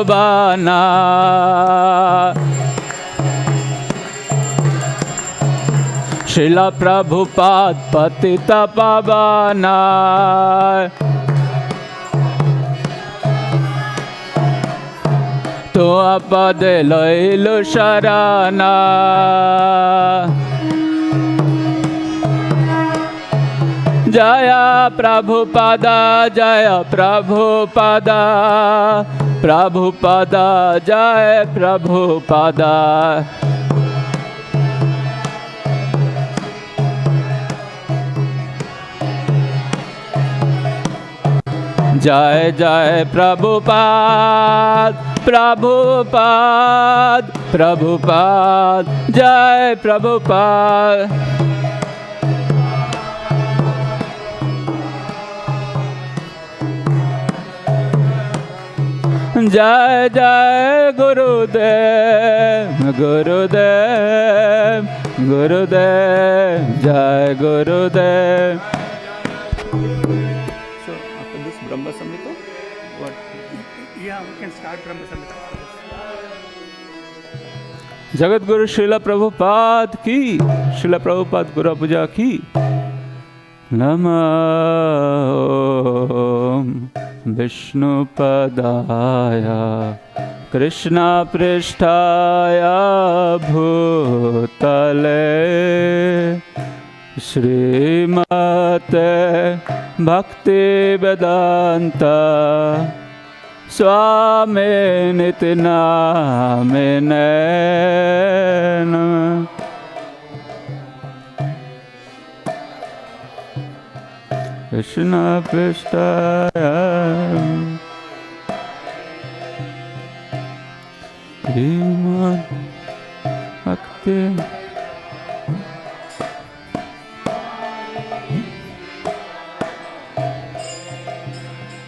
बाना श्रीला प्रभुपाद पतित पावना तो पद लैलु शरणा जय प्रभुपादा जय प्रभुपादा प्रभुपादा जय प्रभुपादा जय जय प्रभुपाद प्रभुपाद प्रभुपाद जय प्रभुपाद जय जय गुरुदेव गुरुदेव गुरुदेव जय गुरुदेव Brahma Samhita? What? Yeah, we can start Brahma Samhita. Jagat Guru Srila Prabhupada की श्रीला प्रभुपाद गुरु पूजा की नमः विष्णुपदाय कृष्ण पृष्ठाय भूतले श्रीमते भक्ति वेदांता स्वामी निति नामिने कृष्ण पृष्ठाय श्रीमते भक्ति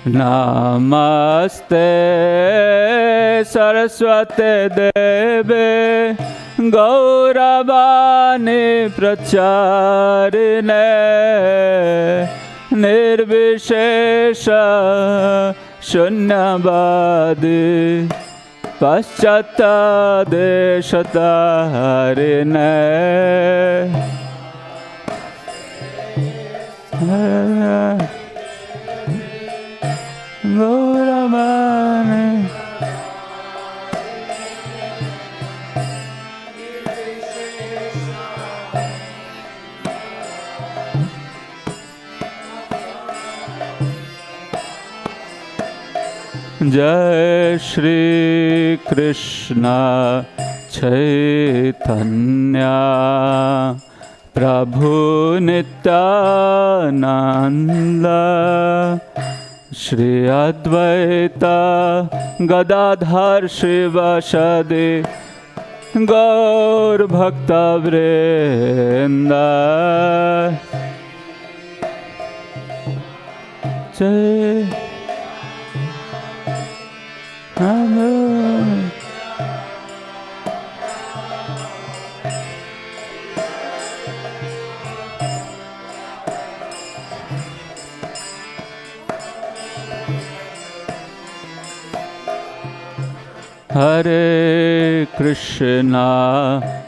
नमस्ते सरस्वते देवे गौरवाणी प्रचारिणे निर्विशेष शून्यवादी पश्चात्देशतारिणे गौरवाणी जय श्री कृष्ण चैतन्य प्रभु नित्यानंद श्री अद्वैता गदाधर शिवासादि गौर भक्तवृंद जय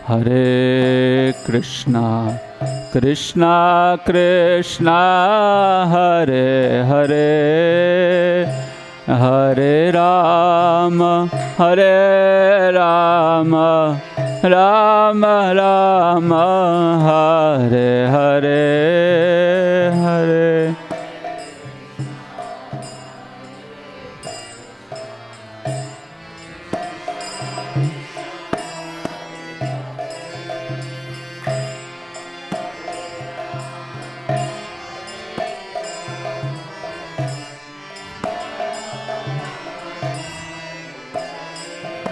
हरे कृष्णा कृष्णा कृष्णा हरे हरे हरे राम राम राम हरे हरे हरे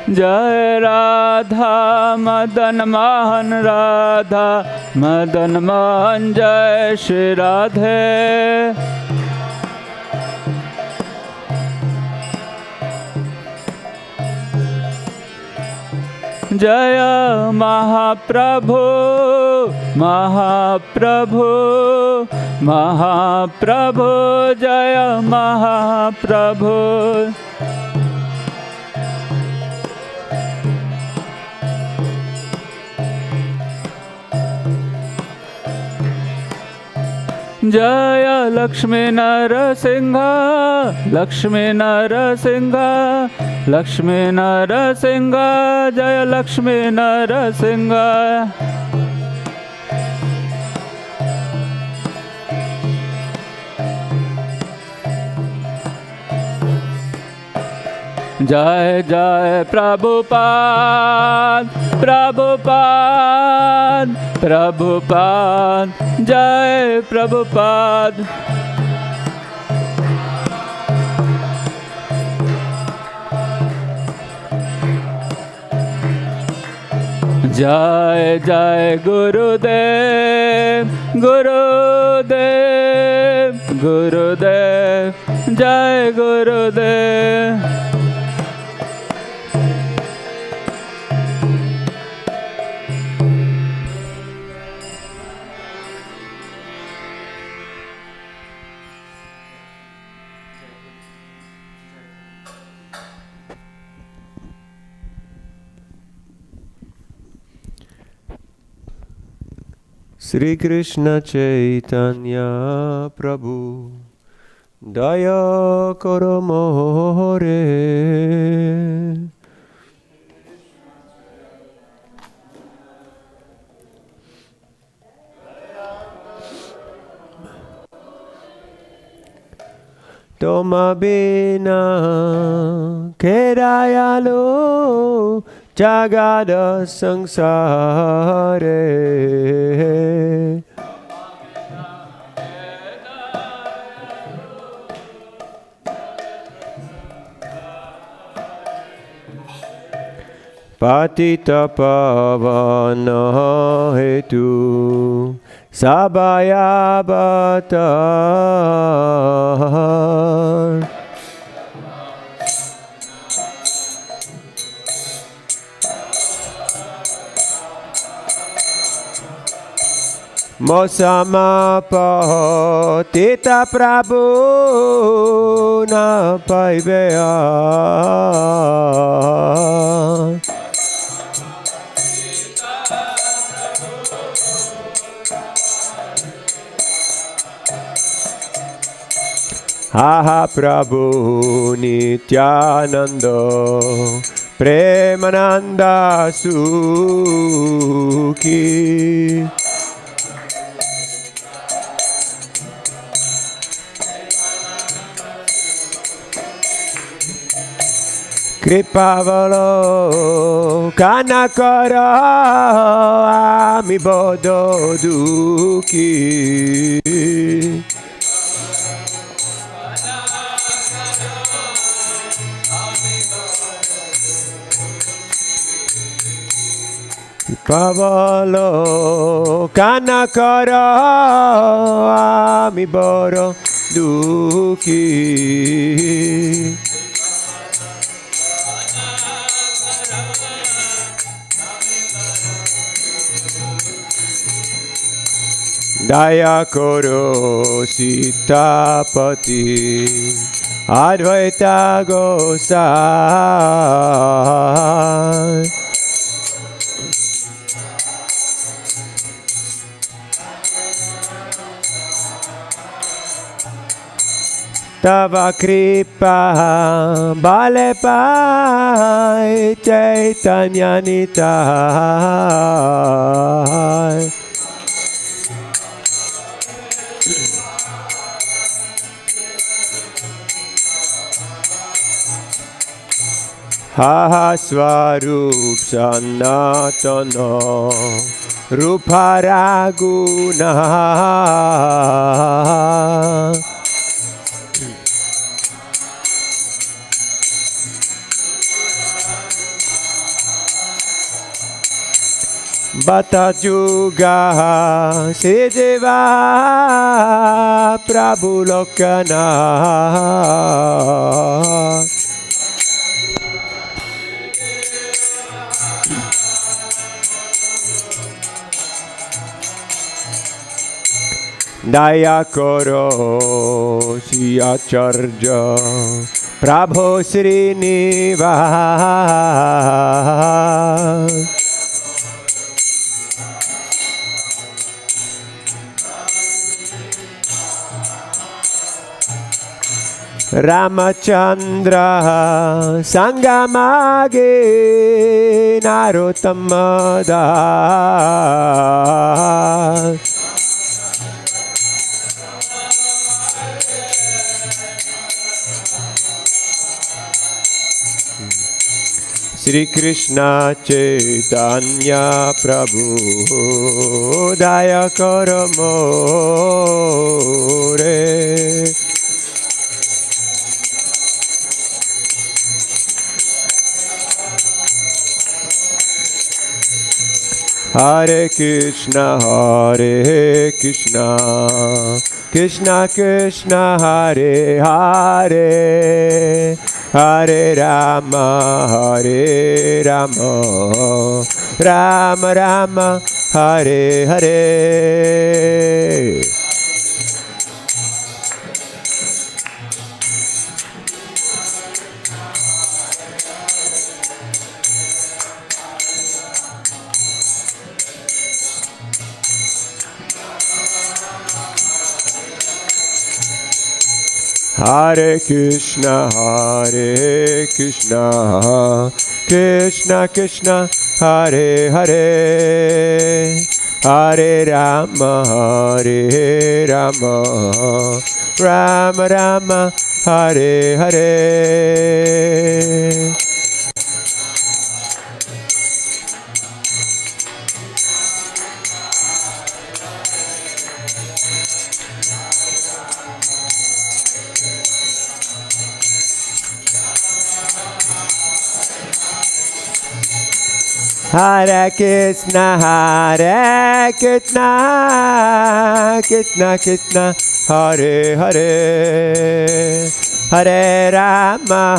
जय राधा मदन मोहन राधा मदन मोहन जय श्री राधे जय महाप्रभु महाप्रभु महाप्रभु जय महाप्रभु Jaya Lakshmi Narasingha, Lakshmi Narasingha, Lakshmi Narasingha, Jaya Lakshmi Narasingha. Jai Jai Prabhupada, Prabhupada, Prabhupada, Jai Prabhupada. Jai Jai Gurudev, Gurudev, Gurudev, Jai Gurudev. Sri Krishna Chaitanya Prabhu Daya Karo More Toma bina Kerayalo Jagada Sangsare Patita Pavana Hetu Sabaya Bhatar Mosama Patita Prabhu Na Paiveya Aha Prabhu Nityananda Premananda Sukhi Kripavalo Kanakara Ami Bodo Dukhi Kripavalo Kanakara Ami Bodo Dukhi Daya Koro Sitapati Advaita Gosai Tava Kripa Balepai Chaitanya Nitai Ha Swarup Sanatana Rupa Raguna Bata Juga Sejeva Prabhu Lokana Daya Koro Siacharja Prabhu Srinivas Ramachandra Sangamage Narottamada Sri Krishna Chaitanya Prabhu Daya Karamore Hare Krishna Krishna Krishna Hare Hare Hare Rama Rama Rama Hare Hare Hare Krishna Krishna Krishna Hare Hare Hare Rama Rama Rama Hare Hare Hare Krishna Krishna Krishna Hare Hare Hare Rama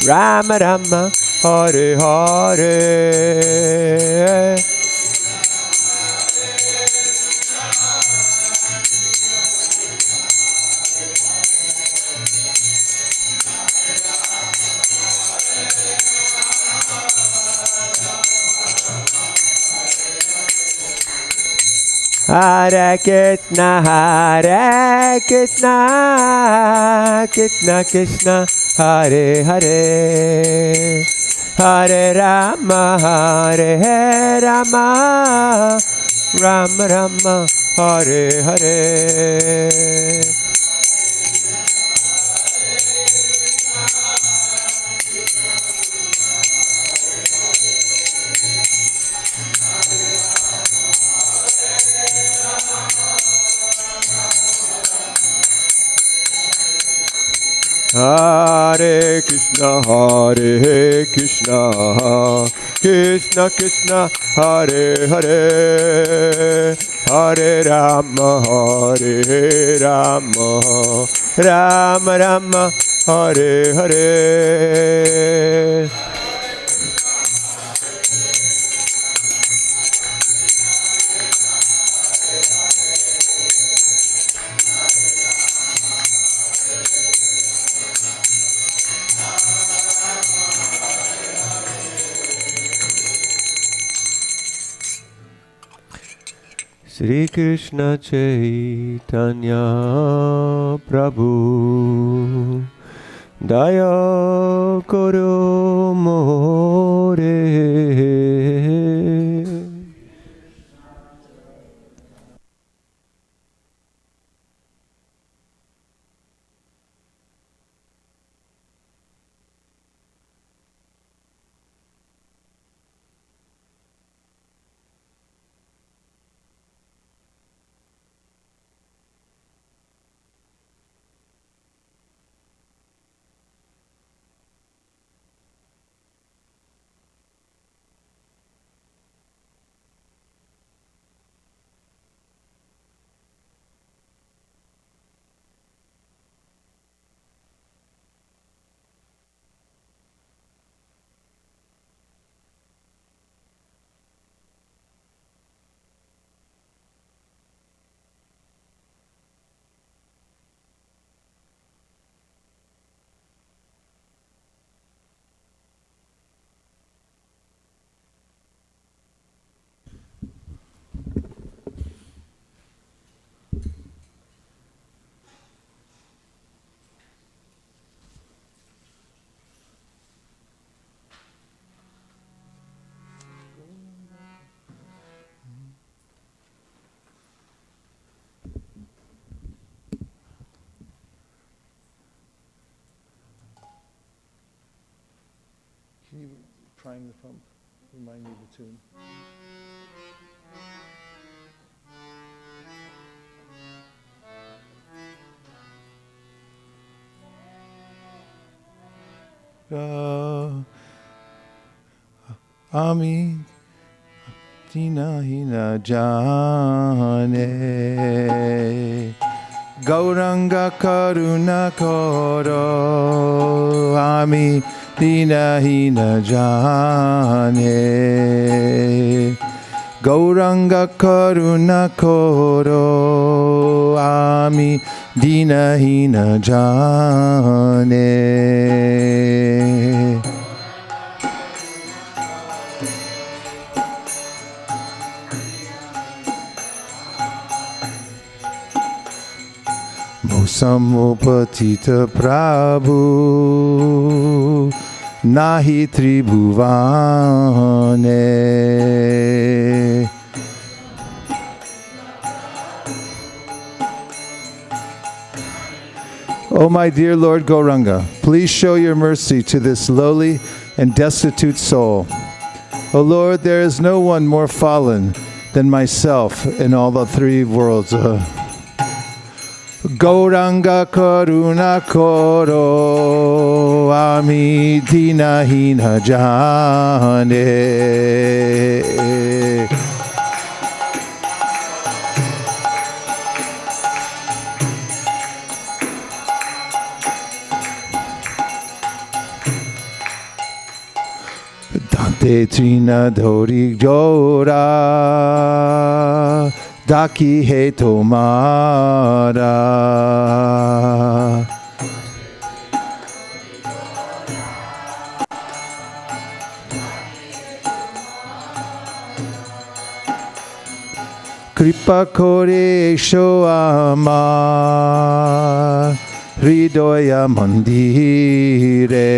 Rama Rama Hare Hare Hare Krishna Krishna Krishna Hare Hare Hare Rama Rama Rama Hare Hare Hare Krishna Krishna Krishna Hare Hare Hare Rama Rama Rama Hare Hare Sri Krishna Chaitanya Prabhu Daya Karo More trying the pump. Remind me of the tune. Ami Tina Hina Jane Gauranga Karuna Koro Ami Tina Hina Jane Gauranga Karuna Koro Ami Dina Hina Jane Samopatita Prabhu Nahi Tribhuvane O my dear Lord Gauranga, please show your mercy to this lowly and destitute soul. O Lord, there is no one more fallen than myself in all the three worlds. Gauranga Karuna Koro Ami Dina Hina Jane Dante Trina Dori Jora Daki he tomara Kripa kore esho ama Hridoya mandire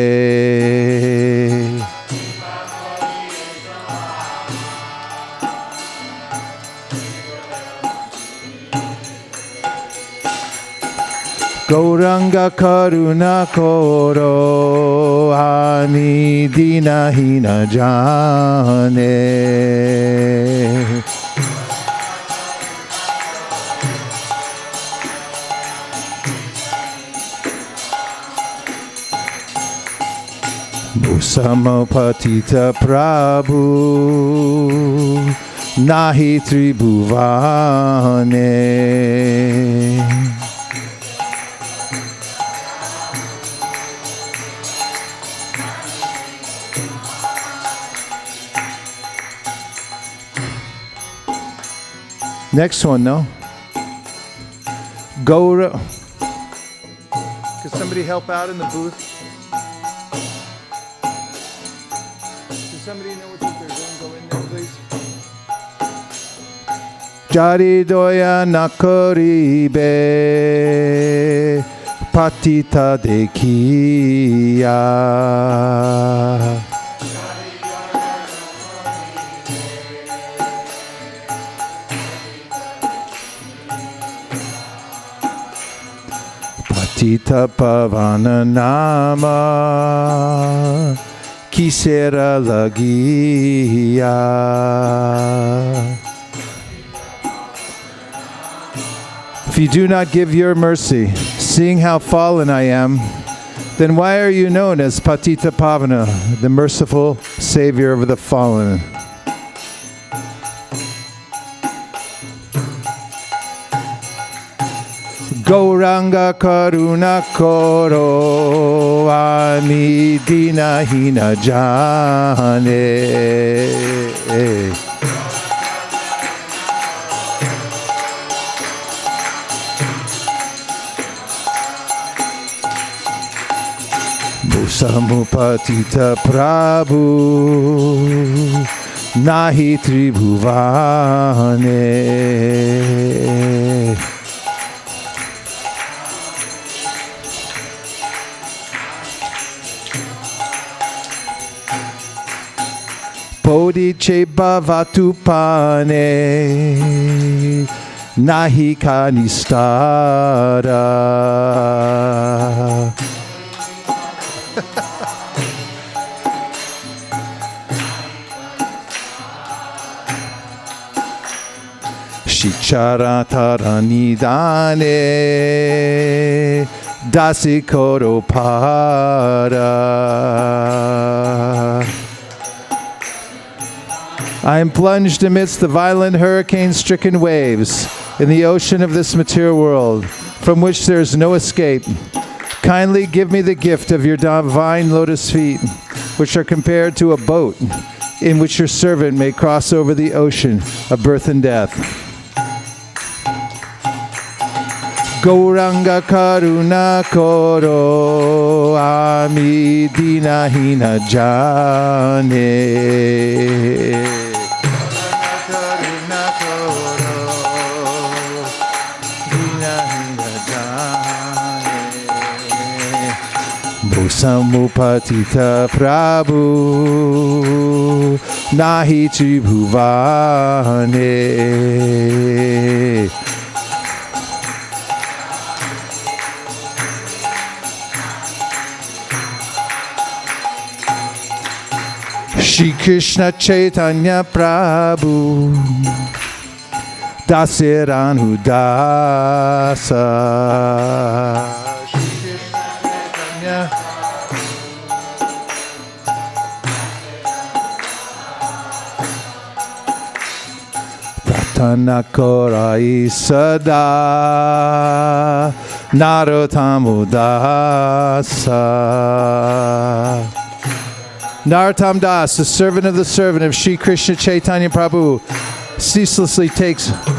Gauranga Karuna Koro Ani Dina Hina Jane Samapatita Prabhu Nahi Tribhuvane Next one, no? Gaura. Could somebody help out in the booth? Does somebody know what they're doing? Go in there, please. Jari doya nakoribe patita dekiya. Tita Pavana Nama Kisera Lagia. If you do not give your mercy, seeing how fallen I am, then why are you known as Patita Pavana, the merciful Savior of the fallen? Gauranga Karuna Koro Ani Dina Hina Jane Musamupatita Prabhu Nahi Tribhuvane Bodhiche Bhavatupane Nahi Kanistara. Shichara taranidane dasikoro para. I am plunged amidst the violent hurricane-stricken waves in the ocean of this material world, from which there is no escape. Kindly give me the gift of your divine lotus feet, which are compared to a boat, in which your servant may cross over the ocean of birth and death. Gauranga karuna koro ami dina hina jane. Samupatita Prabhu Nahi Tribhuvane. Shri Krishna Chaitanya Prabhu Dasiranu Dasa. Shri Krishna Chaitanya Tanakorai sada Narottamudasa. Narottam Das, the servant of Shri Krishna Chaitanya Prabhu, ceaselessly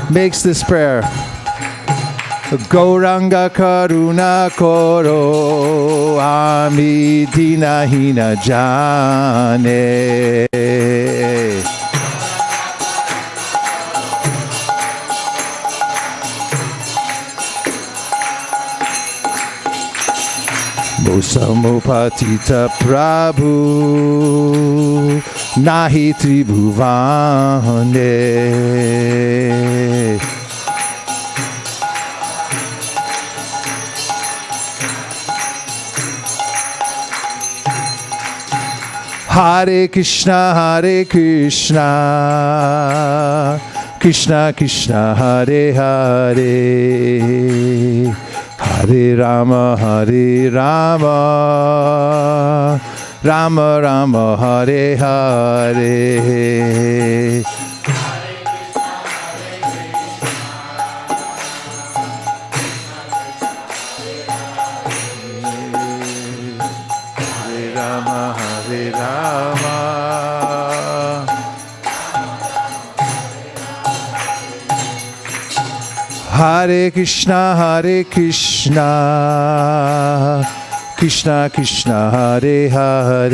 makes this prayer. Gauranga karuna koro ami dinahina jane. Samupatita Prabhu Nahi Tribhuvane. Hare Krishna, Krishna Krishna, Hare Hare, Hare Rama, Rama Rama, Hare Hare. Hare Rama, Hare Rama. Hare Krishna, Krishna Krishna, Hare Hare,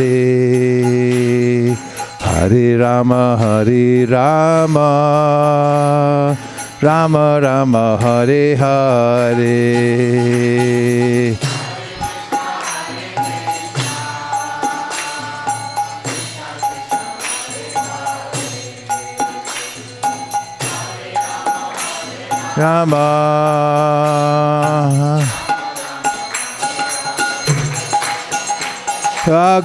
Hare Rama, Rama Rama, Hare Hare. Rama.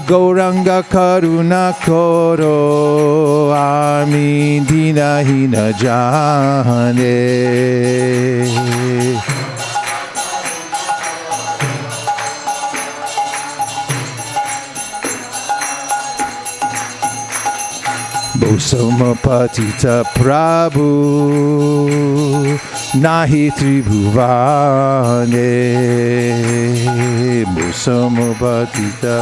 Gauranga karuna koro ami dinahina jane. Samapatita Prabhu Nahi Tribhuvane. Samapatita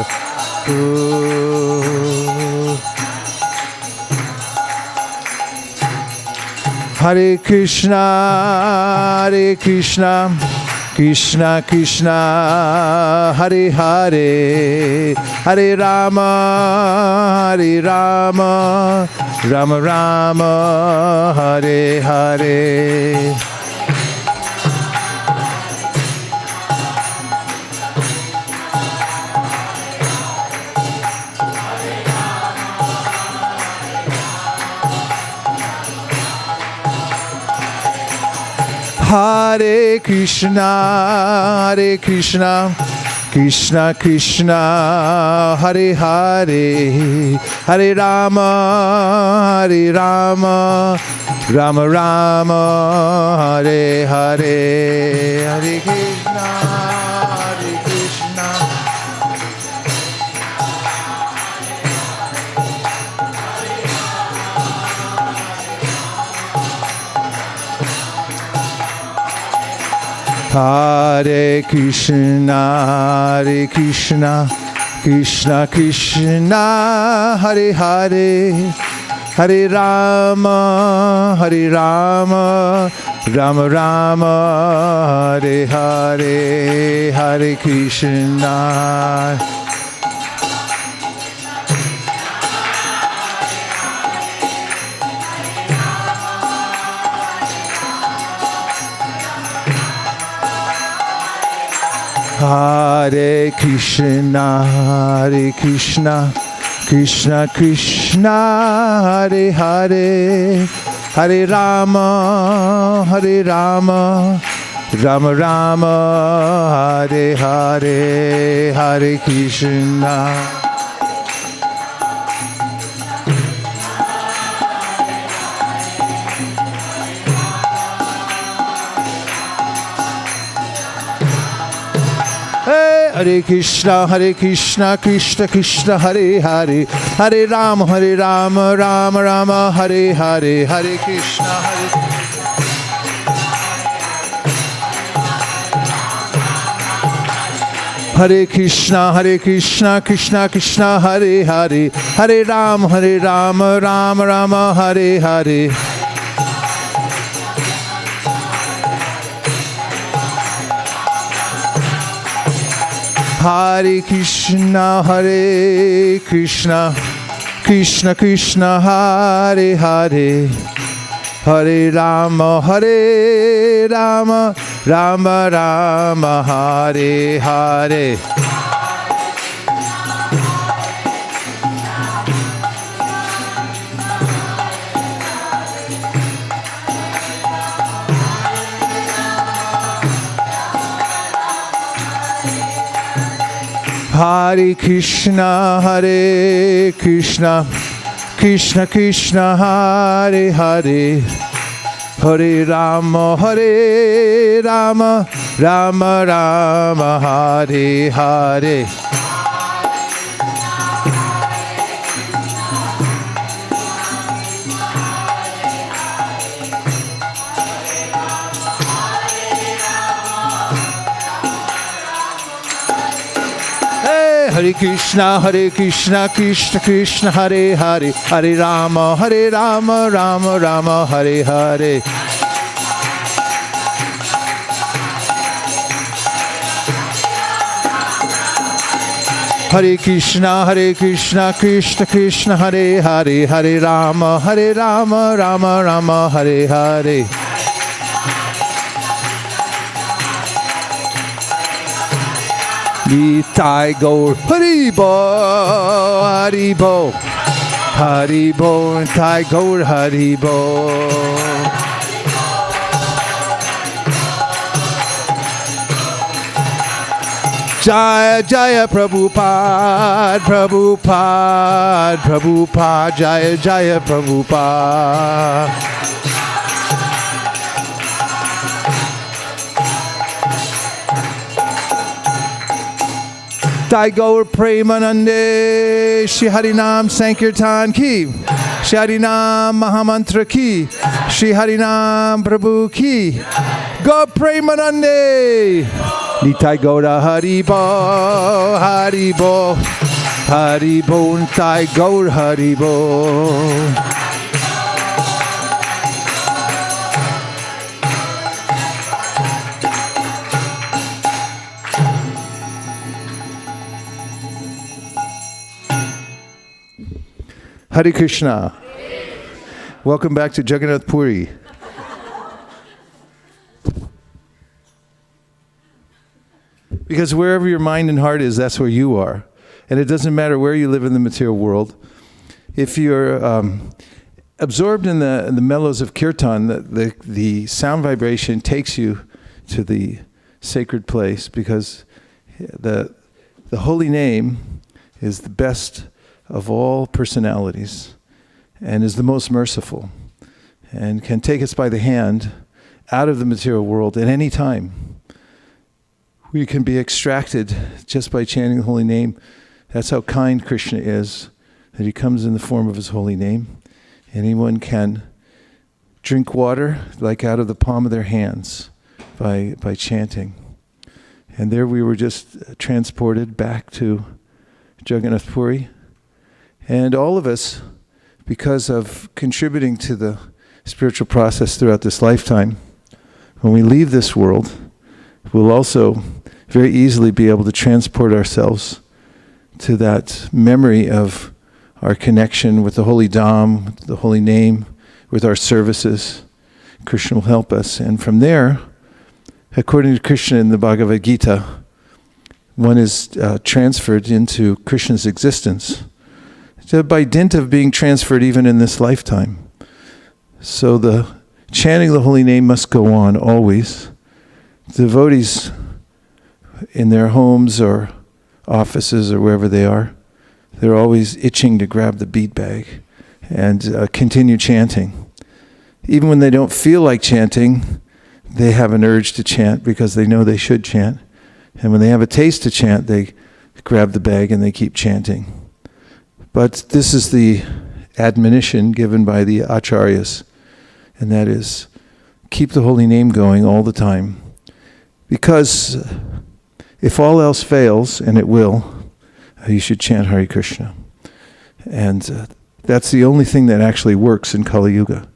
Hare Krishna, Krishna Krishna, Hare Hare, Hare Rama, Rama Rama, Hare Hare. Hare Krishna, Krishna Krishna, Hare Hare, Hare Rama, Rama Rama, Hare Hare, Hare Krishna, Hare Krishna. Hare Krishna, Hare Krishna, Krishna Krishna, Hare Hare, Hare Rama, Hare Rama, Rama Rama, Hare Hare, Hare Krishna. Hare Krishna, Hare Krishna, Krishna Krishna, Hare Hare, Hare Rama, Hare Rama, Rama Rama, Hare Hare, Hare Krishna. Hare Krishna, Krishna Krishna, Hare Hare, Hare Rama, Rama Rama, Hare Hare, Hare Krishna, Hare Krishna, Krishna Krishna, Hare Hare, Hare Rama, Rama Rama, Hare Hare. Hare Krishna, Krishna Krishna, Hare Hare, Hare Rama, Rama Rama, Hare Hare. Hare Krishna, Krishna Krishna, Hare Hare, Hare Rama, Rama Rama, Hare Hare. Hare Krishna, Krishna Krishna, Hare Hare, Hare Rama, Rama Rama, Hare Hare. Hare Krishna, Krishna Krishna, Hare Hare, Hare Rama, Rama Rama, Hare Hare. Nitai Gaur Haribo, Haribo, Haribo, Nitai Gaur Haribo. Jaya Jaya Prabhupada, Prabhupada, Prabhupada, Jaya Jaya Prabhupada. Nitai Gaur Premanande, Shri Harinam Sankirtan ki, Shri Harinam Mahamantra ki, Shri Harinam Prabhu ki, Gaur Premanande. Nitai Gaura Haribo, Haribo, Haribo, Nitai Gaur Haribo. Hare Krishna. Welcome back to Jagannath Puri. Because wherever your mind and heart is, that's where you are. And it doesn't matter where you live in the material world. If you're absorbed in the mellows of kirtan, the sound vibration takes you to the sacred place, because the holy name is the best of all personalities and is the most merciful. and can take us by the hand out of the material world at any time. We can be extracted just by chanting the holy name. That's how kind Krishna is, that he comes in the form of his holy name. Anyone can drink water like out of the palm of their hands by chanting. And there we were just transported back to Jagannath Puri. And all of us, because of contributing to the spiritual process throughout this lifetime, when we leave this world, we'll also very easily be able to transport ourselves to that memory of our connection with the holy Dham, the holy name, with our services. Krishna will help us. And from there, according to Krishna in the Bhagavad Gita, one is transferred into Krishna's existence. So by dint of being transferred even in this lifetime. So the chanting of the holy name must go on always. Devotees in their homes or offices or wherever they are, they're always itching to grab the bead bag and continue chanting. Even when they don't feel like chanting, they have an urge to chant because they know they should chant. And when they have a taste to chant, they grab the bag and they keep chanting. But this is the admonition given by the acharyas, and that is, keep the holy name going all the time. Because if all else fails, and it will, you should chant Hare Krishna. And that's the only thing that actually works in Kali Yuga.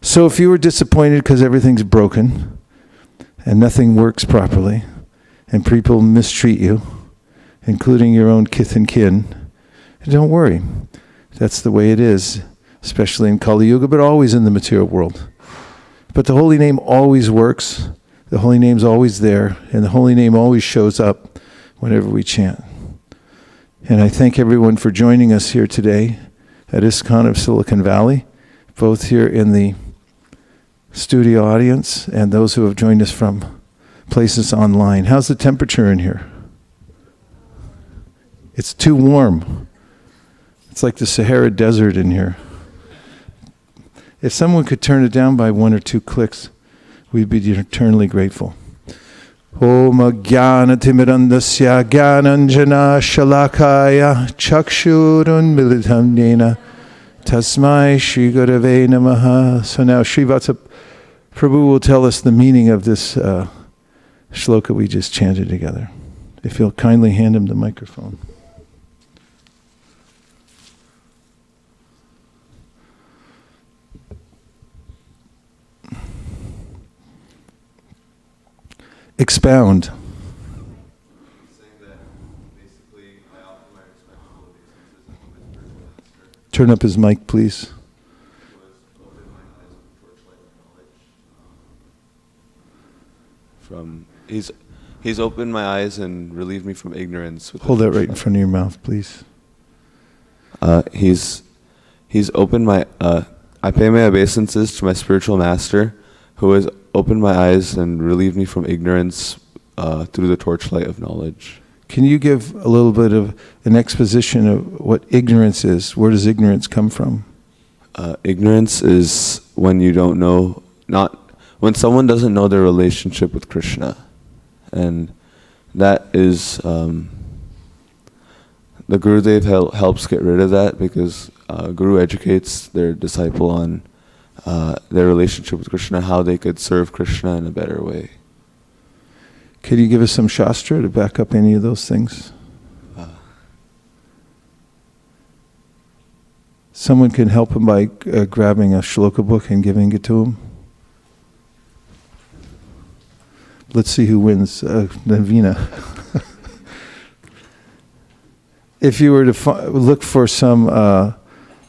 So if you were disappointed because everything's broken, and nothing works properly, and people mistreat you, including your own kith and kin, don't worry. That's the way it is, especially in Kali Yuga, but always in the material world. But the holy name always works. The holy name's always there, and the holy name always shows up whenever we chant. And I thank everyone for joining us here today at ISKCON of Silicon Valley, both here in the studio audience and those who have joined us from places online. How's the temperature in here? It's too warm. It's like the Sahara Desert in here. If someone could turn it down by 1 or 2 clicks, we'd be eternally grateful. Om Jnana Timirandasya Jnananjana Shalakaya Chakshurun Militam Yena Tasmai Shri Gurave Namaha. So now Srivatsa Prabhu will tell us the meaning of this shloka we just chanted together. If you'll kindly hand him the microphone. Expound. Turn up his mic, please. He's opened my eyes and relieved me from ignorance. Hold that right in front of your mouth, please. He's opened my. I pay my obeisances to my spiritual master, who has opened my eyes and relieved me from ignorance through the torchlight of knowledge. Can you give a little bit of an exposition of what ignorance is? Where does ignorance come from? Ignorance is when you don't know, when someone doesn't know their relationship with Krishna. And that is, the Gurudev helps get rid of that, because Guru educates their disciple on their relationship with Krishna, how they could serve Krishna in a better way. Could you give us some shastra to back up any of those things? Someone can help him by grabbing a shloka book and giving it to him. Let's see who wins. Navina. If you were to look for some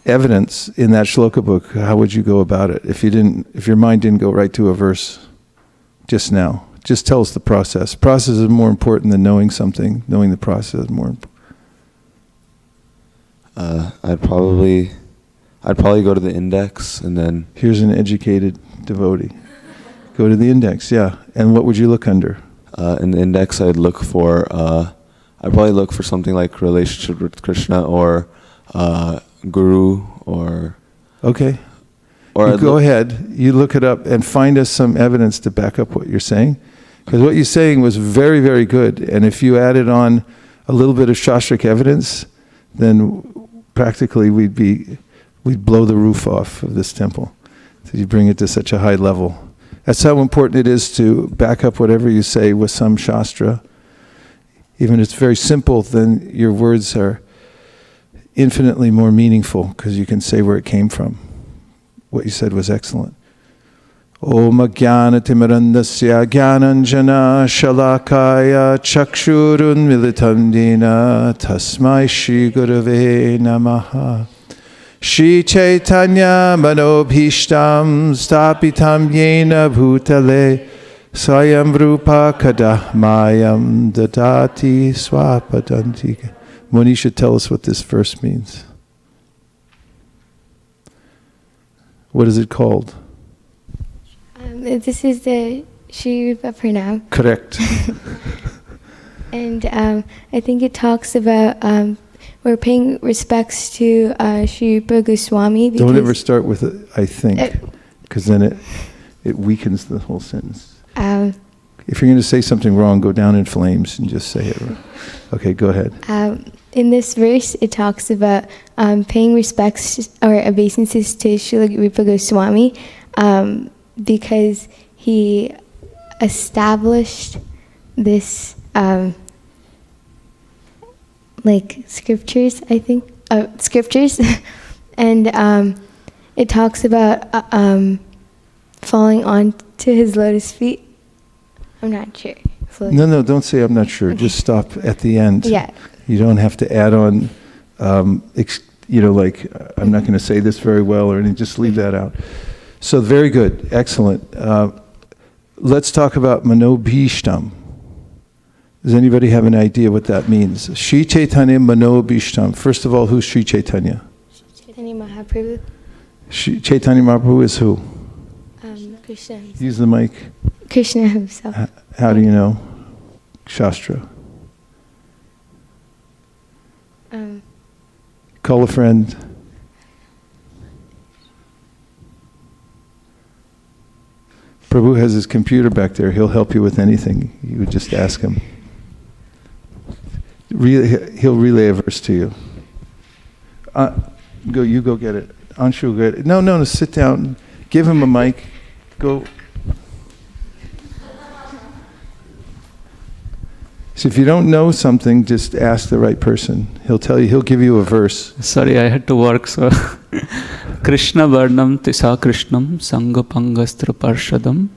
evidence in that shloka book, how would you go about it? If your mind didn't go right to a verse just now, just tell us the process. Process is more important than knowing something. Knowing the process is more important. I'd probably go to the index and then. Here's an educated devotee. Go to the index, yeah. And what would you look under? In the index, I'd probably look for something like relationship with Krishna or Guru or. Okay. Or You I'd go look- ahead, you look it up and find us some evidence to back up what you're saying. Because what you're saying was very, very good. And if you added on a little bit of Shastric evidence, then practically we'd blow the roof off of this temple. So you bring it to such a high level. That's how important it is to back up whatever you say with some Shastra. Even if it's very simple, then your words are infinitely more meaningful because you can say where it came from. What you said was excellent. Om Jnana-timirandasya Jnananjana Shalakaya Chakshurun Militandina Tasmai Shri Gurave Namaha Shri Chaitanya Manobhishtam Stapitam Yena Bhutale Swayam Rupa Kadahmayam Dadati Swapadantika. Muni should tell us what this verse means. What is it called? This is the Shri Rupa Pranam. Correct. And I think it talks about we're paying respects to Shri Rupa Goswami. Don't ever start with it, I think, because then it weakens the whole sentence. If you're going to say something wrong, go down in flames and just say it. Okay, go ahead. In this verse, it talks about paying respects or obeisances to Srila Rupa Goswami because he established this scriptures, I think, scriptures, and it talks about falling onto his lotus feet. I'm not sure. No, don't say I'm not sure. Okay. Just stop at the end. Yeah. You don't have to add on, I'm not going to say this very well or anything. Just leave that out. So very good. Excellent. Let's talk about Manobhishtam. Does anybody have an idea what that means? Shri Chaitanya Manobhishtam. First of all, who's Shri Chaitanya? Chaitanya Mahaprabhu. Shri Chaitanya Mahaprabhu is who? Krishna himself. Use the mic. Krishna himself. How do you know? Shastra. Call a friend. Prabhu has his computer back there. He'll help you with anything. You would just ask him. He'll relay a verse to you. You go get it. Anshu, get it. No, sit down. Give him a mic. Go. So if you don't know something, just ask the right person. He'll tell you, he'll give you a verse. Sorry, I had to work, so. Krishna Varnam Tisa Krishnam Sangapangastra Parshadam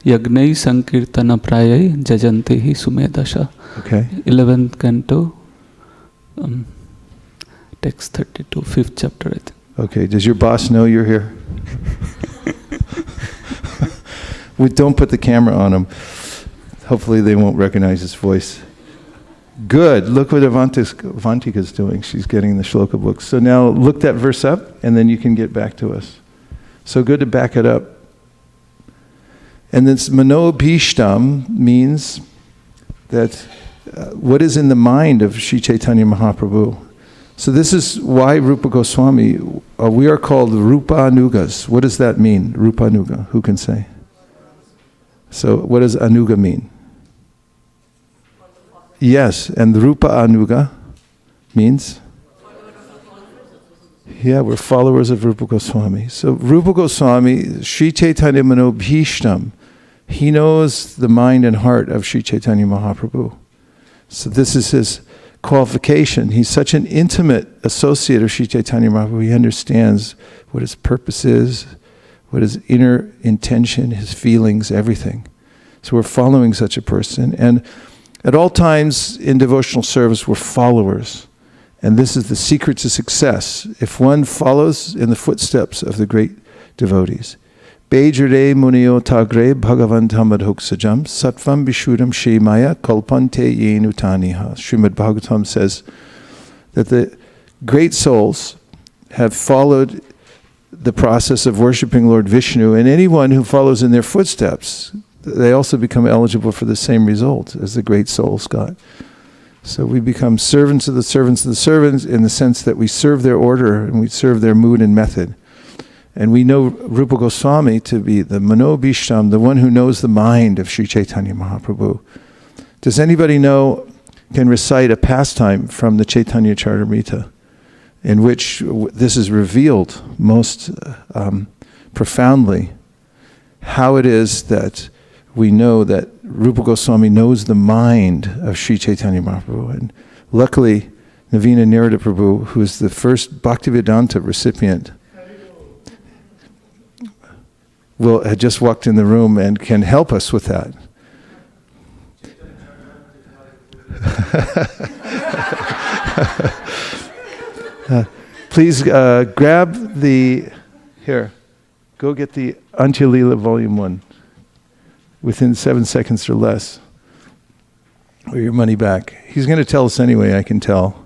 Yagnai Sankirtana Prayai Jajantehi Sumedasha. Okay. 11th canto, text 32, 5th chapter, I think. Okay, does your boss know you're here? Don't put the camera on him. Hopefully they won't recognize his voice. Good. Look what Avantika's doing. She's getting the shloka book. So now look that verse up, and then you can get back to us. So good to back it up. And this Manobhishtam means that what is in the mind of Sri Chaitanya Mahaprabhu. So this is why Rupa Goswami, we are called Rupa-anugas. What does that mean, Rupa-anuga? Who can say? So what does anuga mean? Yes, and Rupa Anuga means? Yeah, we're followers of Rupa Goswami. So Rupa Goswami, Sri Chaitanya Manobhishtam, he knows the mind and heart of Sri Chaitanya Mahaprabhu. So this is his qualification. He's such an intimate associate of Sri Chaitanya Mahaprabhu. He understands what his purpose is, what his inner intention, his feelings, everything. So we're following such a person. And at all times in devotional service, we're followers. And this is the secret to success. If one follows in the footsteps of the great devotees. Bejare munio tagre bhagavantamadhoksajam sattvam vishuddham shemaya kalpante yenutaniha. Srimad Bhagavatam says that the great souls have followed the process of worshiping Lord Vishnu, and anyone who follows in their footsteps, they also become eligible for the same result as the great souls got. So we become servants of the servants of the servants in the sense that we serve their order and we serve their mood and method. And we know Rupa Goswami to be the Manobhishtam, the one who knows the mind of Sri Chaitanya Mahaprabhu. Does anybody know, can recite a pastime from the Chaitanya Charitamrita in which this is revealed most profoundly, how it is that we know that Rupa Goswami knows the mind of Sri Chaitanya Mahaprabhu. And luckily, Navina Nirada Prabhu, who is the first Bhaktivedanta recipient, had just walked in the room and can help us with that. Please grab the, here, go get the Antya Leela Volume 1 within 7 seconds or less, or your money back. He's going to tell us anyway, I can tell.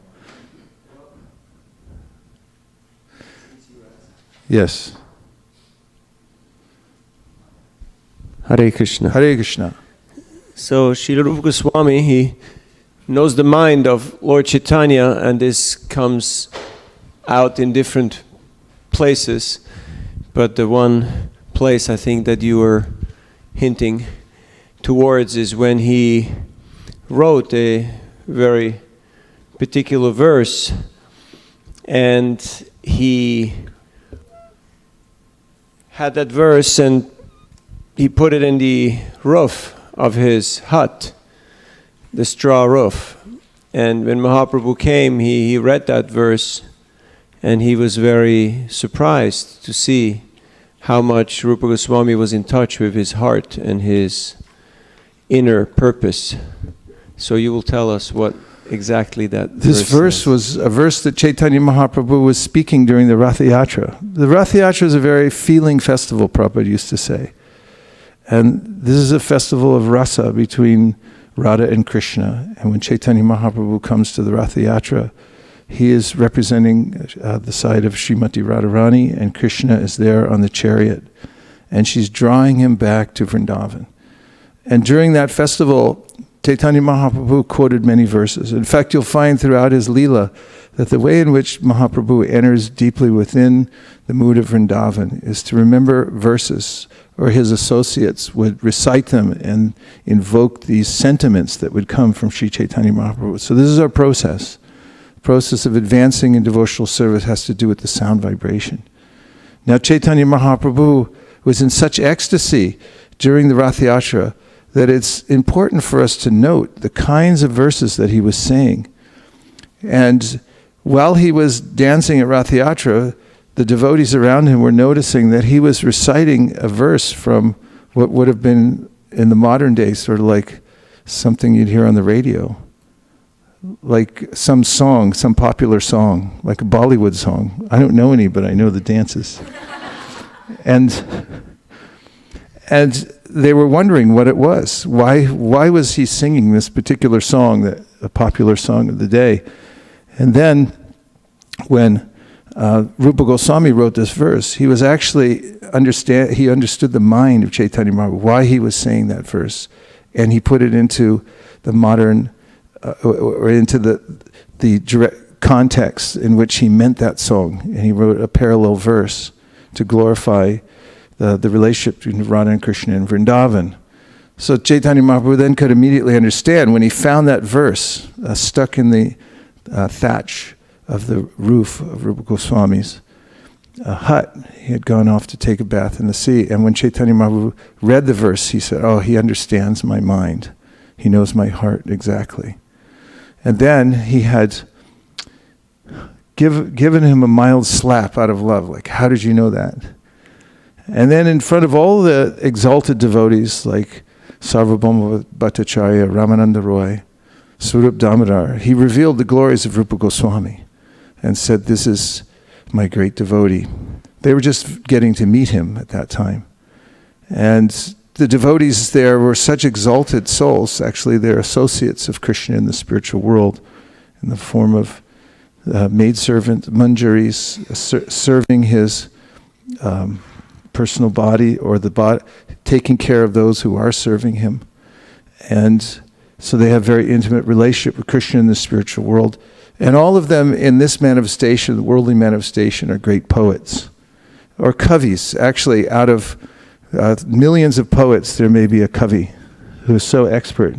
Yes. Hare Krishna. Hare Krishna. So Srila Rupa Goswami, he knows the mind of Lord Chaitanya, and this comes out in different places. But the one place I think that you were hinting towards is when he wrote a very particular verse, and he had that verse and he put it in the roof of his hut, the straw roof. And when Mahaprabhu came, he read that verse, and he was very surprised to see how much Rupa Goswami was in touch with his heart and his inner purpose. So you will tell us what exactly that This verse was a verse that Chaitanya Mahaprabhu was speaking during the Rath Yatra. The Rath Yatra is a very feeling festival, Prabhupada used to say. And this is a festival of rasa between Radha and Krishna. And when Chaitanya Mahaprabhu comes to the Rath Yatra, he is representing the side of Srimati Radharani, and Krishna is there on the chariot. And she's drawing him back to Vrindavan. And during that festival, Chaitanya Mahaprabhu quoted many verses. In fact, you'll find throughout his Leela that the way in which Mahaprabhu enters deeply within the mood of Vrindavan is to remember verses, or his associates would recite them and invoke these sentiments that would come from Sri Chaitanya Mahaprabhu. So this is our process. The process of advancing in devotional service has to do with the sound vibration. Now Chaitanya Mahaprabhu was in such ecstasy during the Rath Yatra that it's important for us to note the kinds of verses that he was saying. And while he was dancing at Rath Yatra, the devotees around him were noticing that he was reciting a verse from what would have been in the modern day sort of like something you'd hear on the radio. Like some song, some popular song, like a Bollywood song. I don't know any, but I know the dances. And they were wondering what it was. Why was he singing this particular song, a popular song of the day? And then when Rupa Goswami wrote this verse, he was actually he understood the mind of Chaitanya Mahaprabhu, why he was saying that verse, and he put it into the modern or into the direct context in which he meant that song, and he wrote a parallel verse to glorify the relationship between Radha and Krishna in Vrindavan. So Chaitanya Mahaprabhu then could immediately understand when he found that verse stuck in the thatch of the roof of Rupa Goswami's hut. He had gone off to take a bath in the sea. And when Chaitanya Mahaprabhu read the verse, he said, oh, he understands my mind. He knows my heart exactly. And then he had given him a mild slap out of love. Like, how did you know that? And then in front of all the exalted devotees like Sarvabhauma Bhattacharya, Ramananda Roy, Swarup Damodar, he revealed the glories of Rupa Goswami and said, this is my great devotee. They were just getting to meet him at that time. And the devotees there were such exalted souls. Actually, they're associates of Krishna in the spiritual world in the form of maidservant, manjaris, serving his personal body, or the body, taking care of those who are serving him. And so they have very intimate relationship with Krishna in the spiritual world. And all of them in this manifestation, the worldly manifestation, are great poets. or kavis. Actually, out of millions of poets, there may be a kavi who is so expert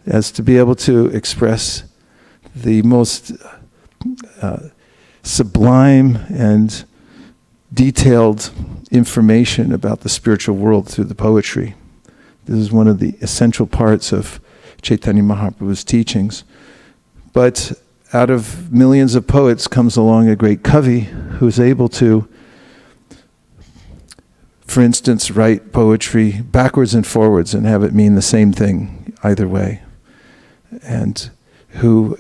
as to be able to express the most sublime and detailed information about the spiritual world through the poetry. This is one of the essential parts of Chaitanya Mahaprabhu's teachings. But out of millions of poets comes along a great kavi who's able to, for instance, write poetry backwards and forwards and have it mean the same thing either way. And who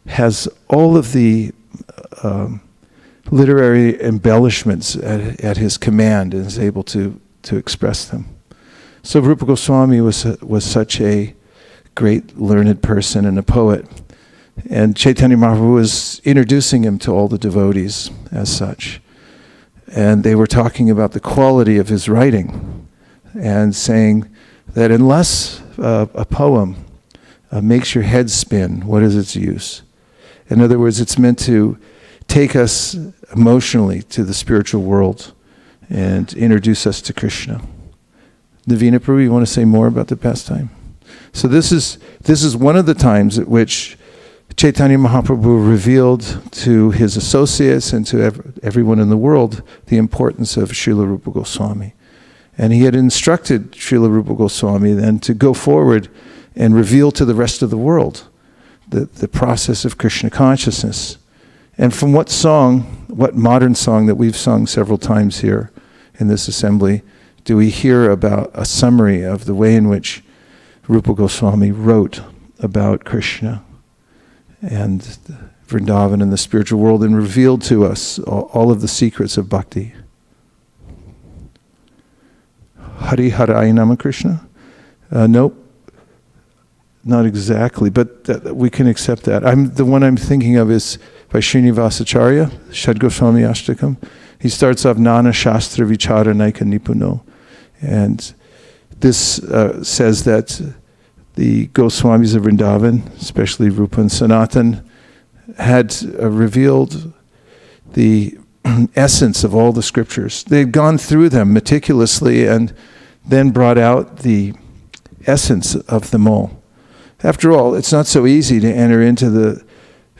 has all of the literary embellishments at his command and is able to express them. So Rupa Goswami was such a great learned person and a poet. And Chaitanya Mahaprabhu was introducing him to all the devotees as such. And they were talking about the quality of his writing and saying that unless a poem makes your head spin, what is its use? In other words, it's meant to take us emotionally to the spiritual world and introduce us to Krishna. Navina Prabhu, you want to say more about the pastime? So this is one of the times at which Chaitanya Mahaprabhu revealed to his associates and to everyone in the world the importance of Srila Rupa Goswami. And he had instructed Srila Rupa Goswami then to go forward and reveal to the rest of the world the process of Krishna consciousness. And from what modern song that we've sung several times here in this assembly, do we hear about a summary of the way in which Rupa Goswami wrote about Krishna and Vrindavan and the spiritual world and revealed to us all of the secrets of bhakti? Hari Harai Nama Krishna? Nope. Not exactly, but we can accept that. The one I'm thinking of is by Srinivasacharya, Shad Goswami Ashtakam. He starts off Nana Shastra Vichara Naika Nipuno. And this says that the Goswamis of Vrindavan, especially Rupa and Sanatan, had revealed the essence of all the scriptures. They had gone through them meticulously and then brought out the essence of them all. After all, it's not so easy to enter into the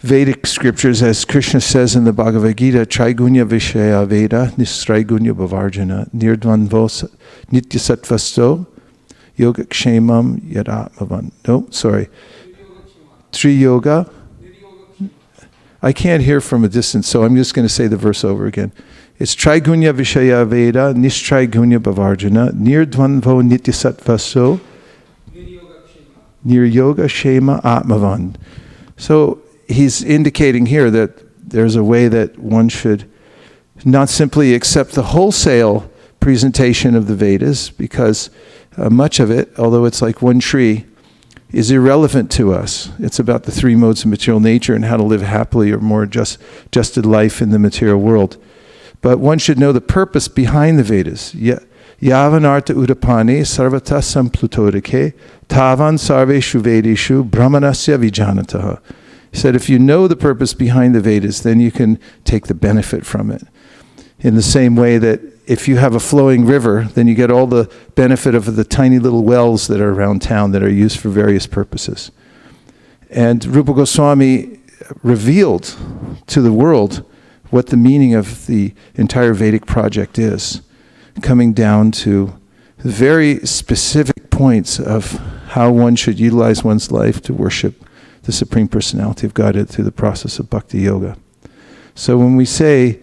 Vedic scriptures, as Krishna says in the Bhagavad Gita, Traigunya Vishaya Veda, Nistraigunya Bhavarjana, Nirdvanvos Nityasatvasto, Yoga Kshemam Yadatmavan. No, sorry. Tri Yoga. I can't hear from a distance, so I'm just going to say the verse over again. It's Traigunya Vishaya Veda, Nistraigunya Bhavarjana, Nirdvanvo Nityasatvasto, Nir Yoga Shema Atmavan. So he's indicating here that there's a way that one should not simply accept the wholesale presentation of the Vedas, because much of it, although it's like one tree, is irrelevant to us. It's about the three modes of material nature and how to live happily or more justed life in the material world. But one should know the purpose behind the Vedas. Yavanartha udapane sarvata samplutodike tavan sarveshu vedeshu brahmanasya vijanataha. He said, if you know the purpose behind the Vedas, then you can take the benefit from it. In the same way that if you have a flowing river, then you get all the benefit of the tiny little wells that are around town that are used for various purposes. And Rupa Goswami revealed to the world what the meaning of the entire Vedic project is, coming down to very specific points of how one should utilize one's life to worship the Supreme Personality of Godhead through the process of Bhakti Yoga. So when we say,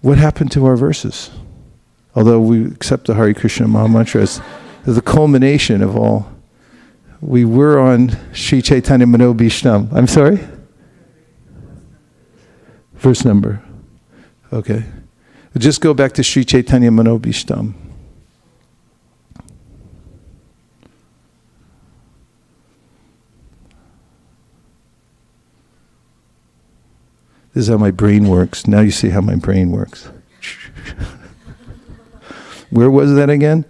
what happened to our verses? Although we accept the Hare Krishna Maha Mantra as the culmination of all, we were on Sri Chaitanya Manobhishtam. I'm sorry? Verse number. Okay. We'll just go back to Sri Chaitanya Manobhishtam. This is how my brain works. Now you see how my brain works. Where was that again?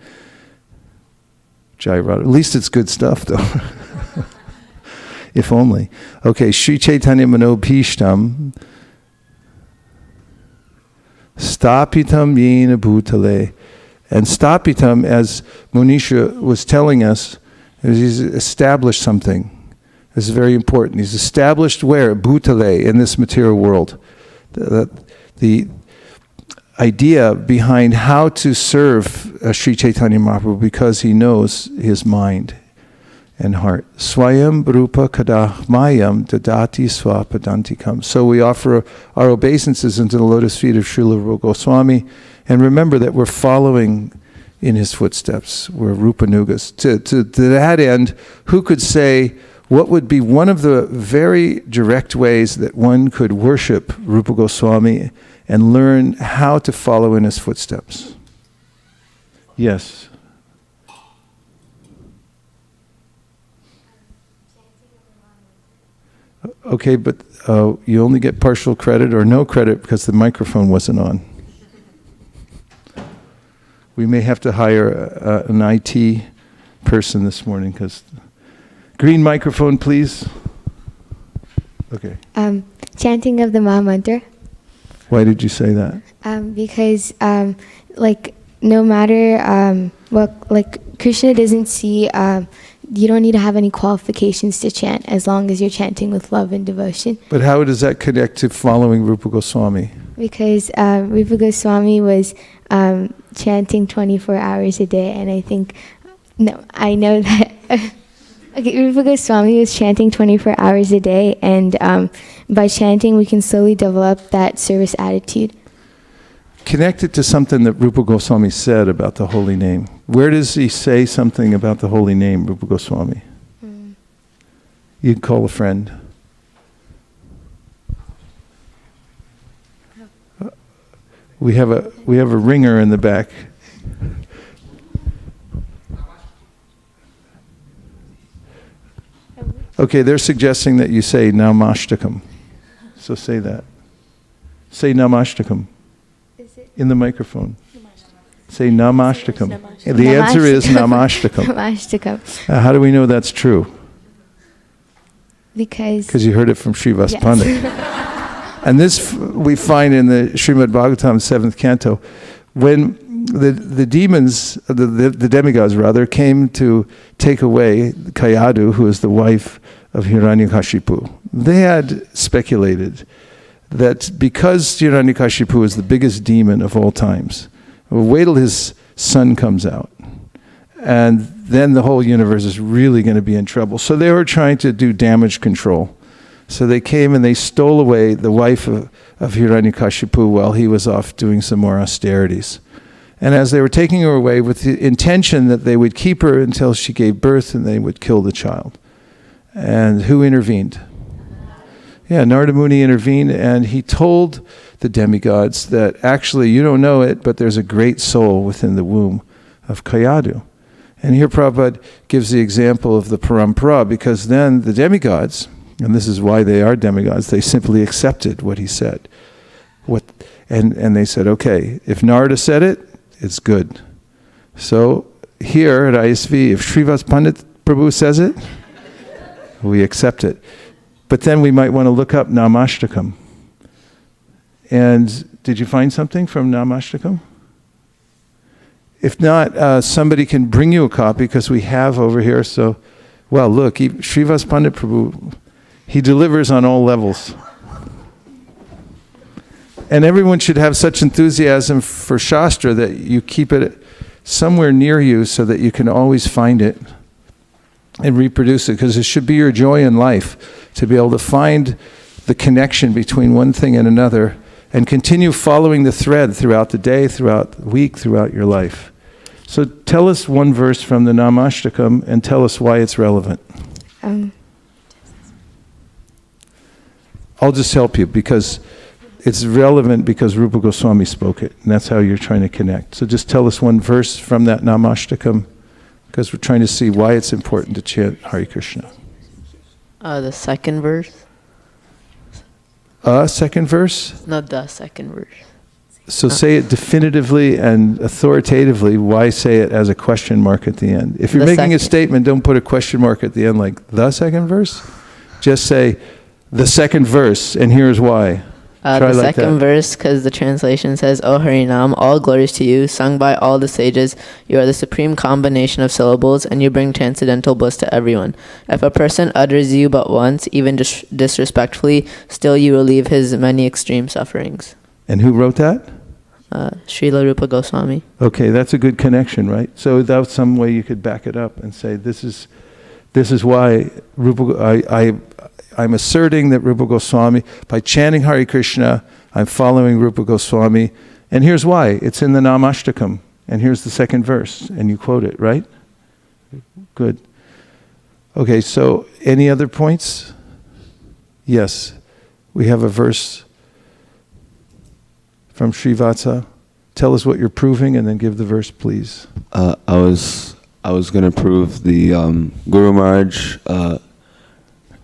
Jai Radha. At least it's good stuff, though. If only. Okay, Sri Chaitanya Manobhishtam. Stapitam yena bhutale. And stapitam, as Monisha was telling us, is he's established something. This is very important. He's established where? Bhutale, in this material world. The idea behind how to serve Sri Chaitanya Mahaprabhu, because he knows his mind and heart. Swayam Rupa Kadahmayam Dadati Swapadantikam. So we offer our obeisances into the lotus feet of Srila Rupa Goswami, and remember that we're following in his footsteps. We're Rupa Nugas. To that end, who could say what would be one of the very direct ways that one could worship Rupa Goswami and learn how to follow in his footsteps? Yes. Okay, but you only get partial credit or no credit because the microphone wasn't on. We may have to hire an IT person this morning because... Green microphone, please. Okay. Chanting of the Maha Mantra. Why did you say that? Because, no matter Krishna doesn't see... you don't need to have any qualifications to chant as long as you're chanting with love and devotion. But how does that connect to following Rupa Goswami? Because Rupa Goswami was chanting 24 hours a day, and I know that... Okay, Rupa Goswami was chanting 24 hours a day, and by chanting we can slowly develop that service attitude. Connect it to something that Rupa Goswami said about the holy name. Where does he say something about the holy name, Rupa Goswami? You can call a friend. We have a ringer in the back. Okay, they're suggesting that you say Namashtakam. So say that. Say Namashtakam. In the microphone. Say Namashtakam. The answer is Namashtakam. Namashtakam. How do we know that's true? Because you heard it from Srivas Pandit. And this we find in the Srimad Bhagavatam 7th canto. When the demons, the demigods rather, came to take away Kayadu, who is the wife of Hiranyakashipu, they had speculated that because Hiranyakashipu is the biggest demon of all times, wait till his son comes out, and then the whole universe is really going to be in trouble. So they were trying to do damage control. So they came and they stole away the wife of Hiranyakashipu while he was off doing some more austerities. And as they were taking her away with the intention that they would keep her until she gave birth and they would kill the child. And who intervened? Yeah, Narada Muni intervened, and he told the demigods that actually, you don't know it, but there's a great soul within the womb of Kayadu. And here Prabhupada gives the example of the parampara, because then the demigods, and this is why they are demigods, they simply accepted what he said. And they said, okay, if Narada said it, it's good. So here at ISV, if Srivas Pandit Prabhu says it, we accept it. But then we might want to look up Namashtakam. And did you find something from Namashtakam? If not, somebody can bring you a copy, because we have over here. So, well, look, Srivas Pandit Prabhu, he delivers on all levels. And everyone should have such enthusiasm for Shastra that you keep it somewhere near you so that you can always find it and reproduce it, because it should be your joy in life to be able to find the connection between one thing and another and continue following the thread throughout the day, throughout the week, throughout your life. So tell us one verse from the Namashtakam and tell us why it's relevant. I'll just help you, because it's relevant because Rupa Goswami spoke it, and that's how you're trying to connect. So just tell us one verse from that Namashtakam, because we're trying to see why it's important to chant Hare Krishna. The second verse. Second verse? Not the second verse. So say it definitively and authoritatively. Why say it as a question mark at the end? If you're making a statement, don't put a question mark at the end like the second verse. Just say the second verse, and here's why. The like second that. verse, because the translation says, O Harinam, all glories to you, sung by all the sages. You are the supreme combination of syllables, and you bring transcendental bliss to everyone. If a person utters you but once, even disrespectfully, still you relieve his many extreme sufferings. And who wrote that? Srila Rupa Goswami. Okay, that's a good connection, right? So that's some way you could back it up and say, this is why I'm asserting that Rupa Goswami, by chanting Hare Krishna, I'm following Rupa Goswami. And here's why. It's in the Namashtakam. And here's the second verse. And you quote it, right? Good. Okay, so any other points? Yes. We have a verse from Srivatsa. Tell us what you're proving and then give the verse, please. I was going to prove the Guru Maharaj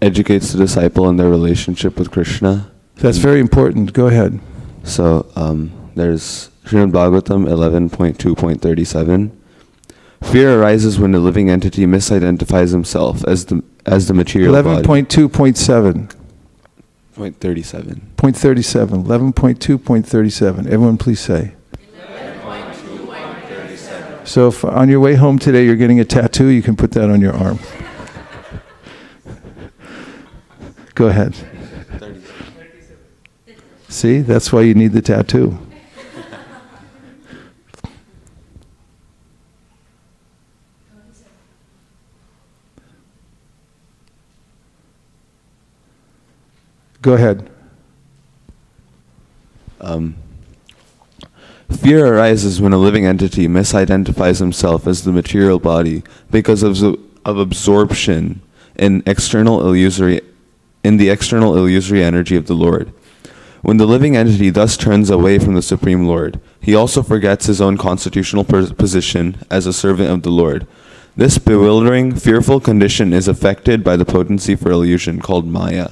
educates the disciple in their relationship with Krishna. That's very important. Go ahead. So there's Srimad Bhagavatam 11.2.37. Fear arises when the living entity misidentifies himself as the material body. 11.2.7. 0.37. 0.37. 11.2.37. Everyone please say. 11.2.37. So if on your way home today you're getting a tattoo, you can put that on your arm. Go ahead. 37. See, that's why you need the tattoo. Go ahead. Fear arises when a living entity misidentifies himself as the material body because of absorption in the external illusory energy of the Lord. When the living entity thus turns away from the Supreme Lord, he also forgets his own constitutional position as a servant of the Lord. This bewildering, fearful condition is affected by the potency for illusion called Maya.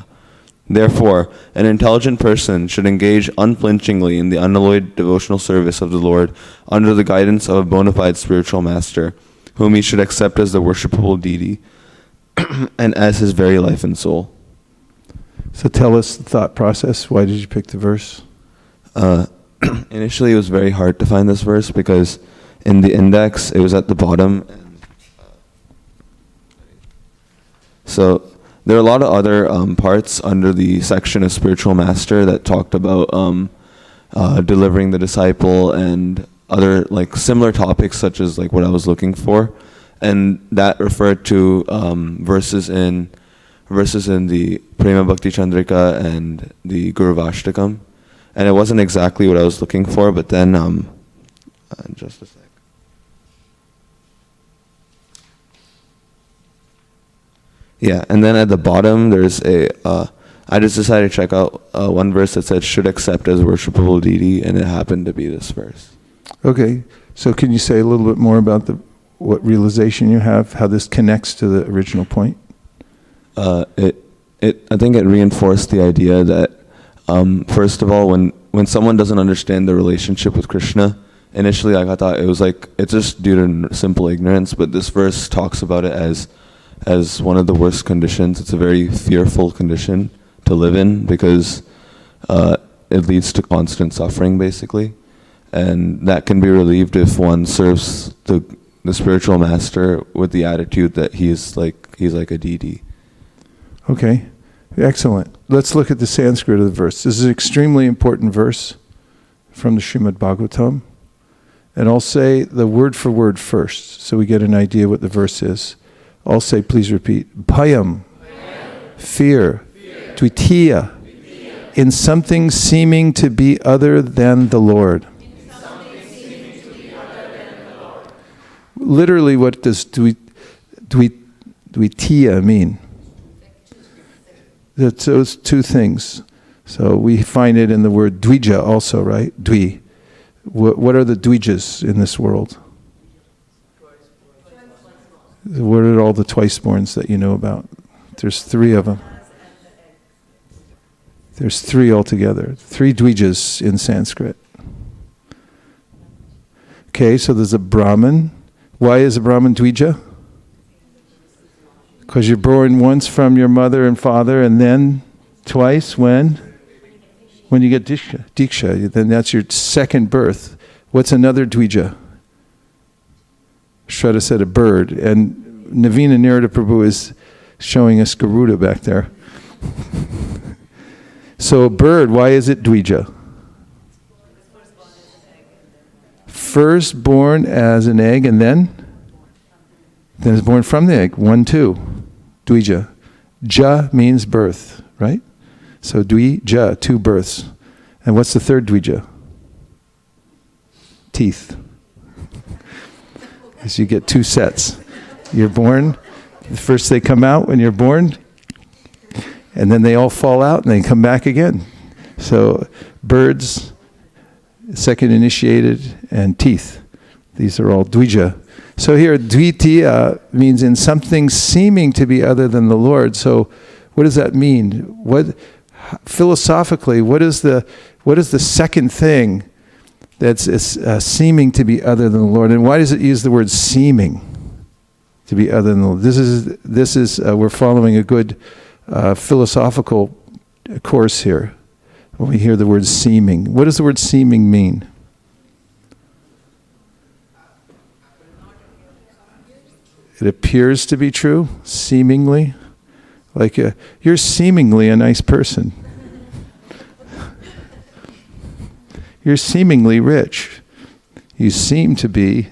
Therefore, an intelligent person should engage unflinchingly in the unalloyed devotional service of the Lord under the guidance of a bona fide spiritual master, whom he should accept as the worshipable deity and as his very life and soul. So tell us the thought process. Why did you pick the verse? Initially, it was very hard to find this verse because in the index, it was at the bottom. So there are a lot of other parts under the section of spiritual master that talked about delivering the disciple and other like similar topics such as like what I was looking for, and that referred to verses in the Prema Bhakti Chandrika and the Guru Vashtakam, and it wasn't exactly what I was looking for. But then just a sec. Yeah, and then at the bottom there's I just decided to check out one verse that said should accept as worshipable deity, and it happened to be this verse. Okay, so can you say a little bit more about what realization you have, how this connects to the original point? I think it reinforced the idea that first of all, when someone doesn't understand the relationship with Krishna, initially like I thought it was like it's just due to simple ignorance, but this verse talks about it as one of the worst conditions. It's a very fearful condition to live in because it leads to constant suffering, basically, and that can be relieved if one serves the spiritual master with the attitude that he's like a deity. Okay, excellent. Let's look at the Sanskrit of the verse. This is an extremely important verse from the Srimad Bhagavatam, and I'll say the word for word first, so we get an idea what the verse is. I'll say, please repeat. Bhayam, fear. Dvitiya, in something seeming to be other than the Lord. Literally, what does dvitiya mean? That's those two things. So we find it in the word dvija also, right? Dvi. What are the dvijas in this world? What are all the twice-borns that you know about? There's 3 of them. There's 3 altogether. 3 dvijas in Sanskrit. Okay, so there's a Brahman. Why is a Brahman dvija? Because you're born once from your mother and father, and then twice when? When you get diksha, then that's your second birth. What's another dvija? Shraddha said a bird, and Navina Narada Prabhu is showing us Garuda back there. So a bird, why is it dvija? First born as an egg, and then is born from the egg. 1, 2, dvija. Ja means birth, right? So dvija, 2 births. And what's the third dvija? Teeth. Because you get 2 sets. You're born, first they come out when you're born, and then they all fall out and they come back again. So birds, second initiated, and teeth. These are all dvija. So here, dvitiya means in something seeming to be other than the Lord. So what does that mean? What philosophically, what is the second thing that's seeming to be other than the Lord? And why does it use the word seeming to be other than the Lord? This is we're following a good philosophical course here. When we hear the word seeming, what does the word seeming mean? It appears to be true, seemingly. Like you're seemingly a nice person. You're seemingly rich. You seem to be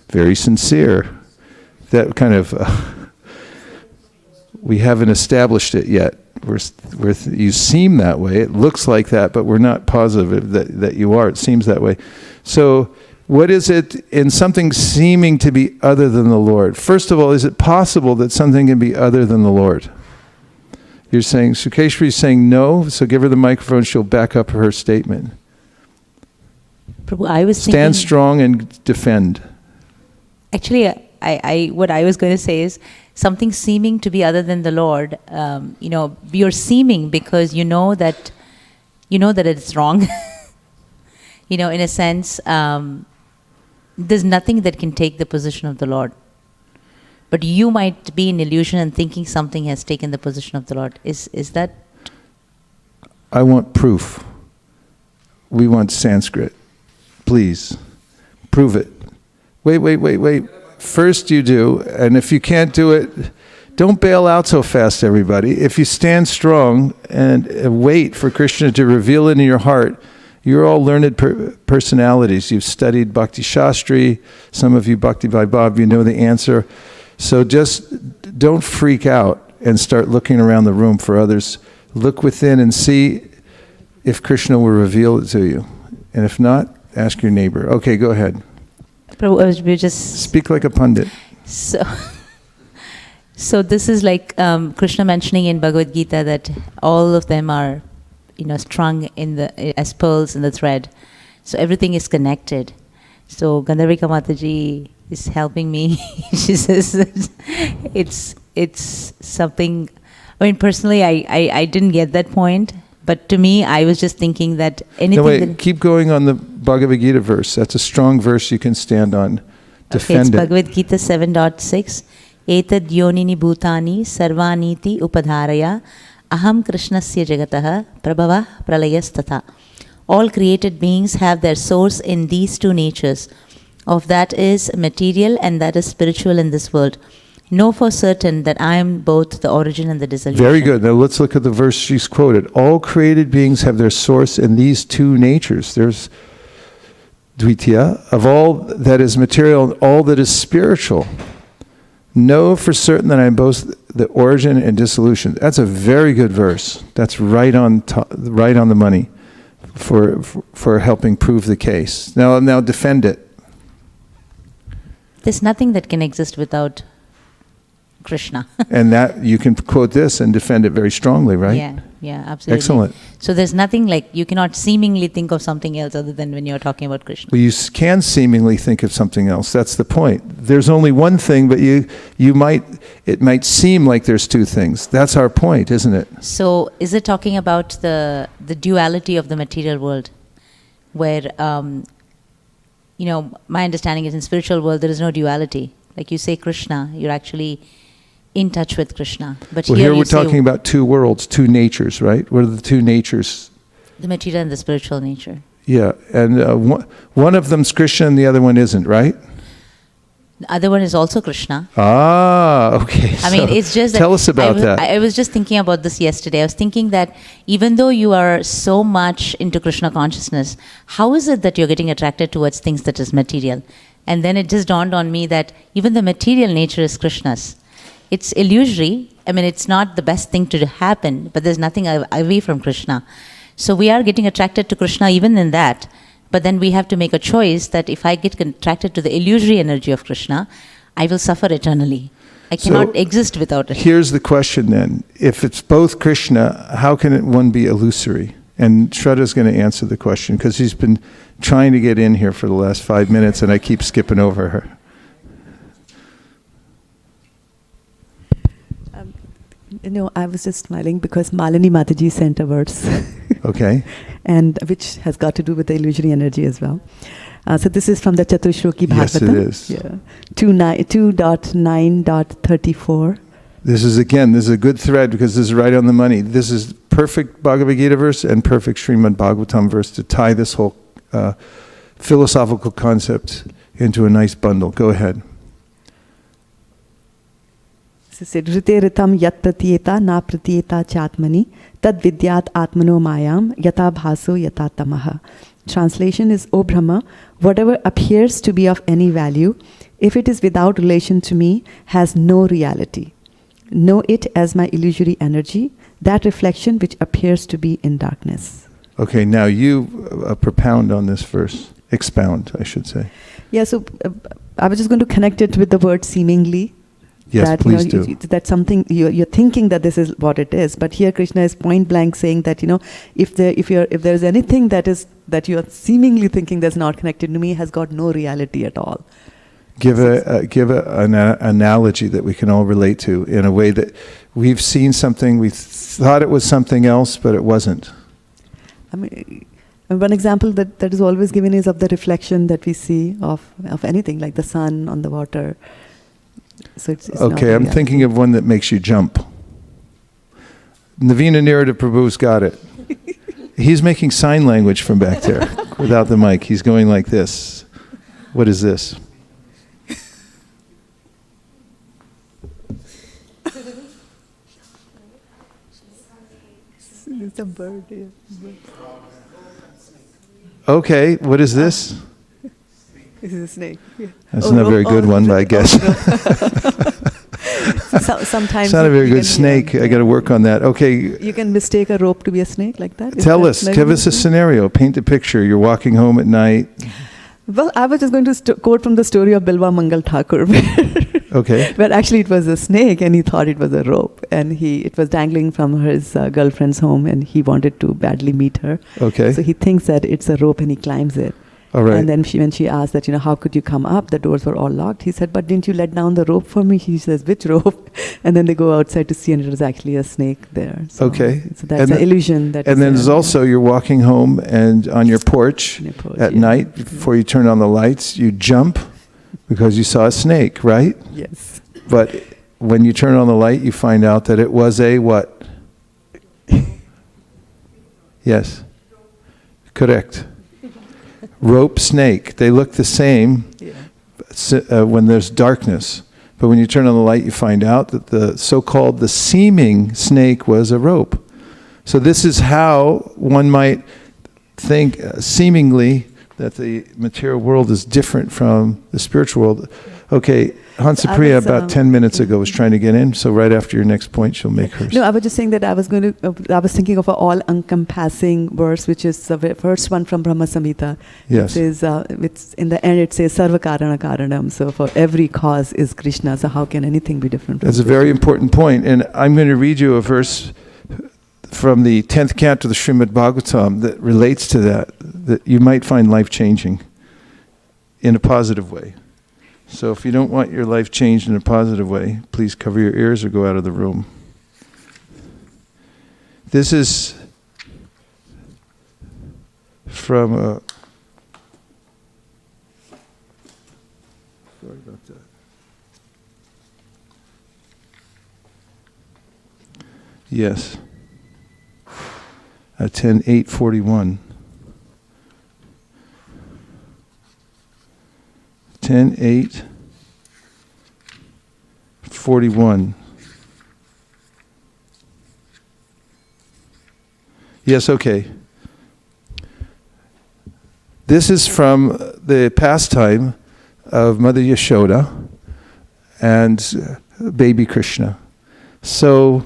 very sincere. That kind of, we haven't established it yet. You seem that way. It looks like that, but we're not positive that you are. It seems that way. So what is it in something seeming to be other than the Lord? First of all, is it possible that something can be other than the Lord? You're saying, Sukeshwari is saying no, so give her the microphone, she'll back up her statement. Prabhu, I was Stand strong and defend. Actually, I what I was going to say is something seeming to be other than the Lord. You're seeming because you know that it's wrong. In a sense, there's nothing that can take the position of the Lord. But you might be in illusion and thinking something has taken the position of the Lord. Is that? I want proof. We want Sanskrit. Please, prove it. Wait. First you do, and if you can't do it, don't bail out so fast, everybody. If you stand strong and wait for Krishna to reveal it in your heart, you're all learned personalities. You've studied Bhakti Shastri, some of you Bhakti Vaibhav, you know the answer. So just don't freak out and start looking around the room for others. Look within and see if Krishna will reveal it to you. And if not, ask your neighbor. Okay, go ahead. Prabhu, we just speak like a pundit. So this is like Krishna mentioning in Bhagavad Gita that all of them are, strung as pearls in the thread. So everything is connected. So Gandharvika Mataji is helping me. She says that it's something. I mean, personally, I didn't get that point. But to me, I was just thinking that anything. No, wait, keep going on the Bhagavad Gita verse. That's a strong verse you can stand on. Defend it's Bhagavad Gita 7.6. Etad yonini bhutani sarvaniti upadharaya aham krishnasya jagatah prabhava pralayastata. All created beings have their source in these 2 natures. Of that is material and that is spiritual in this world. Know for certain that I am both the origin and the dissolution. Very good. Now let's look at the verse she's quoted. All created beings have their source in these 2 natures. There's dvitiya, of all that is material and all that is spiritual. Know for certain that I am both the origin and dissolution. That's a very good verse. That's right on the money for helping prove the case. Now defend it. There's nothing that can exist without Krishna. And that you can quote this and defend it very strongly, right? Yeah, absolutely. Excellent. So there's nothing like, you cannot seemingly think of something else other than when you're talking about Krishna. Well, you can seemingly think of something else. That's the point. There's only one thing, but it might seem like there's 2 things. That's our point, isn't it? So is it talking about the duality of the material world, where my understanding is in spiritual world there is no duality. Like you say Krishna, you're actually in touch with Krishna. But here we're talking about 2 worlds, 2 natures, right? What are the 2 natures? The material and the spiritual nature. Yeah, and one of them's Krishna and the other one isn't, right? The other one is also Krishna. Ah, okay. I mean, it's just that tell us about that. I was just thinking about this yesterday. I was thinking that even though you are so much into Krishna consciousness, how is it that you're getting attracted towards things that is material? And then it just dawned on me that even the material nature is Krishna's. It's illusory. I mean, it's not the best thing to happen, but there's nothing away from Krishna. So we are getting attracted to Krishna even in that. But then we have to make a choice that if I get attracted to the illusory energy of Krishna, I will suffer eternally. I cannot exist without it. Here's the question then. If it's both Krishna, how can one be illusory? And Shraddha's going to answer the question because she's been trying to get in here for the last 5 minutes and I keep skipping over her. I was just smiling because Malini Mataji sent a verse. Okay. And which has got to do with the illusory energy as well. So this is from the Chatushloki Bhagavatam. Yes, it is. Yeah. 2.9.34. This is a good thread because this is right on the money. This is perfect Bhagavad Gita verse and perfect Srimad Bhagavatam verse to tie this whole philosophical concept into a nice bundle. Go ahead. Rite ritam yat pratyeta na pratyeta chatmani tad vidyat atmano mayam yata bhaso yata tamaha. Translation is, O Brahma, whatever appears to be of any value, if it is without relation to me, has no reality. Know it as my illusory energy, that reflection which appears to be in darkness. Okay, now you propound on this verse. Expound, I should say. Yeah, so I was just going to connect it with the word seemingly. Yes, that, please do. That's something you're thinking that this is what it is, but here Krishna is point blank saying that if there is anything that you are seemingly thinking that's not connected to me has got no reality at all. Give an analogy that we can all relate to in a way that we've seen something, we thought it was something else, but it wasn't. I mean, one example that is always given is of the reflection that we see of anything like the sun on the water. So it's okay, I'm thinking of one that makes you jump. Navina Nirada Prabhu's got it. He's making sign language from back there without the mic. He's going like this. What is this? It's a bird. Yeah. Okay, what is this? This is a snake. Yeah. That's not a very good one, but I guess. Sometimes it's not a very good snake. I got to work on that. Okay. You can mistake a rope to be a snake like that. Tell us. Give us a scenario. Paint a picture. You're walking home at night. Well, I was just going to quote from the story of Bilwa Mangal Thakur. Okay. Where actually it was a snake and he thought it was a rope. And it was dangling from his girlfriend's home and he wanted to badly meet her. Okay. So he thinks that it's a rope and he climbs it. All right. And then when she asked that, how could you come up? The doors were all locked. He said, but didn't you let down the rope for me? He says, which rope? And then they go outside to see and it was actually a snake there. So, okay. So that's an illusion. And then there's also, you're walking home and on your porch at night, before you turn on the lights, you jump because you saw a snake, right? Yes. But when you turn on the light, you find out that it was a what? Yes. Correct. Rope, snake, they look the same when there's darkness. But when you turn on the light, you find out that the so-called the seeming snake was a rope. So this is how one might think seemingly that the material world is different from the spiritual world. Okay, Hansapriya about 10 minutes ago was trying to get in, so right after your next point, she'll make hers. No, I was just saying that I was thinking of an all-encompassing verse, which is the first one from Brahma Samhita. Yes. It says, it's in the end, it says, Sarva Karana Karanam. So for every cause is Krishna. So how can anything be different from That's a Krishna? very important point, and I'm going to read you a verse from the 10th canto of the Srimad Bhagavatam that relates to that you might find life-changing in a positive way. So if you don't want your life changed in a positive way, please cover your ears or go out of the room. This is from sorry about that. Yes. 10:8:41. 10:8:41. Yes, okay. This is from the pastime of Mother Yashoda and baby Krishna. So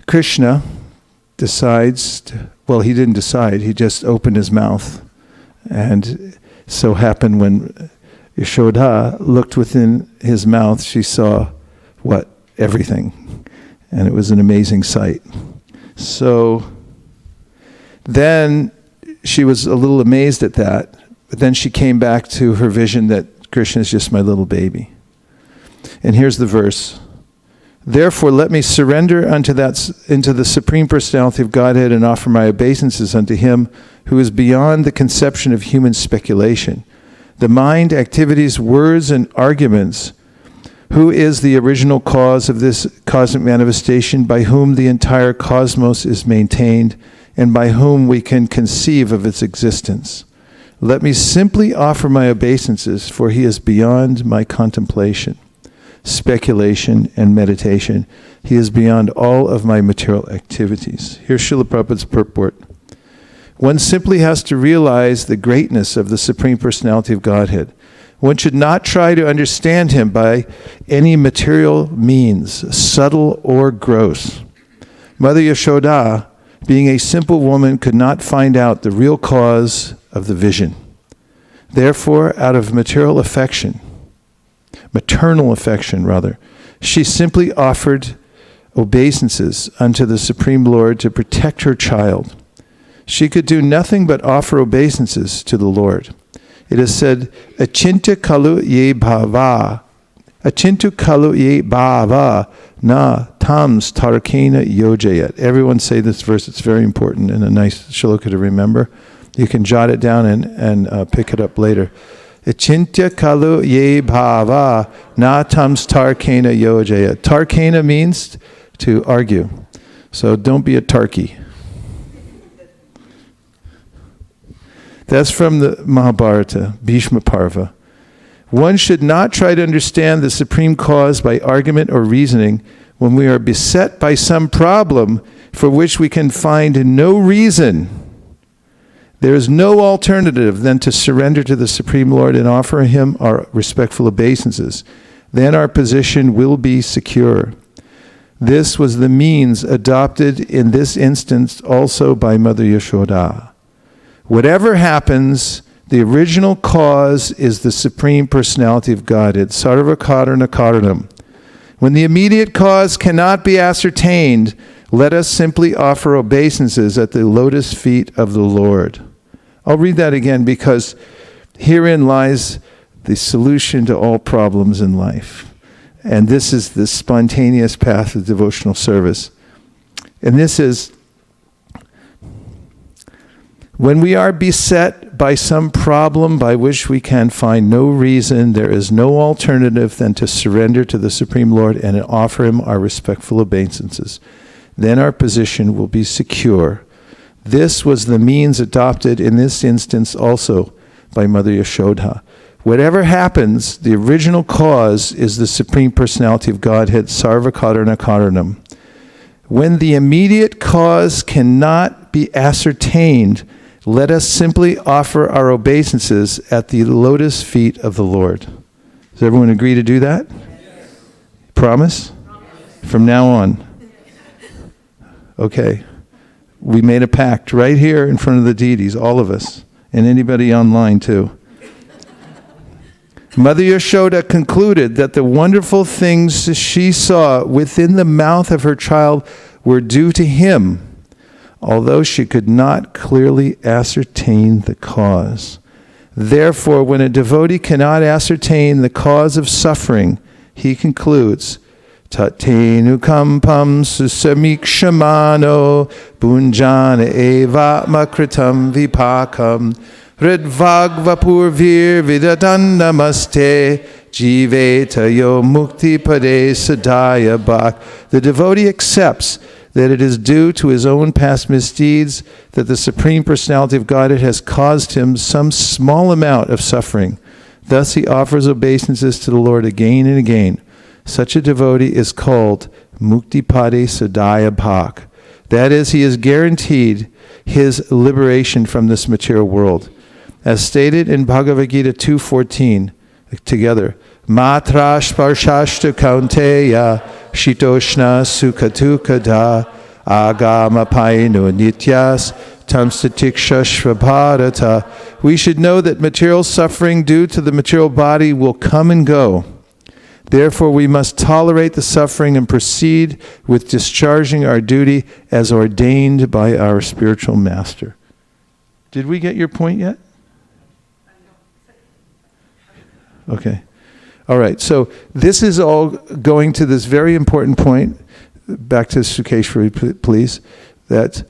Krishna decides, he didn't decide, he just opened his mouth. And so happened when Yashoda looked within his mouth, she saw everything. And it was an amazing sight. So then she was a little amazed at that, but then she came back to her vision that Krishna is just my little baby. And here's the verse. Therefore, let me surrender into the Supreme Personality of Godhead and offer my obeisances unto Him who is beyond the conception of human speculation. The mind, activities, words, and arguments, who is the original cause of this cosmic manifestation, by whom the entire cosmos is maintained, and by whom we can conceive of its existence. Let me simply offer my obeisances, for He is beyond my contemplation, speculation, and meditation. He is beyond all of my material activities. Here's Srila Prabhupada's purport. One simply has to realize the greatness of the Supreme Personality of Godhead. One should not try to understand Him by any material means, subtle or gross. Mother Yashoda, being a simple woman, could not find out the real cause of the vision. Therefore, out of maternal affection, she simply offered obeisances unto the Supreme Lord to protect her child. She could do nothing but offer obeisances to the Lord. It is said, Achintya kalu ye bhava, na tams tarakena yojayat. Everyone say this verse, it's very important and a nice shloka to remember. You can jot it down and pick it up later. Achintya kalu ye bhava, na tams tarakena yojayat. Tarkena means to argue. So don't be a tarky. That's from the Mahabharata, Bhishma Parva. One should not try to understand the supreme cause by argument or reasoning when we are beset by some problem for which we can find no reason. There is no alternative than to surrender to the Supreme Lord and offer Him our respectful obeisances. Then our position will be secure. This was the means adopted in this instance also by Mother Yashoda. Whatever happens, the original cause is the Supreme Personality of Godhead, Sarva Karana Karanam. When the immediate cause cannot be ascertained, let us simply offer obeisances at the lotus feet of the Lord. I'll read that again because herein lies the solution to all problems in life. And this is the spontaneous path of devotional service. And this is, when we are beset by some problem by which we can find no reason, there is no alternative than to surrender to the Supreme Lord and offer Him our respectful obeisances. Then our position will be secure. This was the means adopted in this instance also by Mother Yashoda. Whatever happens, the original cause is the Supreme Personality of Godhead, Sarva Karana Karanam. When the immediate cause cannot be ascertained, let us simply offer our obeisances at the lotus feet of the Lord. Does everyone agree to do that? Yes. Promise? From now on. Okay. We made a pact right here in front of the deities, all of us, and anybody online too. Mother Yashoda concluded that the wonderful things she saw within the mouth of her child were due to Him, although she could not clearly ascertain the cause. Therefore, when a devotee cannot ascertain the cause of suffering, he concludes, Tatenu kampam susamikshamano bunjana eva makritam vipakam hridvagvapurvir vidatan namaste jiveta yo mukti pade sadaya bhak. The devotee accepts that it is due to his own past misdeeds that the Supreme Personality of Godhead has caused him some small amount of suffering. Thus he offers obeisances to the Lord again and again. Such a devotee is called Muktipade Sadaya Bhak. That is, he is guaranteed his liberation from this material world. As stated in Bhagavad Gita 2:14, together, Matra Sparshashta Kaunteya Shitoshna Sukhatukada Agama Paino Nityas Tamsatikshashvabharata. We should know that material suffering due to the material body will come and go. Therefore, we must tolerate the suffering and proceed with discharging our duty as ordained by our spiritual master. Did we get your point yet? Okay. All right. So this is all going to this very important point. Back to Sukeshwari, please. That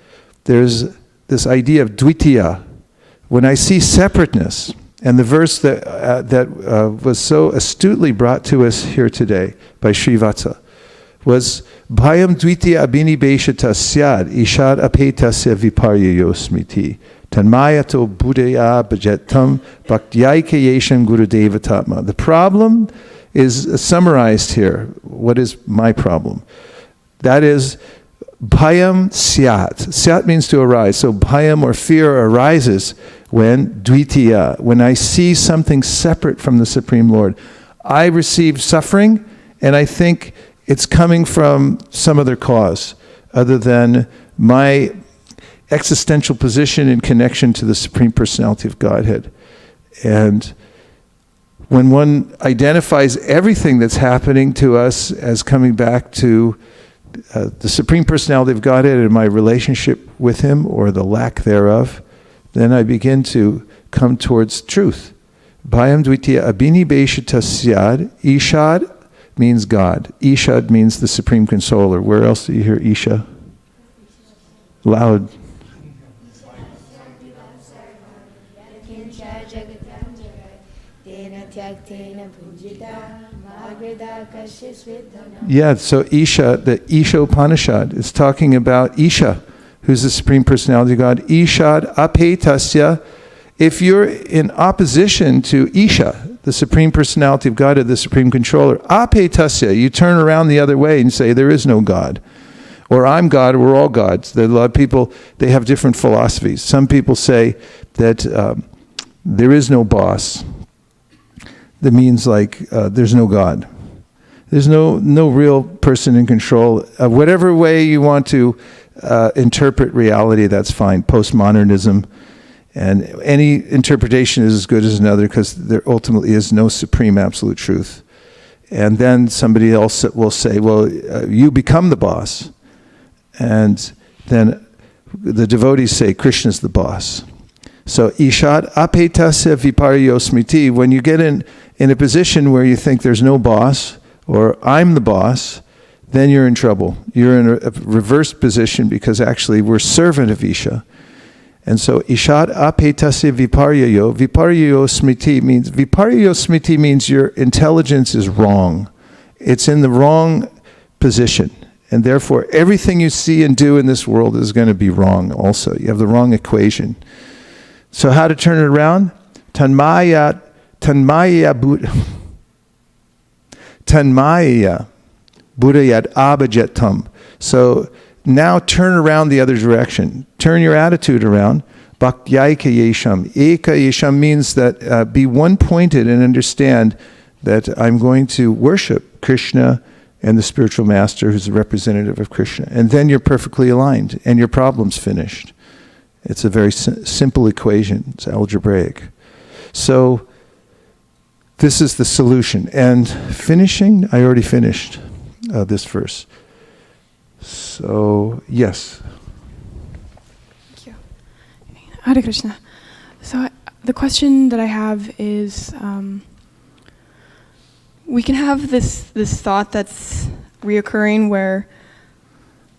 there's this idea of dvitiya. When I see separateness, and the verse that was so astutely brought to us here today by Srivatsa was Bhayam dvitiya abhinibeshata syad ishad apetasya viparyayo smiti tanmayato buddhaya bhajetam bhaktyayika yesham gurudeva tatma. The problem is summarized here. What is my problem? That is bhayam syat. Syat means to arise. So bhayam or fear arises when dvitiya, when I see something separate from the Supreme Lord. I receive suffering and I think it's coming from some other cause other than my existential position in connection to the Supreme Personality of Godhead. And when one identifies everything that's happening to us as coming back to the Supreme Personality of Godhead and my relationship with Him, or the lack thereof, then I begin to come towards truth. Bhayam dvitiya abhinibeshata syad. Ishad means God. Ishad means the Supreme Consoler. Where else do you hear Isha? Loud. Yeah, so Isha, the Isha Upanishad, is talking about Isha, who's the Supreme Personality of God. Ishad apetasya. If you're in opposition to Isha, the Supreme Personality of God, or the Supreme Controller, apetasya, you turn around the other way and say, there is no God. Or I'm God, or we're all gods. There are a lot of people, they have different philosophies. Some people say that there is no boss. That means like there's no God. There's no real person in control. Whatever way you want to interpret reality, that's fine. Postmodernism, and any interpretation is as good as another because there ultimately is no supreme absolute truth. And then somebody else will say, well, you become the boss. And then the devotees say, Krishna's the boss. So, Ishad apetasya viparyo smriti, when you get in a position where you think there's no boss, or I'm the boss, then you're in trouble. You're in a reverse position because actually we're servant of Isha. And so, Ishad apetasya viparyo smriti means your intelligence is wrong. It's in the wrong position. And therefore, everything you see and do in this world is going to be wrong also. You have the wrong equation. So how to turn it around? Tanmaya buddhayat abhajetam. So now turn around the other direction. Turn your attitude around. Bhaktyayika yesham. Eka yesham means that be one-pointed and understand that I'm going to worship Krishna and the spiritual master who's the representative of Krishna. And then you're perfectly aligned and your problem's finished. It's a very simple equation. It's algebraic. So this is the solution. And finishing, I already finished this verse. So, yes. Thank you. Hare Krishna. So the question that I have is, we can have this thought that's reoccurring where,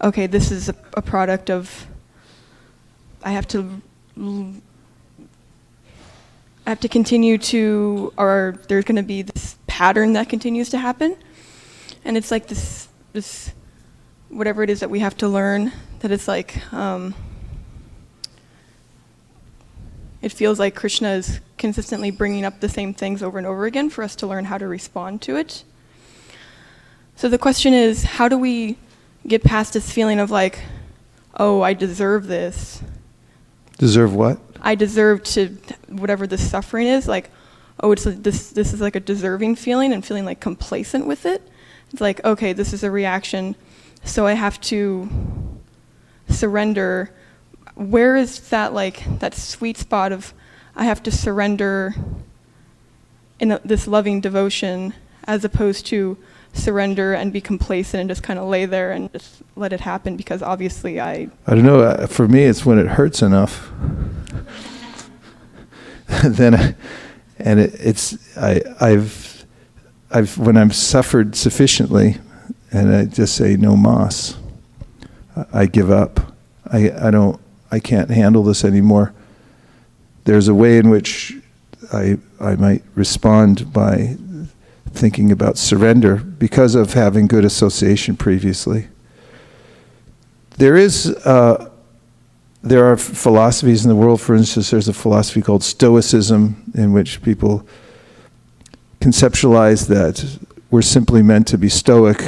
okay, this is a product of, I have to continue to, or there's going to be this pattern that continues to happen, and it's like this whatever it is that we have to learn, that it's like, it feels like Krishna is consistently bringing up the same things over and over again for us to learn how to respond to it. So the question is, how do we get past this feeling of like, oh, I deserve this. Deserve what? I deserve to, whatever the suffering is, like, oh, it's this is like a deserving feeling and feeling like complacent with it. It's like, okay, this is a reaction, so I have to surrender. Where is that, like, that sweet spot of I have to surrender in this loving devotion as opposed to surrender and be complacent and just kind of lay there and just let it happen, because obviously I don't know, for me it's when it hurts enough. Then I've when I've suffered sufficiently and I just say no mas, I give up. I can't handle this anymore. There's a way in which I might respond by thinking about surrender because of having good association previously. There are philosophies in the world. For instance, there's a philosophy called Stoicism, in which people conceptualize that we're simply meant to be stoic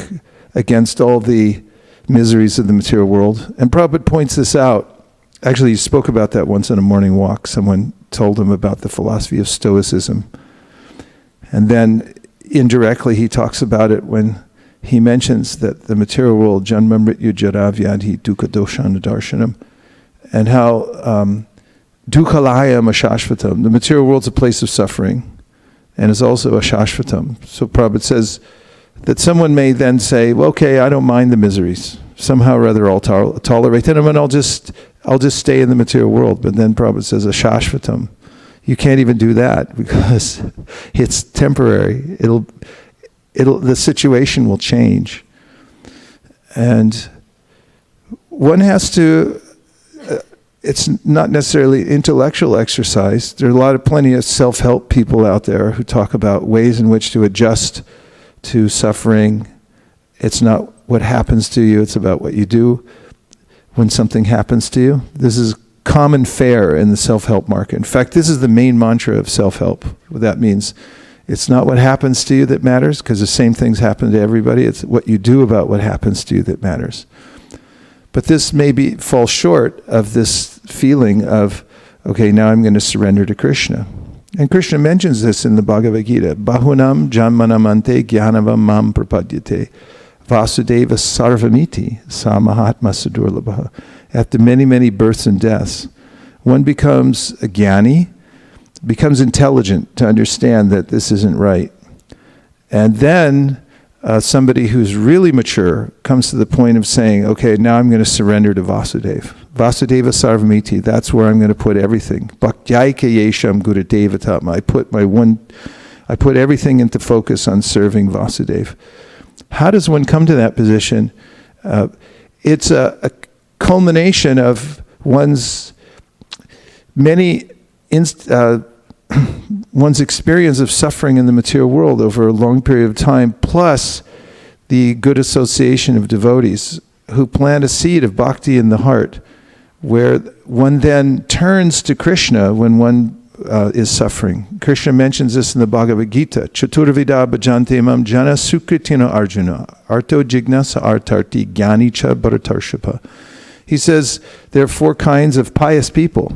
against all the miseries of the material world. And Prabhupada points this out. Actually, he spoke about that once on a morning walk. Someone told him about the philosophy of Stoicism. And then indirectly he talks about it when he mentions that the material world, janma mrityu jara vyadhi dukkha doshana darshanam, and how dukkhalayam ashashvatam, the material world's a place of suffering and is also ashashvatam. So Prabhupada says that someone may then say, well, okay, I don't mind the miseries. Somehow or other I'll tolerate them and I'll just stay in the material world. But then Prabhupada says ashashvatam. You can't even do that because it's temporary. The situation will change. And one has to, it's not necessarily intellectual exercise. There are plenty of self-help people out there who talk about ways in which to adjust to suffering. It's not what happens to you, it's about what you do when something happens to you. This is common fare in the self-help market. In fact, this is the main mantra of self-help. What that means, it's not what happens to you that matters, because the same things happen to everybody. It's what you do about what happens to you that matters. But this maybe falls short of this feeling of, okay, now I'm going to surrender to Krishna. And Krishna mentions this in the Bhagavad Gita. Bahunam janmanamante jnanavam mam prapadyate vasudeva sarvamiti sa mahatma sudurlabha. After many, many births and deaths, one becomes a jnani, becomes intelligent to understand that this isn't right. And then somebody who's really mature comes to the point of saying, okay, now I'm going to surrender to Vasudeva. Vasudeva sarvamiti, that's where I'm going to put everything. Bhaktyayika yesham gurudevatam. I put everything into focus on serving Vasudeva. How does one come to that position? It's a culmination of one's one's experience of suffering in the material world over a long period of time, plus the good association of devotees who plant a seed of bhakti in the heart, where one then turns to Krishna when one is suffering. Krishna mentions this in the Bhagavad Gita. Chaturvida bhajante mam jana sukritina arjuna arto jignasa artarti jnani cha bharatarshapa. He says there are 4 kinds of pious people.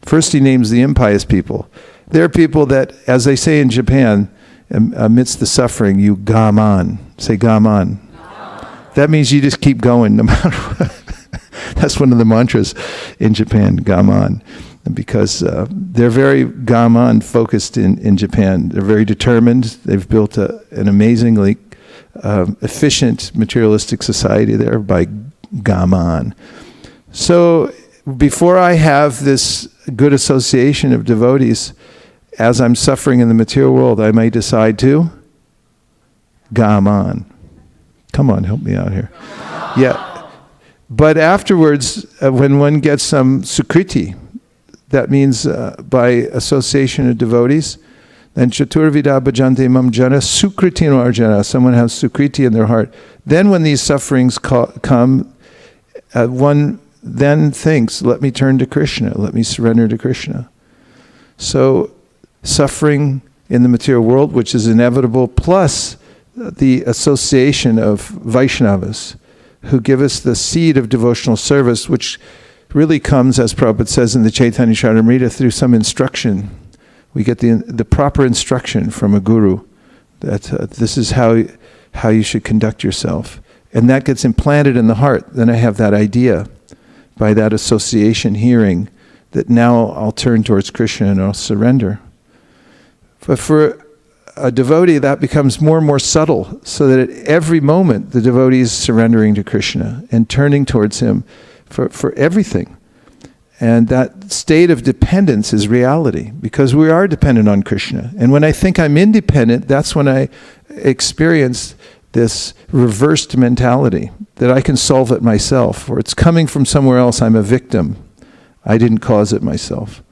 First he names the impious people. There are people that, as they say in Japan, amidst the suffering, you gaman. Say gaman. That means you just keep going no matter what. That's one of the mantras in Japan, gaman. Because they're very gaman focused in Japan. They're very determined. They've built an amazingly efficient materialistic society there by gaman. So before I have this good association of devotees, as I'm suffering in the material world, I may decide to gaman. Come on, help me out here. Yeah. But afterwards, when one gets some sukriti, that means by association of devotees, Then chaturvida bhajante mam jana sukritino arjana. Someone has sukriti in their heart. Then when these sufferings come, one then thinks, let me turn to Krishna, let me surrender to Krishna. So suffering in the material world, which is inevitable, plus the association of Vaishnavas, who give us the seed of devotional service, which really comes, as Prabhupada says in the Chaitanya Charitamrita, through some instruction. We get the proper instruction from a guru that this is how you should conduct yourself. And that gets implanted in the heart. Then I have that idea, by that association hearing, that now I'll turn towards Krishna and I'll surrender. But for a devotee, that becomes more and more subtle, so that at every moment the devotee is surrendering to Krishna and turning towards him for everything. And that state of dependence is reality, because we are dependent on Krishna. And when I think I'm independent, that's when I experience this reversed mentality, that I can solve it myself, or it's coming from somewhere else, I'm a victim. I didn't cause it myself.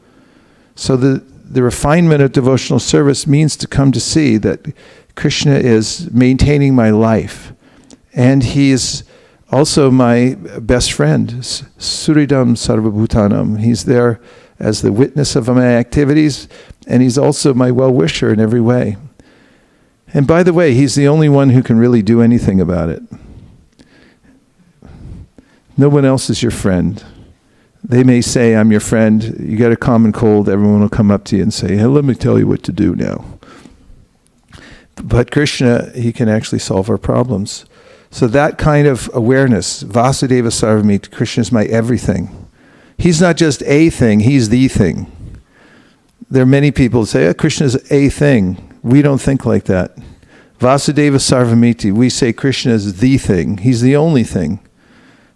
So the refinement of devotional service means to come to see that Krishna is maintaining my life. And he is also my best friend, Suridam Sarvabhutanam. He's there as the witness of my activities, and he's also my well-wisher in every way. And by the way, he's the only one who can really do anything about it. No one else is your friend. They may say, I'm your friend, you got a common cold, everyone will come up to you and say, hey, let me tell you what to do now. But Krishna, he can actually solve our problems. So that kind of awareness, Vasudeva Sarvamiti, Krishna is my everything. He's not just a thing, he's the thing. There are many people who say, Krishna is a thing. We don't think like that. Vasudeva Sarvamiti, we say Krishna is the thing. He's the only thing.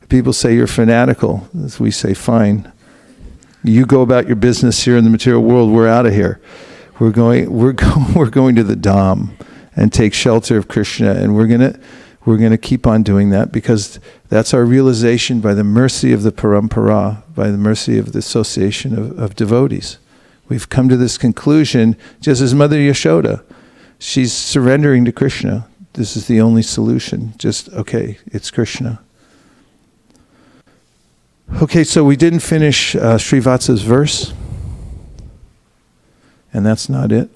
People say you're fanatical. As we say, fine. You go about your business here in the material world. We're out of here. We're going to the Dham and take shelter of Krishna, and we're gonna keep on doing that, because that's our realization by the mercy of the parampara, by the mercy of the association of devotees. We've come to this conclusion, just as Mother Yashoda. She's surrendering to Krishna. This is the only solution. Just, okay, it's Krishna. Okay, so we didn't finish Srivatsa's verse. And that's not it.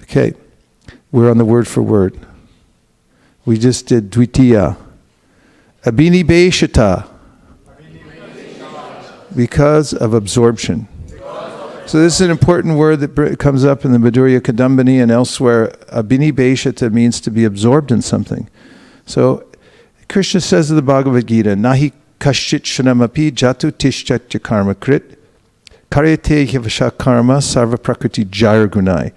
Okay, we're on the word for word. We just did Dvitiya. Abhinibheshata. Because of absorption. So this is an important word that comes up in the Madhurya Kadambini and elsewhere. Abhinibheshata means to be absorbed in something. So Krishna says in the Bhagavad Gita, Nahi kashchit shanamapi jatu tishchatya karma krit karyate hivasha karma sarva prakriti jayargunai.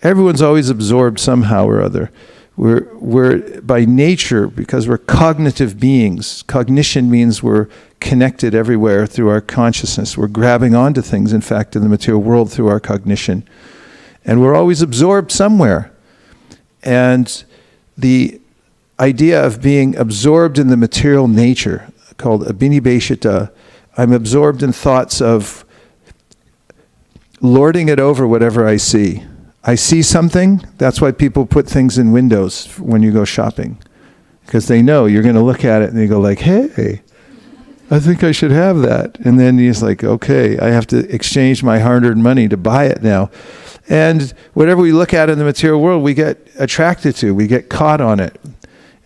Everyone's always absorbed somehow or other. We're by nature, because we're cognitive beings. Cognition means we're connected everywhere through our consciousness. We're grabbing onto things, in fact, in the material world through our cognition. And we're always absorbed somewhere. And the idea of being absorbed in the material nature, called abhinibheshata, I'm absorbed in thoughts of lording it over whatever I see. I see something, that's why people put things in windows when you go shopping. Because they know you're going to look at it and they go like, hey, I think I should have that. And then he's like, okay, I have to exchange my hard-earned money to buy it now. And whatever we look at in the material world, we get attracted to, we get caught on it.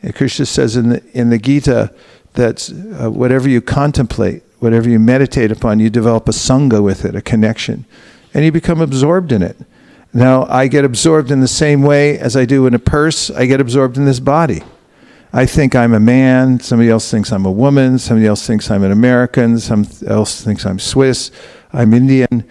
And Krishna says in the Gita that whatever you contemplate, whatever you meditate upon, you develop a sangha with it, a connection. And you become absorbed in it. Now, I get absorbed in the same way as I do in a purse. I get absorbed in this body. I think I'm a man. Somebody else thinks I'm a woman. Somebody else thinks I'm an American. Somebody else thinks I'm Swiss. I'm Indian.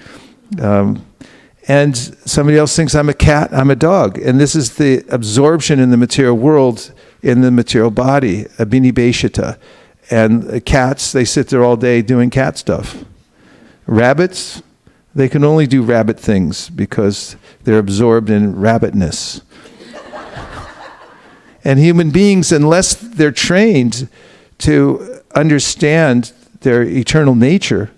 And somebody else thinks I'm a cat. I'm a dog. And this is the absorption in the material world, in the material body, abhinibheshata. And cats, they sit there all day doing cat stuff. Rabbits, they can only do rabbit things because they're absorbed in rabbitness. And human beings, unless they're trained to understand their eternal nature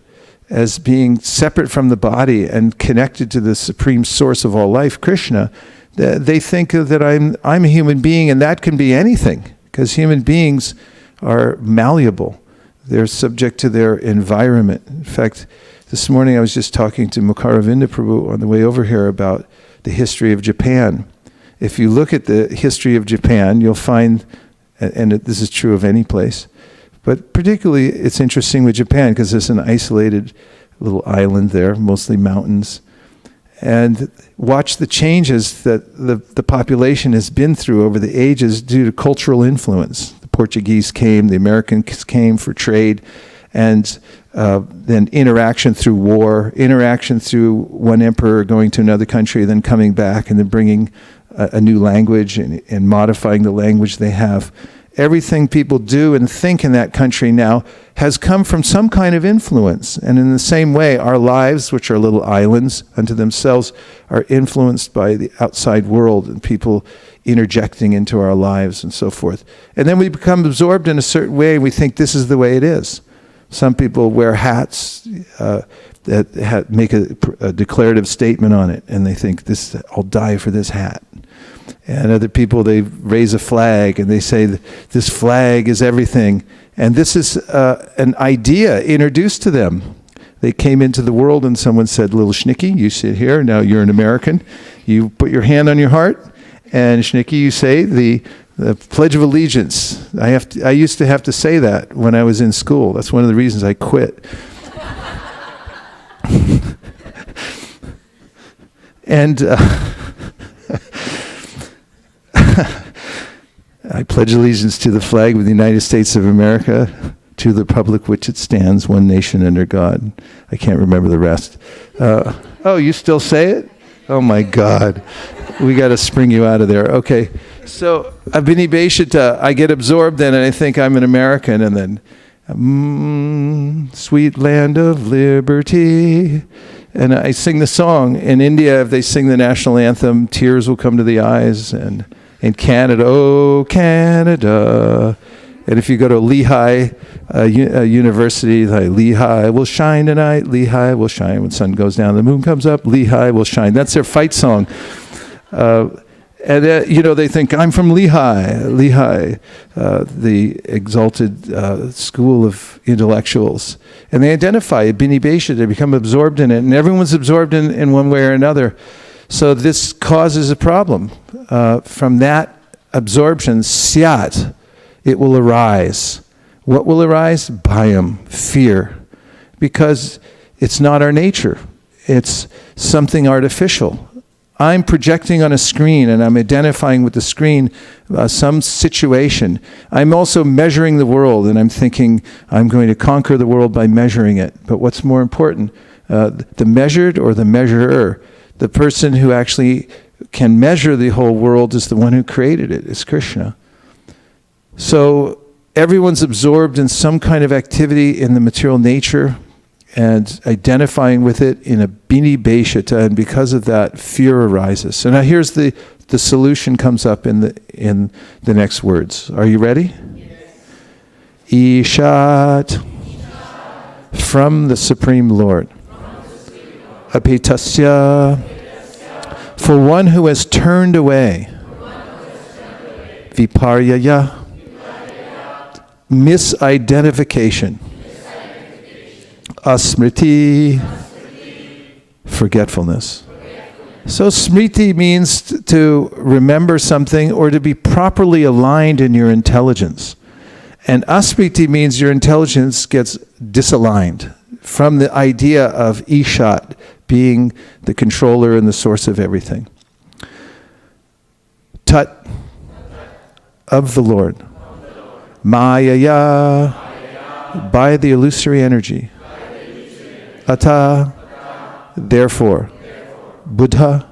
as being separate from the body and connected to the supreme source of all life, Krishna, they think that I'm a human being, and that can be anything, because human beings are malleable. They're subject to their environment. In fact, this morning I was just talking to Mukaravinda Prabhu on the way over here about the history of Japan. If you look at the history of Japan, you'll find, and this is true of any place, but particularly it's interesting with Japan because it's an isolated little island there, mostly mountains. And watch the changes that the population has been through over the ages due to cultural influence. The Portuguese came, the Americans came for trade, and then interaction through war, interaction through one emperor going to another country, then coming back and then bringing a new language and modifying the language they have. Everything people do and think in that country now has come from some kind of influence. And in the same way, our lives, which are little islands unto themselves, are influenced by the outside world and people interjecting into our lives and so forth. And then we become absorbed in a certain way and we think this is the way it is. Some people wear hats that make a declarative statement on it, and they think, I'll die for this hat. And other people, they raise a flag and they say, this flag is everything. And this is an idea introduced to them. They came into the world and someone said, little Schnicky, you sit here, now you're an American. You put your hand on your heart, and Schnicky, you say the Pledge of Allegiance. I used to have to say that when I was in school. That's one of the reasons I quit. And I pledge allegiance to the flag of the United States of America, to the republic which it stands, one nation under God. I can't remember the rest. Oh, you still say it? Oh my God. We got to spring you out of there. Okay. So, Abhini Beshita, I get absorbed then and I think I'm an American, and then, sweet land of liberty. And I sing the song. In India, if they sing the national anthem, tears will come to the eyes. And in Canada, oh, Canada. And if you go to Lehigh University, like, Lehigh will shine tonight, Lehigh will shine. When the sun goes down, the moon comes up, Lehigh will shine. That's their fight song. And they think, I'm from Lehigh, the exalted school of intellectuals. And they identify Bini Besha, they become absorbed in it, and everyone's absorbed in one way or another. So this causes a problem. From that absorption, syat, it will arise. What will arise? Bhayam, fear. Because it's not our nature. It's something artificial. I'm projecting on a screen and I'm identifying with the screen some situation. I'm also measuring the world and I'm thinking I'm going to conquer the world by measuring it. But what's more important, the measured or the measurer? The person who actually can measure the whole world is the one who created it, is Krishna. So everyone's absorbed in some kind of activity in the material nature and identifying with it in a Bini Beshata, and because of that, fear arises. So now here's the solution comes up in the next words. Are you ready? Yes. Ishat, from the Supreme Lord. Apitasya, for one who has turned away. Viparyaya, misidentification. Asmriti, forgetfulness. So smriti means to remember something or to be properly aligned in your intelligence. And asmriti means your intelligence gets disaligned from the idea of Ishat being the controller and the source of everything. Tat, of the Lord. Mayaya, by the illusory energy. Ata, therefore. Buddha,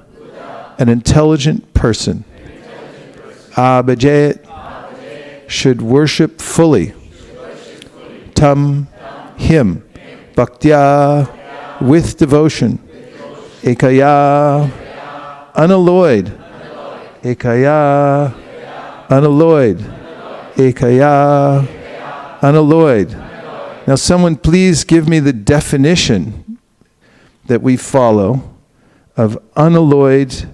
an intelligent person. Abhajayat, should worship fully. Tam, him. Bhaktya, with devotion. Ekaya, unalloyed. Ekaya, unalloyed. Ekaya, Unalloyed. Now someone please give me the definition that we follow of unalloyed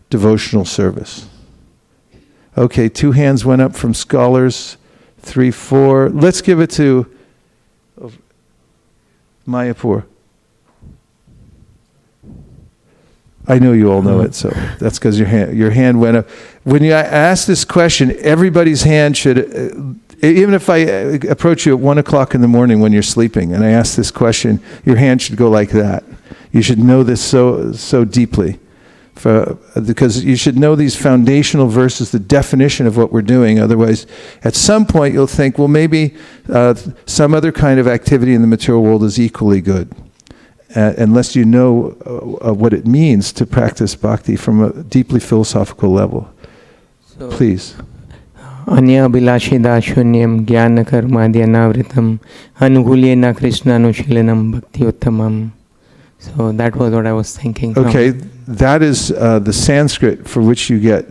devotional service. Okay, 2 hands went up from scholars, 3, 4. Let's give it to Mayapur. I know you all know it, so that's because your hand went up. When I ask this question, everybody's hand should, even if I approach you at 1 o'clock in the morning when you're sleeping, and I ask this question, your hand should go like that. You should know this so deeply, because you should know these foundational verses, the definition of what we're doing. Otherwise, at some point you'll think, well, maybe some other kind of activity in the material world is equally good. Unless you know what it means to practice bhakti from a deeply philosophical level. So, please. Anya bilashida shunyam jnana karmadyanavritam anugulyena krishnanushilanam bhakti uttamam. So that was what I was thinking. Okay, that is the Sanskrit for which you get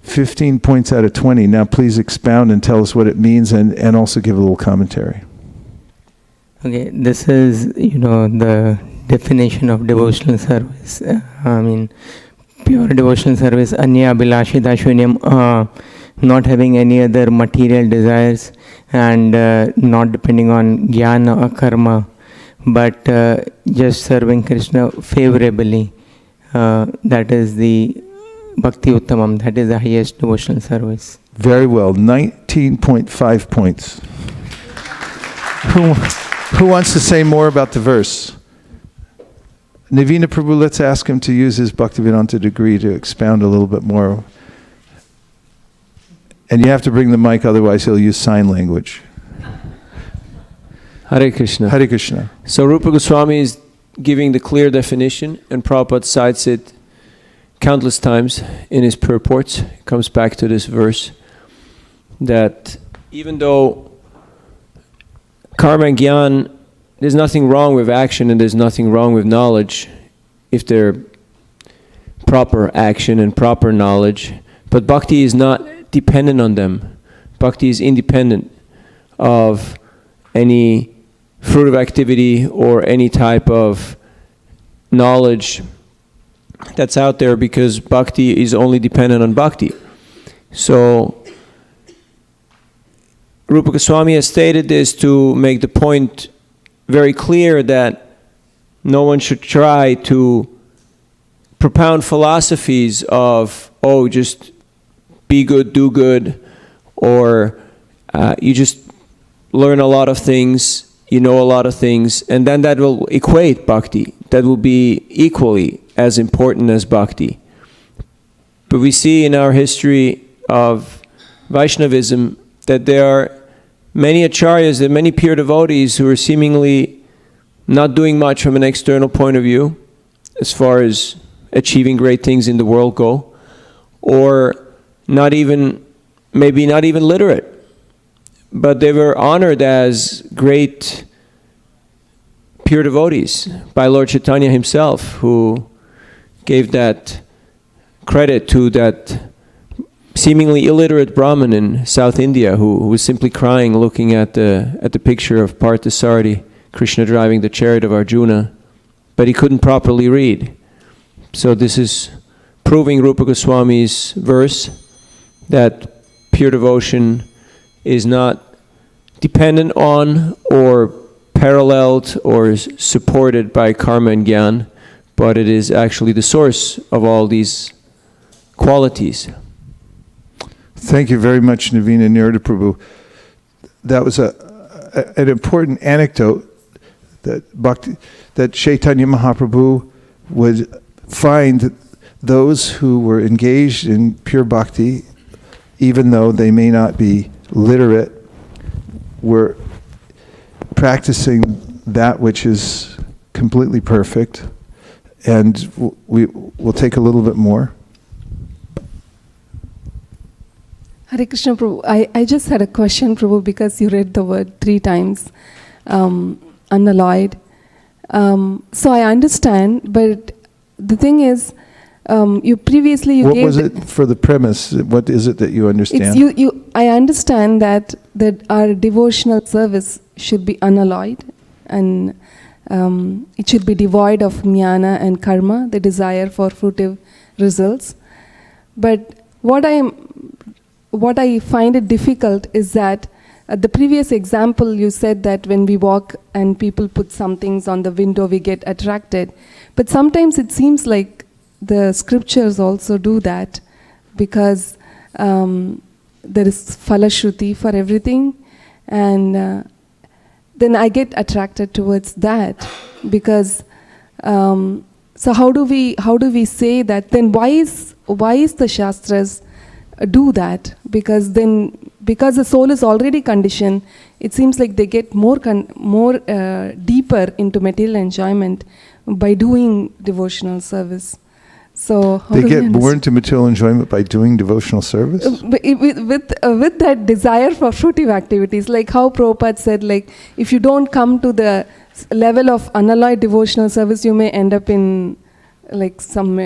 15 points out of 20. Now please expound and tell us what it means and also give a little commentary. Okay, this is, the definition of devotional service. Pure devotional service, anya abhilashita shunyam, not having any other material desires and not depending on jnana or karma, but just serving Krishna favorably. That is the bhakti uttamam, that is the highest devotional service. Very well, 19.5 points. Who wants to say more about the verse? Navina Prabhu, let's ask him to use his Bhaktivedanta degree to expound a little bit more. And you have to bring the mic, otherwise he'll use sign language. Hare Krishna. Hare Krishna. So Rupa Goswami is giving the clear definition, and Prabhupada cites it countless times in his purports. He comes back to this verse, that even though karma and jnana, there's nothing wrong with action and there's nothing wrong with knowledge if they're proper action and proper knowledge. But bhakti is not dependent on them. Bhakti is independent of any fruit of activity or any type of knowledge that's out there, because bhakti is only dependent on bhakti. So Rupa Goswami has stated this to make the point very clear that no one should try to propound philosophies of, just be good, do good, or you just learn a lot of things, you know a lot of things, and then that will equate bhakti. That will be equally as important as bhakti. But we see in our history of Vaishnavism that there are many acharyas, there are many pure devotees who are seemingly not doing much from an external point of view, as far as achieving great things in the world go, or maybe not even literate, but they were honored as great pure devotees by Lord Chaitanya himself, who gave that credit to that seemingly illiterate Brahmin in South India who was simply crying looking at the picture of Parthasarathi, Krishna driving the chariot of Arjuna, but he couldn't properly read. So this is proving Rupa Goswami's verse that pure devotion is not dependent on or paralleled or supported by karma and jnana, but it is actually the source of all these qualities. Thank you very much, Navina Nirada Prabhu. That was an important anecdote that Chaitanya Mahaprabhu would find those who were engaged in pure bhakti, even though they may not be literate, were practicing that which is completely perfect. And we'll take a little bit more. Hare Krishna Prabhu, I just had a question, Prabhu, because you read the word 3 times, unalloyed. So I understand, but the thing is, You previously What gave was it for the premise? What is it that you understand? I understand that our devotional service should be unalloyed, and it should be devoid of jnana and karma, the desire for fruitive results. But what I find it difficult is that the previous example you said that when we walk and people put some things on the window, we get attracted. But sometimes it seems like the scriptures also do that, because there is falashruti for everything, and then I get attracted towards that, because so how do we say that? Then why is the shastras do that? Because the soul is already conditioned, it seems like they get more deeper into material enjoyment by doing devotional service. So they get more into material enjoyment by doing devotional service? With that desire for fruitive activities, like how Prabhupada said, like if you don't come to the level of unalloyed devotional service, you may end up in like some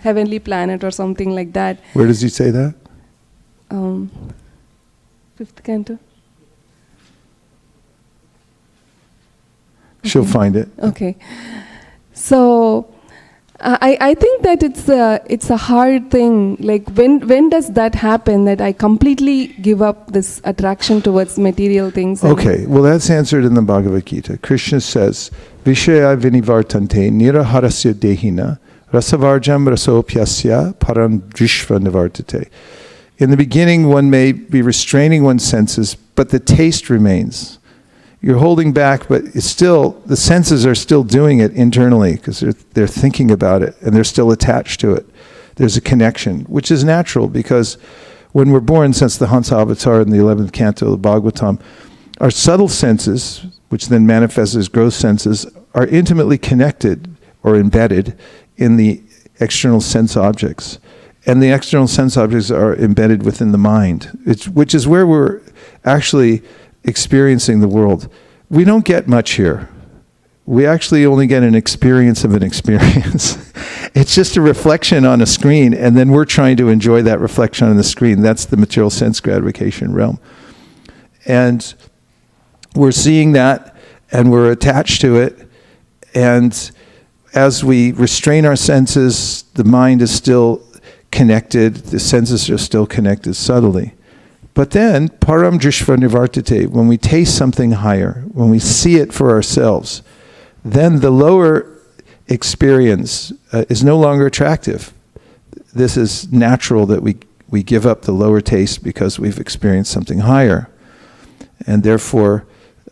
heavenly planet or something like that. Where does he say that? 5th canto. She'll find it. Okay. So I think that it's a hard thing. Like when does that happen, that I completely give up this attraction towards material things? Okay, well that's answered in the Bhagavad Gita. Krishna says, Vishaya vinivartante niraharasya dehina rasavarjam rasopyasya param drishva nivartate. In the beginning one may be restraining one's senses, but the taste remains. You're holding back, but it's still, the senses are still doing it internally, because they're thinking about it and they're still attached to it. There's a connection, which is natural, because when we're born, since the Hansa Avatar in the 11th canto of the Bhagavatam, our subtle senses, which then manifest as gross senses, are intimately connected or embedded in the external sense objects. And the external sense objects are embedded within the mind, which is where we're actually experiencing the world. We don't get much here. We actually only get an experience of an experience. It's just a reflection on a screen, and then we're trying to enjoy that reflection on the screen. That's the material sense gratification realm. And we're seeing that, and we're attached to it, and as we restrain our senses, the mind is still connected, the senses are still connected subtly. But then, param drishva nivartate, when we taste something higher, when we see it for ourselves, then the lower experience is no longer attractive. This is natural that we give up the lower taste because we've experienced something higher. And therefore,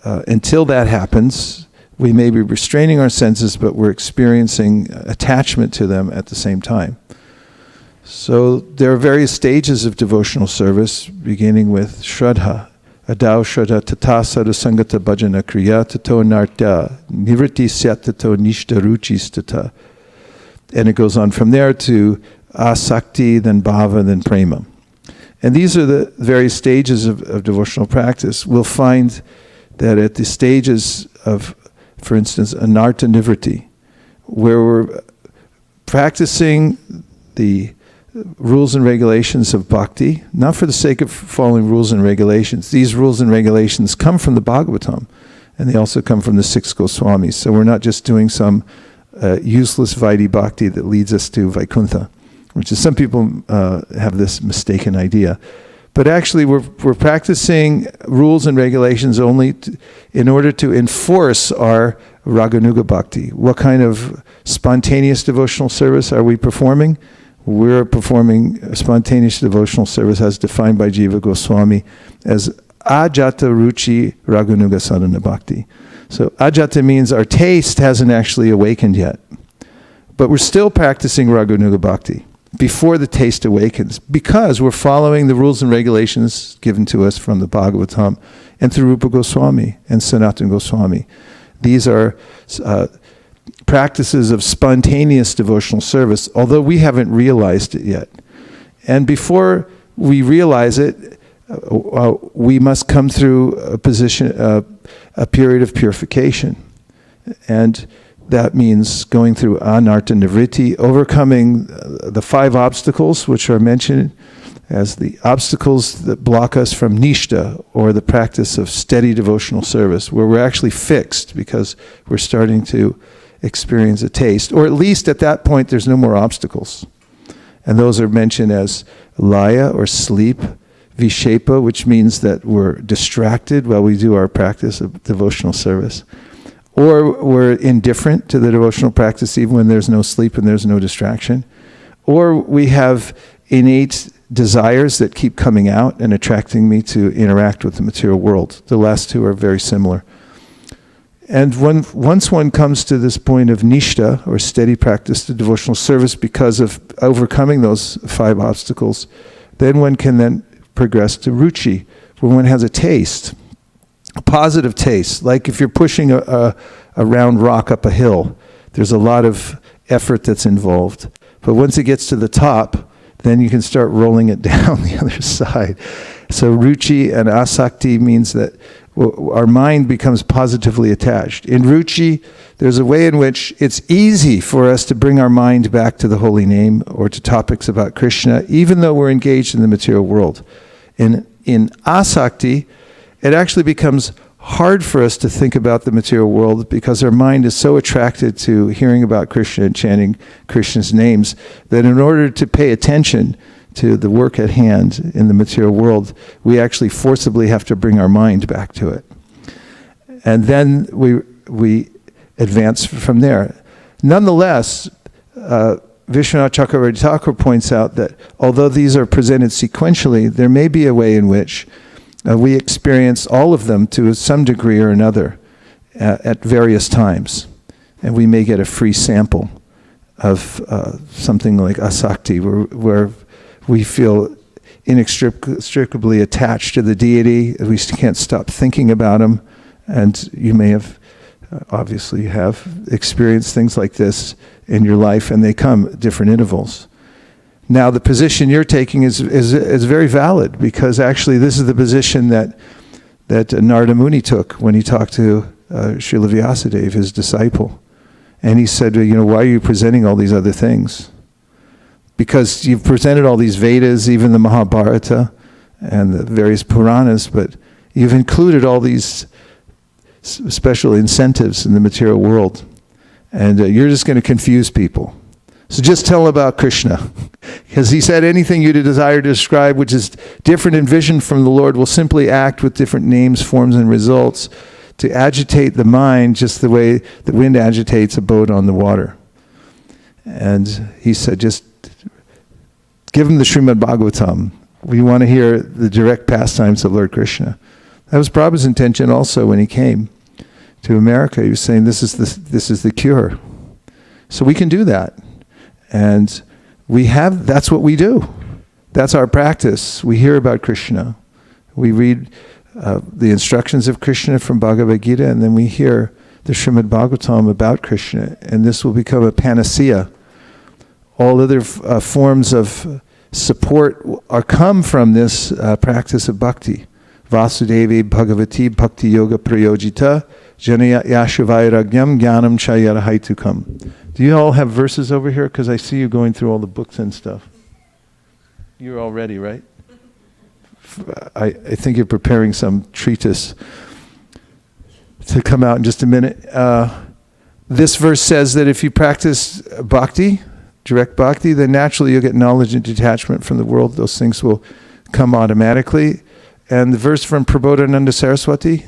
until that happens, we may be restraining our senses, but we're experiencing attachment to them at the same time. So there are various stages of devotional service, beginning with Shraddha. Adao Shraddha tata sadhusangata bhajana kriya tato nartya nivritti syat tato nishta ruchis tata. And it goes on from there to asakti, then bhava, then prema. And these are the various stages of devotional practice. We'll find that at the stages of, for instance, anartha nivritti, where we're practicing the rules and regulations of bhakti, not for the sake of following rules and regulations. These rules and regulations come from the Bhagavatam, and they also come from the 6 Goswamis. So we're not just doing some useless Vaidhi bhakti that leads us to Vaikuntha, which is, some people have this mistaken idea. But actually we're practicing rules and regulations only in order to enforce our Raganuga bhakti. What kind of spontaneous devotional service are we performing? We're performing spontaneous devotional service as defined by Jiva Goswami as ajata ruchi raganuga sadhana bhakti. So ajata means our taste hasn't actually awakened yet. But we're still practicing raganuga bhakti before the taste awakens, because we're following the rules and regulations given to us from the Bhagavatam and through Rupa Goswami and Sanatana Goswami. These are practices of spontaneous devotional service, although we haven't realized it yet. And before we realize it, we must come through a period of purification. And That means going through anartha nivritti, overcoming the 5 obstacles which are mentioned as the obstacles that block us from nishta, or the practice of steady devotional service, where we're actually fixed because we're starting to experience a taste, or at least at that point there's no more obstacles. And those are mentioned as laya, or sleep, vishepa, which means that we're distracted while we do our practice of devotional service, or we're indifferent to the devotional practice even when there's no sleep and there's no distraction, or we have innate desires that keep coming out and attracting me to interact with the material world. The last 2 are very similar. And once one comes to this point of nishta, or steady practice to devotional service, because of overcoming those 5 obstacles, then one can then progress to ruchi, where one has a taste, a positive taste. Like if you're pushing a round rock up a hill, there's a lot of effort that's involved. But once it gets to the top, then you can start rolling it down the other side. So ruchi and asakti means that our mind becomes positively attached. In ruchi, there's a way in which it's easy for us to bring our mind back to the holy name or to topics about Krishna, even though we're engaged in the material world. In asakti, it actually becomes hard for us to think about the material world because our mind is so attracted to hearing about Krishna and chanting Krishna's names that in order to pay attention to the work at hand in the material world, we actually forcibly have to bring our mind back to it. And then we advance from there. Nonetheless, Vishwanath Chakravarti Thakur points out that although these are presented sequentially, there may be a way in which we experience all of them to some degree or another at various times. And we may get a free sample of something like asakti, where we feel inextricably attached to the deity. We can't stop thinking about him. And you may have, obviously have experienced things like this in your life, and they come at different intervals. Now, the position you're taking is very valid, because actually this is the position that Narada Muni took when he talked to Srila Vyasadeva, his disciple. And he said, why are you presenting all these other things? Because you've presented all these Vedas, even the Mahabharata and the various Puranas, but you've included all these special incentives in the material world. And you're just going to confuse people. So just tell about Krishna. Because he said anything you desire to describe which is different in vision from the Lord will simply act with different names, forms, and results to agitate the mind just the way the wind agitates a boat on the water. And he said, just give him the Srimad Bhagavatam. We want to hear the direct pastimes of Lord Krishna. That was Prabhupada's intention also when he came to America. He was saying, this is the cure. So we can do that. And that's what we do. That's our practice. We hear about Krishna. We read the instructions of Krishna from Bhagavad Gita, and then we hear the Srimad Bhagavatam about Krishna, and this will become a panacea. All other forms of support come from this practice of bhakti. Vasudevi Bhagavati Bhakti Yoga Prayojita Janaya Yashavairagyam Jnanam Chayarahaitukam. Do you all have verses over here? Because I see you going through all the books and stuff. You're all ready, right? I think you're preparing some treatise to come out in just a minute. This verse says that if you practice bhakti, direct bhakti, then naturally you'll get knowledge and detachment from the world. Those things will come automatically. And the verse from Prabodhananda Saraswati,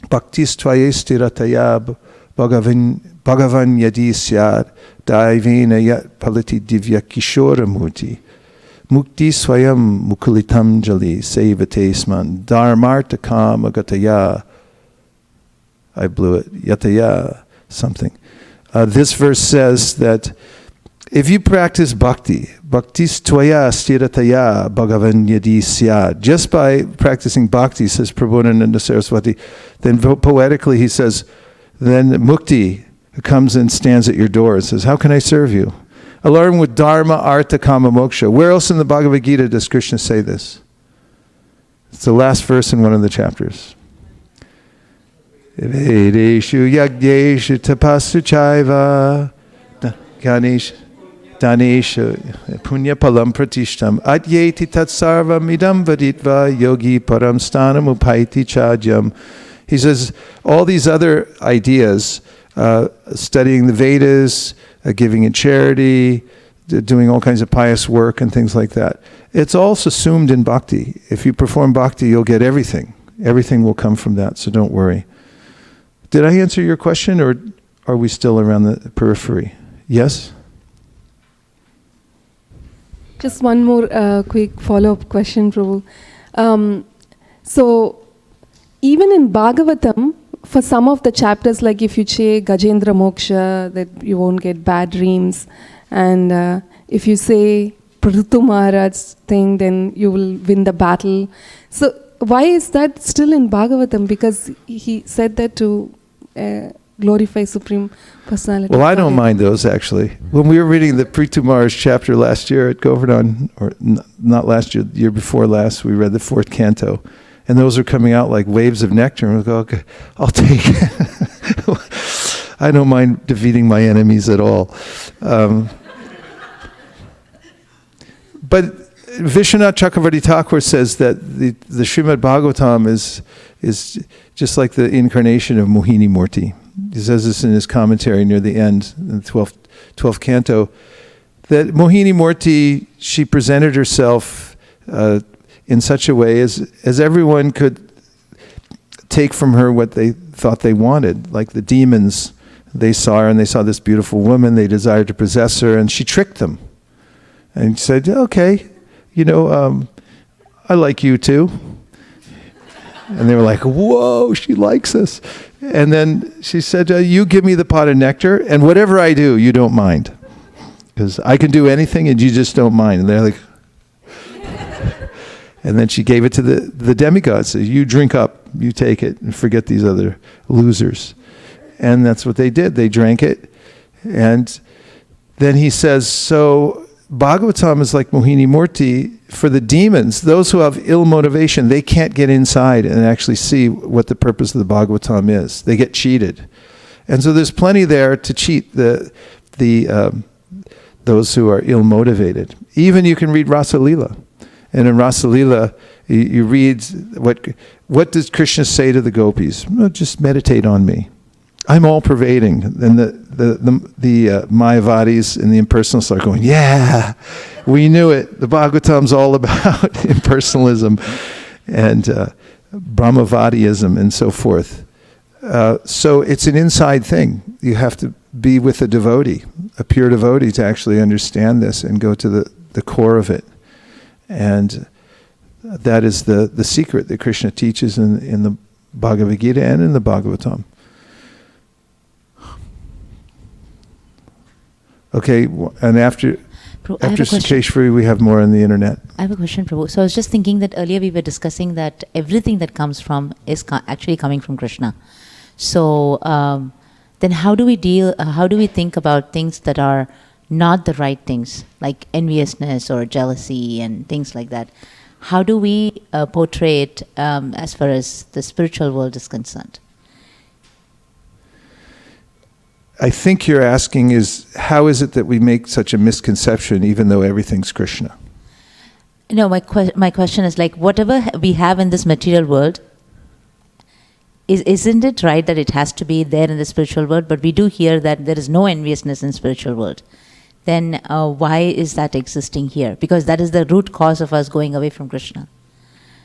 Bhaktis tvaye stirataya bhagavan yadi syad daivena yat paliti divya kishora murti mukti swayam mukulitam jali sevate sman dharmarta kama gataya. I blew it. Yataya something. This verse says that if you practice bhakti, bhaktis tvaya stirataya bhagavan yadi syad, just by practicing bhakti, says Prabodhananda Saraswati, then poetically he says, then mukti comes and stands at your door and says, how can I serve you? Along with dharma, artha, kama, moksha. Where else in the Bhagavad Gita does Krishna say this? It's the last verse in one of the chapters. Vedeshu Yagyeshu Tapasu Chaiva Ganesh Danesha Punya Palam Pratishtam Adyeti Tatsarvam Idam Vaditva Yogi Param Stanam Upaiti Chadyam. He says all these other ideas, studying the Vedas, giving in charity, doing all kinds of pious work and things like that, it's all assumed in bhakti. If you perform bhakti, you'll get everything. Everything will come from that, so don't worry. Did I answer your question, or are we still around the periphery? Yes? Just one more quick follow-up question, Prabhu. So, even in Bhagavatam, for some of the chapters, like if you say Gajendra Moksha, that you won't get bad dreams, and if you say Prithu Maharaj's thing, then you will win the battle. So, why is that still in Bhagavatam? Because he said that to glorify Supreme Personality. Well, I don't mind those, actually. When we were reading the Prithu Maharaj chapter last year at Govardhan, or not last year, the year before last, we read the 4th canto. And those are coming out like waves of nectar. And we go, okay, I'll take it. I don't mind defeating my enemies at all. But Vishwanath Chakravarti Thakur says that the Srimad Bhagavatam is just like the incarnation of Mohini Murti. He says this in his commentary near the end, in the 12th canto, that Mohini Murti, she presented herself in such a way as everyone could take from her what they thought they wanted. Like the demons, they saw her and they saw this beautiful woman, they desired to possess her, and she tricked them. And said, okay, I like you too. And they were like, whoa, she likes us. And then she said, you give me the pot of nectar, and whatever I do, you don't mind. Because I can do anything and you just don't mind. And they're like, and then she gave it to the demigods. Said, you drink up, you take it, and forget these other losers. And that's what they did. They drank it. And then he says, so Bhagavatam is like Mohini Murti. For the demons, those who have ill motivation, they can't get inside and actually see what the purpose of the Bhagavatam is. They get cheated. And so there's plenty there to cheat those who are ill motivated. Even you can read Rasa Lila. And in Rasa Lila, you read what does Krishna say to the gopis? Well, just meditate on me. I'm all pervading. And the Mayavadis and the impersonalists are going, yeah, we knew it. The Bhagavatam's all about impersonalism and Brahmavadiism and so forth. So it's an inside thing. You have to be with a devotee, a pure devotee, to actually understand this and go to the core of it. And that is the secret that Krishna teaches in the Bhagavad Gita and in the Bhagavatam. Okay, and after Sakeshwari, we have more on the internet. I have a question, Prabhu. So I was just thinking that earlier we were discussing that everything that comes from is actually coming from Krishna. So then how do we think about things that are not the right things, like enviousness or jealousy and things like that? How do we portray it as far as the spiritual world is concerned? I think you're asking is, how is it that we make such a misconception even though everything's Krishna? No, my question is like, whatever we have in this material world, isn't it right that it has to be there in the spiritual world? But we do hear that there is no enviousness in spiritual world. Then why is that existing here? Because that is the root cause of us going away from Krishna.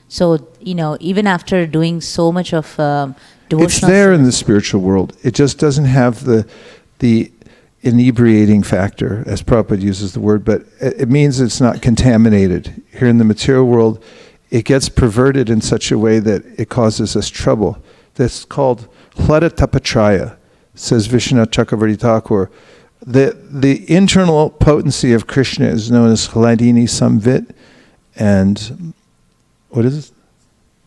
So, even after doing so much of devotional... It's there in the spiritual world. It just doesn't have the inebriating factor, as Prabhupada uses the word, but it means it's not contaminated. Here in the material world, it gets perverted in such a way that it causes us trouble. That's called hlada tapatraya, says Vishwanath Chakravarti Thakur. The internal potency of Krishna is known as hladini samvit and... What is it?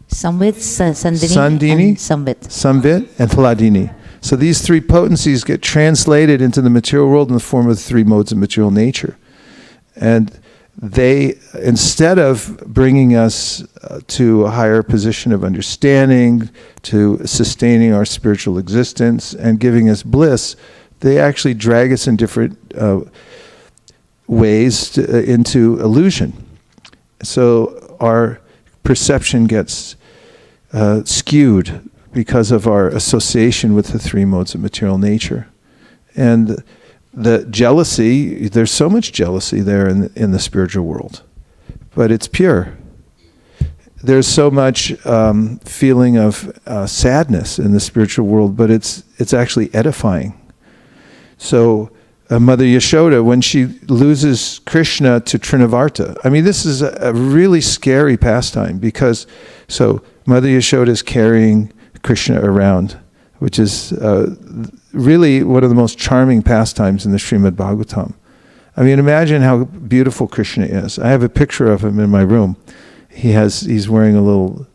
Samvit, Sandini, and Samvit. Samvit and Hladini. So these three potencies get translated into the material world in the form of the three modes of material nature. And they, instead of bringing us to a higher position of understanding, to sustaining our spiritual existence and giving us bliss, they actually drag us in different ways into illusion. So our perception gets skewed because of our association with the three modes of material nature. And the jealousy, there's so much jealousy there in the spiritual world, but it's pure. There's so much feeling of sadness in the spiritual world, but it's actually edifying. So Mother Yashoda, when she loses Krishna to Trinavarta, I mean, this is a really scary pastime, because so Mother Yashoda is carrying Krishna around, which is really one of the most charming pastimes in the Srimad Bhagavatam. I mean, imagine how beautiful Krishna is. I have a picture of him in my room. He's wearing a little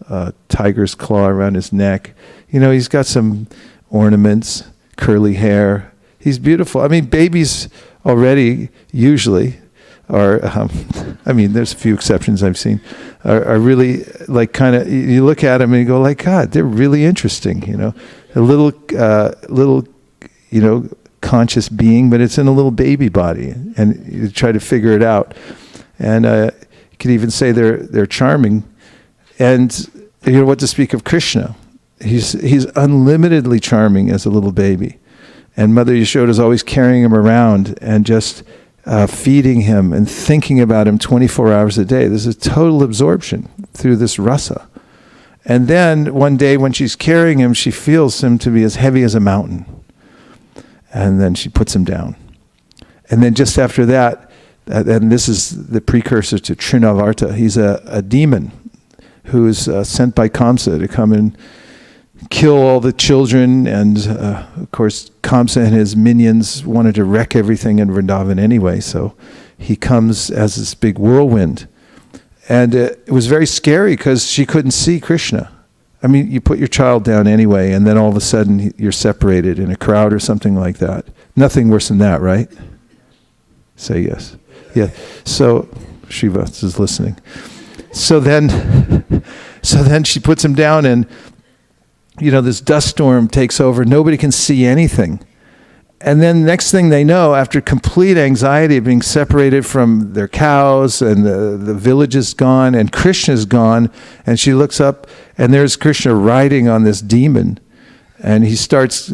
tiger's claw around his neck. You know, he's got some ornaments, curly hair. He's beautiful. I mean, babies already usually are, I mean, there's a few exceptions I've seen, are really like kind of, you look at them and you go like, God, they're really interesting, you know. A little, you know, conscious being, but it's in a little baby body, and you try to figure it out. And you could even say they're charming. And you know what to speak of Krishna. He's unlimitedly charming as a little baby. And Mother Yashoda is always carrying him around and just feeding him and thinking about him 24 hours a day. There's a total absorption through this rasa. And then one day when she's carrying him, she feels him to be as heavy as a mountain. And then she puts him down. And then just after that, and this is the precursor to Trinavarta, he's a demon who's sent by Kamsa to come and kill all the children, and of course Kamsa and his minions wanted to wreck everything in Vrindavan anyway, so he comes as this big whirlwind. And it was very scary because she couldn't see Krishna. I mean, you put your child down anyway, and then all of a sudden you're separated in a crowd or something like that. Nothing worse than that, right? Say yes. Yeah. So Shiva is listening. So then she puts him down, and you know, this dust storm takes over. Nobody can see anything. And then next thing they know, after complete anxiety of being separated from their cows, and the village is gone, and Krishna's gone, and she looks up, and there's Krishna riding on this demon. And he starts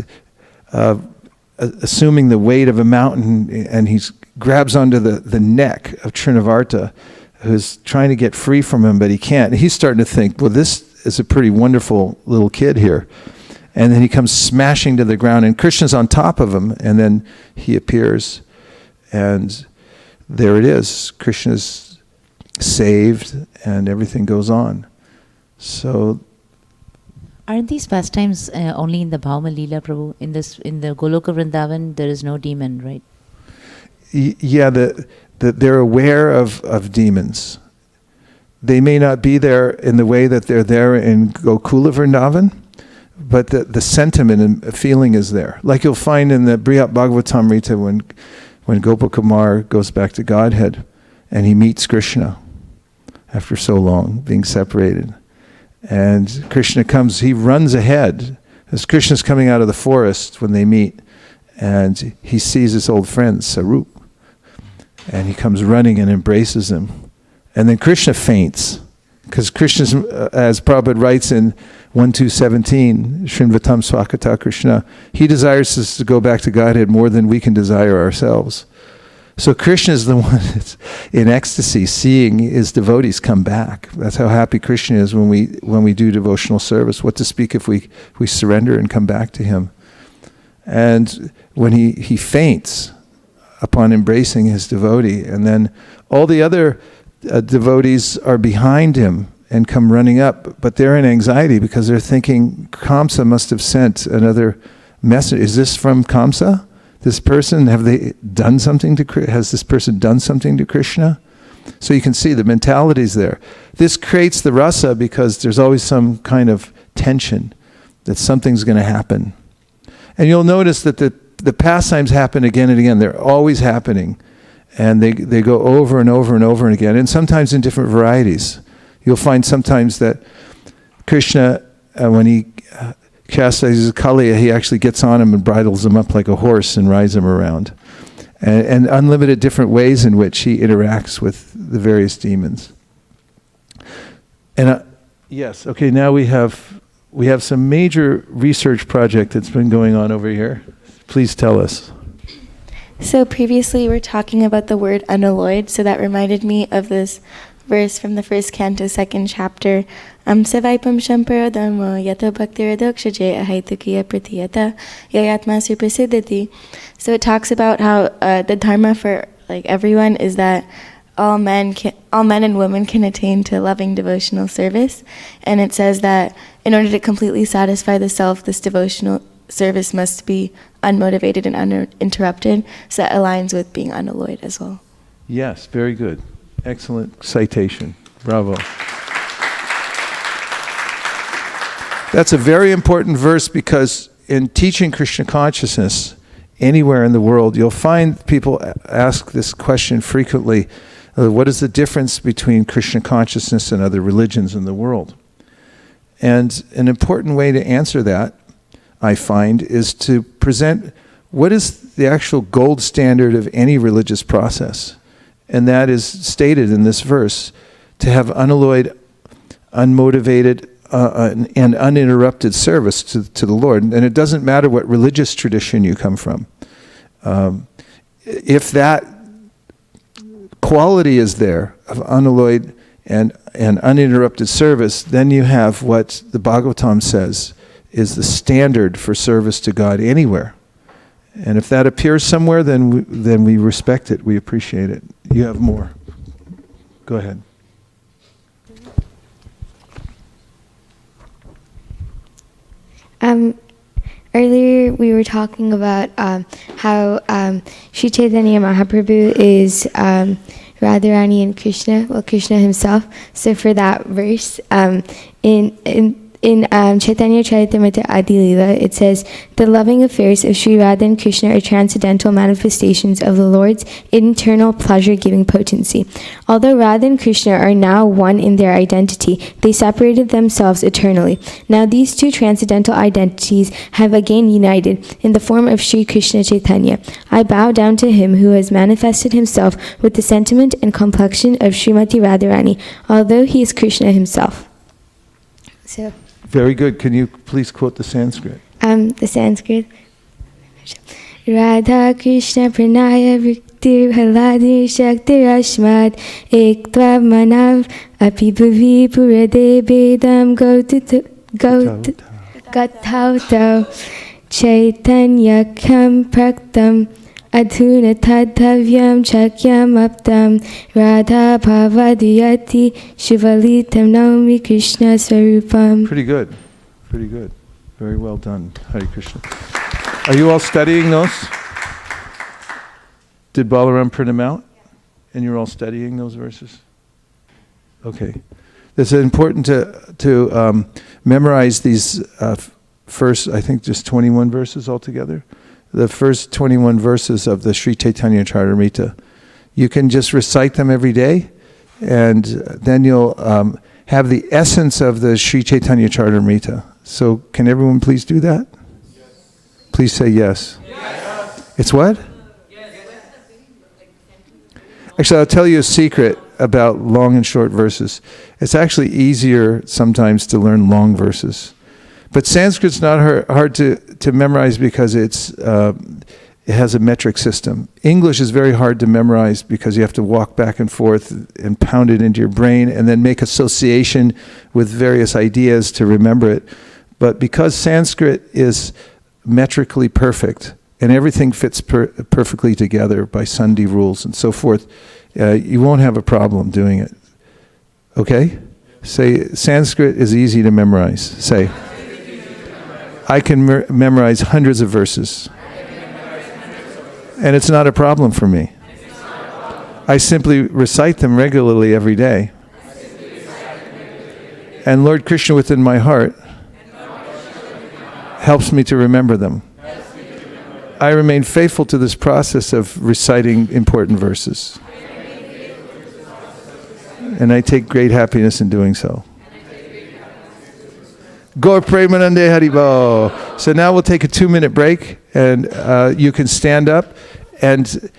assuming the weight of a mountain, and he grabs onto the neck of Trinavarta, who's trying to get free from him, but he can't. And he's starting to think, well, this is a pretty wonderful little kid here. And then he comes smashing to the ground, and Krishna's on top of him, and then he appears, and there it is. Krishna's saved, and everything goes on. So, aren't these pastimes only in the Bhauma Leela, Prabhu? In the Goloka Vrindavan, there is no demon, right? Yeah, they're aware of demons. They may not be there in the way that they're there in Gokula Vrindavan, but the sentiment and feeling is there. Like you'll find in the Brihat Bhagavatamrita when Gopakumar goes back to Godhead and he meets Krishna after so long being separated. And Krishna comes, he runs ahead as Krishna's coming out of the forest when they meet, and he sees his old friend Sarup, and he comes running and embraces him. And then Krishna faints, because Krishna's, as Prabhupada writes in 1.2.17, Srinvatam Swakata Krishna, he desires us to go back to Godhead more than we can desire ourselves. So Krishna is the one that's in ecstasy, seeing his devotees come back. That's how happy Krishna is when we do devotional service. What to speak if we surrender and come back to him. And when he faints upon embracing his devotee, and then all the other devotees are behind him and come running up, but they're in anxiety because they're thinking Kamsa must have sent another message. Is this from Kamsa? This person, has this person done something to Krishna? So you can see the mentality's there. This creates the rasa because there's always some kind of tension that something's going to happen. And you'll notice that the pastimes happen again and again. They're always happening. And they go over and over and over again, and sometimes in different varieties. You'll find sometimes that Krishna, when he chastises Kaliya, he actually gets on him and bridles him up like a horse and rides him around. And unlimited different ways in which he interacts with the various demons. And yes, okay, now we have some major research project that's been going on over here. Please tell us. So previously we were talking about the word unalloyed, so that reminded me of this verse from the first canto, second chapter. Amsavaipam shamparo dharma yata bhaktiradokshajaya ahaitukiya pratiyata yayatma suprasiddhati. So it talks about how the dharma for like everyone is that all men and women can attain to loving devotional service. And it says that in order to completely satisfy the self, this devotional service must be unmotivated and uninterrupted, so that aligns with being unalloyed as well. Yes, very good. Excellent citation. Bravo. That's a very important verse, because in teaching Krishna consciousness anywhere in the world, you'll find people ask this question frequently. What is the difference between Krishna consciousness and other religions in the world? And an important way to answer that, I find, is to present what is the actual gold standard of any religious process. And that is stated in this verse, to have unalloyed, unmotivated, and uninterrupted service to the Lord. And it doesn't matter what religious tradition you come from. If that quality is there of unalloyed and uninterrupted service, then you have what the Bhagavatam says is the standard for service to God anywhere. And if that appears somewhere, then we respect it, we appreciate it. You have more. Go ahead. Earlier we were talking about how Sri Chaitanya Mahaprabhu is Radharani and Krishna, well, Krishna himself. So for that verse, in Chaitanya Charitamrita Adi Leela, it says, the loving affairs of Sri Radha and Krishna are transcendental manifestations of the Lord's internal pleasure-giving potency. Although Radha and Krishna are now one in their identity, they separated themselves eternally. Now these two transcendental identities have again united in the form of Sri Krishna Chaitanya. I bow down to him who has manifested himself with the sentiment and complexion of Srimati Radharani, although he is Krishna himself. So. Very good. Can you please quote the Sanskrit? The Sanskrit. Radha Krishna Pranaya Viktir Haladi Shaktir Ashmad Ektva Manav Api Bhuvi Purade Bedam Gautauto Chaitanya Kam Praktam Adhuna Tadhavyam Chakyam Aptam Radha Bhavadiyati Shivalitam Naumi Krishna Swarupam. Pretty good. Pretty good. Very well done. Hare Krishna. Are you all studying those? Did Balaram print them out? And you're all studying those verses? Okay. It's important to memorize these first, I think, just 21 verses altogether. The first 21 verses of the Sri Chaitanya Charitamrita. You can just recite them every day, and then you'll have the essence of the Sri Chaitanya Charitamrita. So can everyone please do that? Yes. Please say yes. Yes. It's what? Yes. Actually, I'll tell you a secret about long and short verses. It's actually easier sometimes to learn long verses. But Sanskrit's not hard to memorize because it has a metric system. English is very hard to memorize because you have to walk back and forth and pound it into your brain and then make association with various ideas to remember it. But because Sanskrit is metrically perfect and everything fits perfectly together by Sandhi rules and so forth, you won't have a problem doing it. Okay? Say, Sanskrit is easy to memorize. Say. I can memorize hundreds of verses. And it's not a problem for me. I simply recite them regularly every day. And Lord Krishna within my heart helps me to remember them. I remain faithful to this process of reciting important verses. And I take great happiness in doing so. Gaur Premanande Haribo. So now we'll take a 2-minute break, and you can stand up and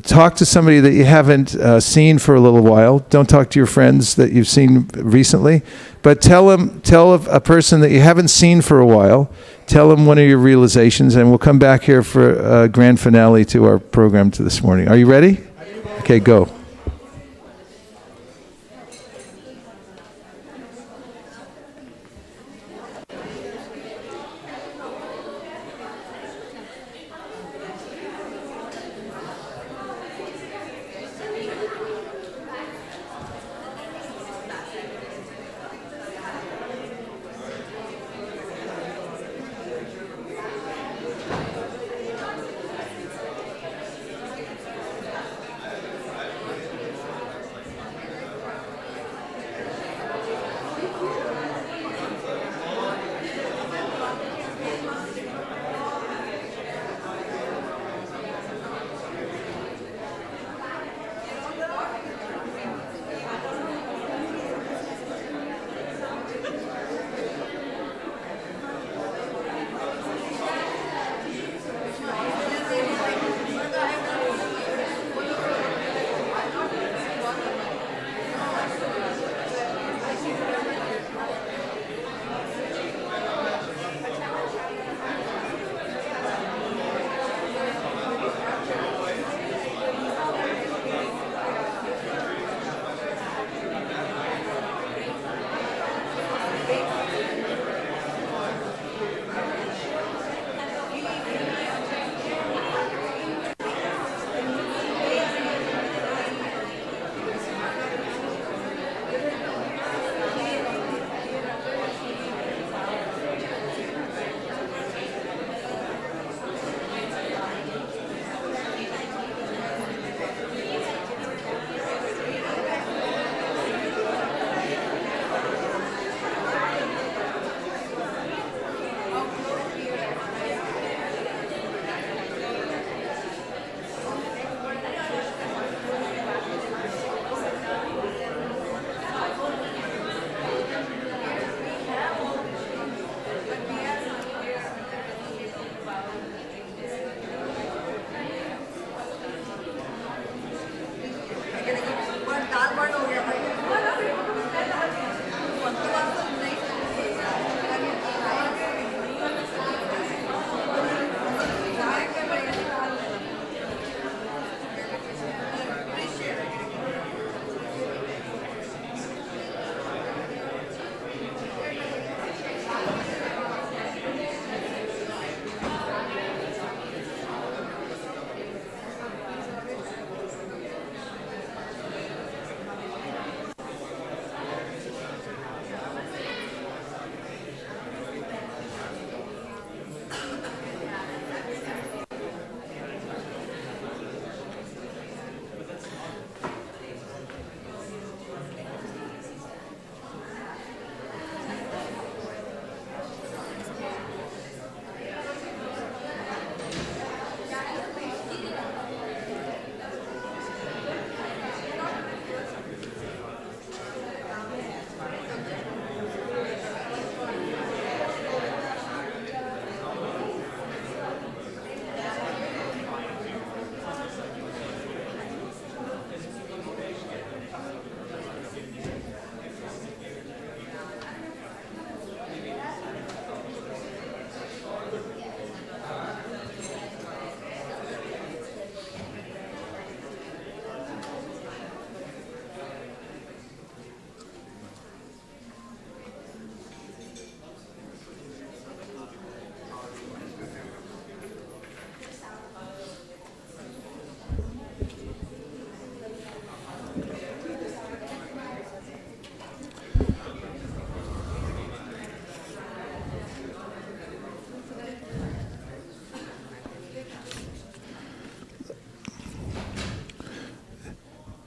talk to somebody that you haven't seen for a little while. Don't talk to your friends that you've seen recently, but tell a person that you haven't seen for a while. Tell them one of your realizations, and we'll come back here for a grand finale to our program to this morning. Are you ready? Okay, go.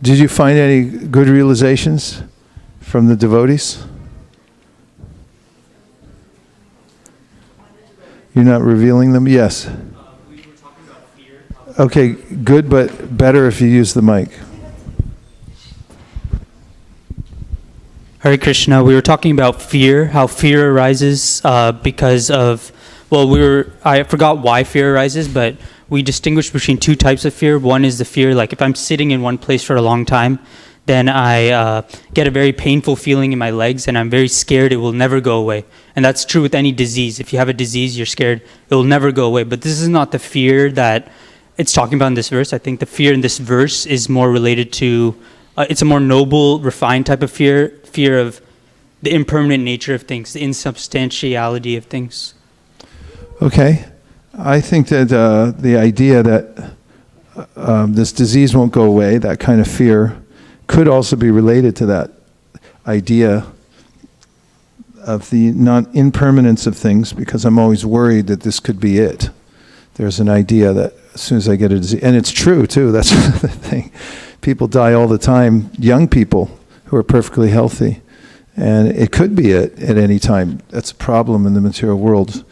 Did you find any good realizations from the devotees? You're not revealing them? Yes. We were talking Okay, good, but better if you use the mic. Hare Krishna, we were talking about fear, how fear arises because of, I forgot why fear arises, but we distinguish between two types of fear. One is the fear, like if I'm sitting in one place for a long time, then I get a very painful feeling in my legs and I'm very scared it will never go away. And that's true with any disease. If you have a disease, you're scared it will never go away. But this is not the fear that it's talking about in this verse. I think the fear in this verse is more related to, it's a more noble, refined type of fear of the impermanent nature of things, the insubstantiality of things. Okay. I think that the idea that this disease won't go away, that kind of fear, could also be related to that idea of the impermanence of things, because I'm always worried that this could be it. There's an idea that as soon as I get a disease, and it's true too, that's the thing. People die all the time, young people who are perfectly healthy. And it could be it at any time. That's a problem in the material world.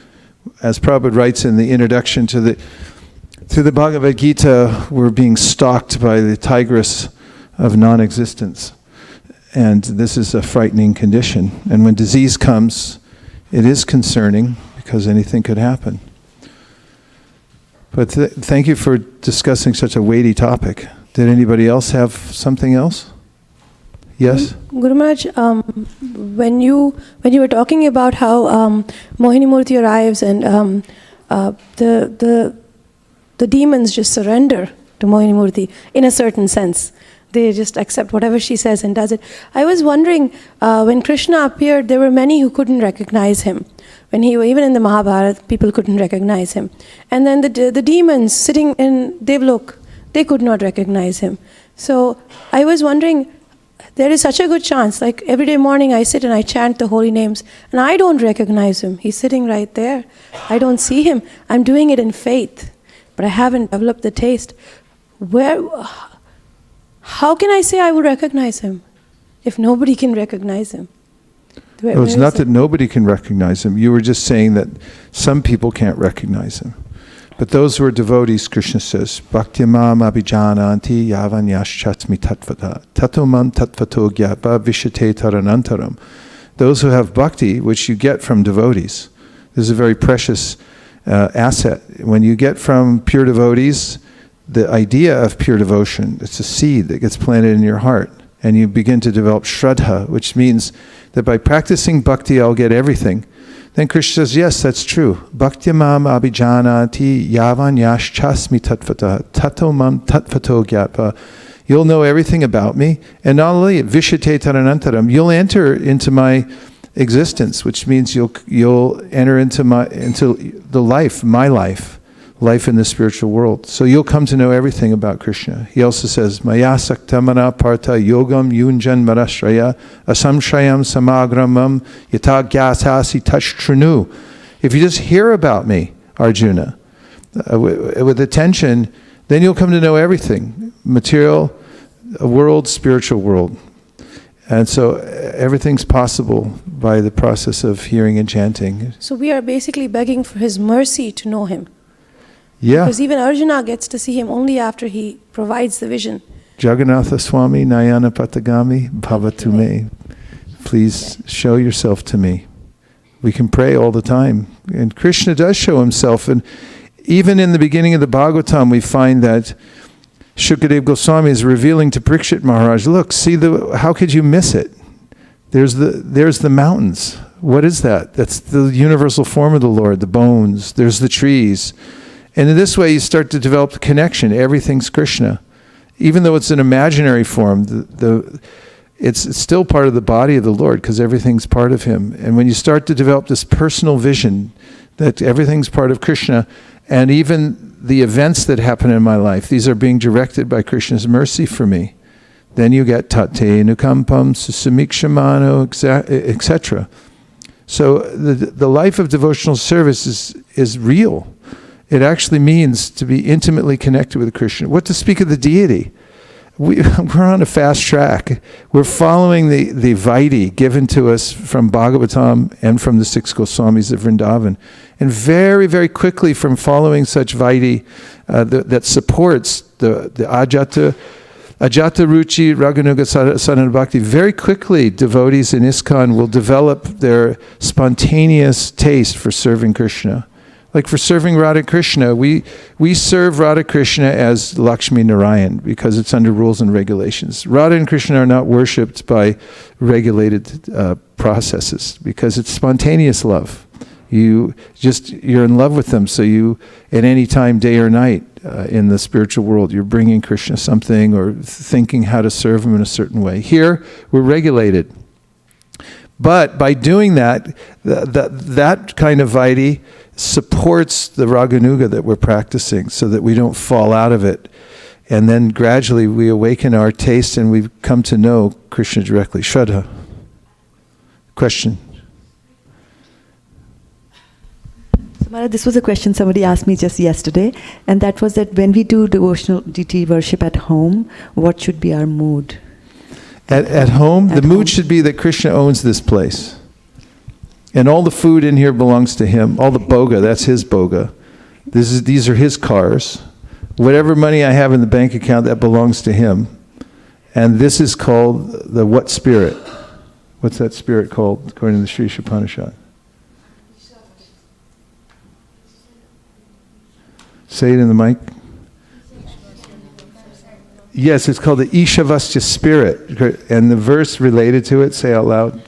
As Prabhupada writes in the introduction to the Bhagavad Gita, we're being stalked by the tigress of non-existence. And this is a frightening condition. And when disease comes, it is concerning because anything could happen. But thank you for discussing such a weighty topic. Did anybody else have something else? Yes? Guru Maharaj, when you were talking about how Mohini Murti arrives and the demons just surrender to Mohini Murti in a certain sense. They just accept whatever she says and does it. I was wondering, when Krishna appeared, there were many who couldn't recognize him. Even in the Mahabharata, people couldn't recognize him. And then the demons sitting in Devlok, they could not recognize him. So I was wondering, there is such a good chance, like every day morning I sit and I chant the holy names, and I don't recognize him. He's sitting right there. I don't see him. I'm doing it in faith, but I haven't developed the taste. How can I say I will recognize him if nobody can recognize him? It's not that nobody can recognize him. You were just saying that some people can't recognize him. But those who are devotees, Krishna says, Bhaktyamam abhijananti yavanyaschatmi tatvata tatomam tatvato gyapa vishate taranantaram. Those who have bhakti, which you get from devotees, this is a very precious asset. When you get from pure devotees, the idea of pure devotion, it's a seed that gets planted in your heart. And you begin to develop shraddha, which means that by practicing bhakti, I'll get everything. Then Krishna says, yes, that's true. Bhaktyamam abhijanati yavan yaschasmi tatvata tato mam tatvato gyapa. You'll know everything about me. And not only vishate taranantaram, you'll enter into my existence, which means you'll enter into the life, my life in the spiritual world. So you'll come to know everything about Krishna. He also says, Maya saktamana partha yogam yunjan marashraya asamshayam samagramam yata gyasasi tashtranu. If you just hear about me, Arjuna, with attention, then you'll come to know everything. Material world, spiritual world. And so everything's possible by the process of hearing and chanting. So we are basically begging for his mercy to know him. Yeah. Because even Arjuna gets to see him only after he provides the vision. Jagannatha Swami Nayana Patagami Bhavatu Me. Please show yourself to me. We can pray all the time. And Krishna does show himself. And even in the beginning of the Bhagavatam, we find that Shukadeva Goswami is revealing to Parikshit Maharaj, look, how could you miss it? There's the mountains. What is that? That's the universal form of the Lord, the bones. There's the trees. And in this way, you start to develop the connection. Everything's Krishna. Even though it's an imaginary form, it's still part of the body of the Lord because everything's part of Him. And when you start to develop this personal vision that everything's part of Krishna, and even the events that happen in my life, these are being directed by Krishna's mercy for me, then you get tate nukampam susamikshamano, etc. So the life of devotional service is real. It actually means to be intimately connected with Krishna. What to speak of the deity? we're on a fast track. We're following the Vaidhi given to us from Bhagavatam and from the 6 Goswamis of Vrindavan. And very, very quickly from following such Vaidhi that supports the Ajata Ruchi Raganuga Sadhana Bhakti, very quickly devotees in ISKCON will develop their spontaneous taste for serving Krishna. Like for serving Radha Krishna, we serve Radha Krishna as Lakshmi Narayan because it's under rules and regulations. Radha and Krishna are not worshipped by regulated processes because it's spontaneous love. You're in love with them, so you, at any time, day or night, in the spiritual world, you're bringing Krishna something or thinking how to serve him in a certain way. Here, we're regulated. But by doing that, that kind of Vaidhi supports the Raganuga that we're practicing so that we don't fall out of it. And then gradually we awaken our taste and we come to know Krishna directly. Shraddha. Question. So Maharaj, this was a question somebody asked me just yesterday, and that was that when we do devotional deity worship at home, what should be our mood? At home, the mood should be that Krishna owns this place. And all the food in here belongs to him. All the boga, that's his boga. These are his cars. Whatever money I have in the bank account, that belongs to him. And this is called the what spirit? What's that spirit called, according to the Sri Upanishad? Say it in the mic. Yes, it's called the Ishavasya spirit. And the verse related to it, say out loud.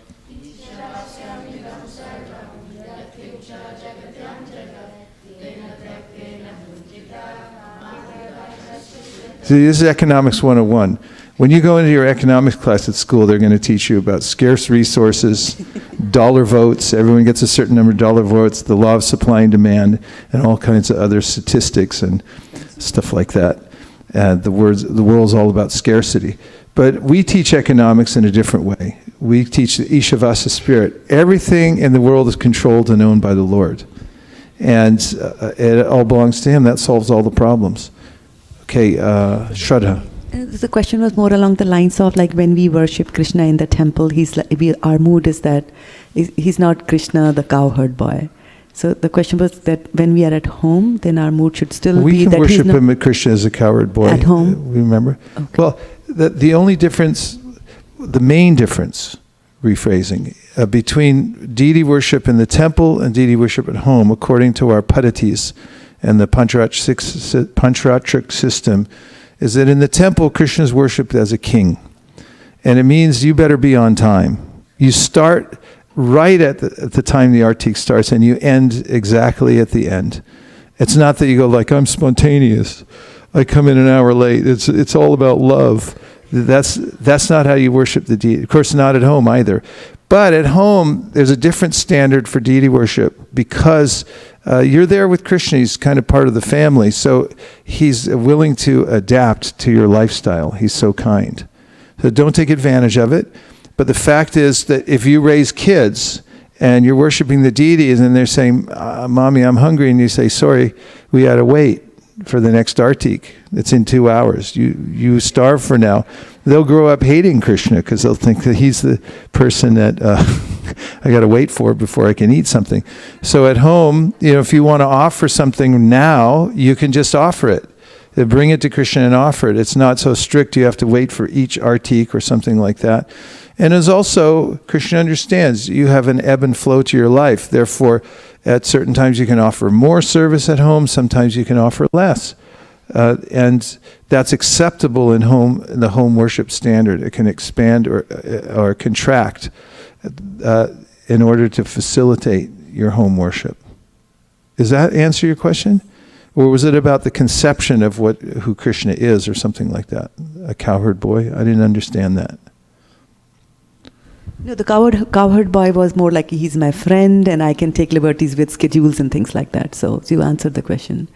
See, this is Economics 101. When you go into your economics class at school, they're going to teach you about scarce resources, dollar votes, everyone gets a certain number of dollar votes, the law of supply and demand, and all kinds of other statistics and stuff like that. The world's all about scarcity. But we teach economics in a different way. We teach the Ishavasya spirit. Everything in the world is controlled and owned by the Lord. And it all belongs to him. That solves all the problems. Okay, Shraddha. The question was more along the lines of like when we worship Krishna in the temple, our mood is that he's not Krishna, the cowherd boy. So the question was that when we are at home, then our mood should still be that we can worship him, Krishna, as a cowherd boy. At home? Remember? Okay. Well, the only difference, the main difference, rephrasing, between deity worship in the temple and deity worship at home, according to our Padhatis and the Pancharatric system, is that in the temple, Krishna is worshipped as a king. And it means you better be on time. You start right at the time the artik starts and you end exactly at the end. It's not that you go like, I'm spontaneous. I come in an hour late. It's all about love. That's not how you worship the deity. Of course, not at home either. But at home, there's a different standard for deity worship because you're there with Krishna. He's kind of part of the family. So he's willing to adapt to your lifestyle. He's so kind. So don't take advantage of it. But the fact is that if you raise kids and you're worshiping the deities and they're saying, Mommy, I'm hungry, and you say, sorry, we had to wait for the next artik. It's in 2 hours. You starve for now. They'll grow up hating Krishna because they'll think that he's the person that I got to wait for before I can eat something. So at home, if you want to offer something now, you can just offer it. Bring it to Krishna and offer it. It's not so strict. You have to wait for each artik or something like that. And as also, Krishna understands you have an ebb and flow to your life. Therefore, at certain times you can offer more service at home. Sometimes you can offer less. And that's acceptable in the home worship standard. It can expand or contract in order to facilitate your home worship. Does that answer your question? Or was it about the conception of who Krishna is or something like that? A cowherd boy? I didn't understand that. No, the cowherd boy was more like he's my friend and I can take liberties with schedules and things like that. So you answered the question.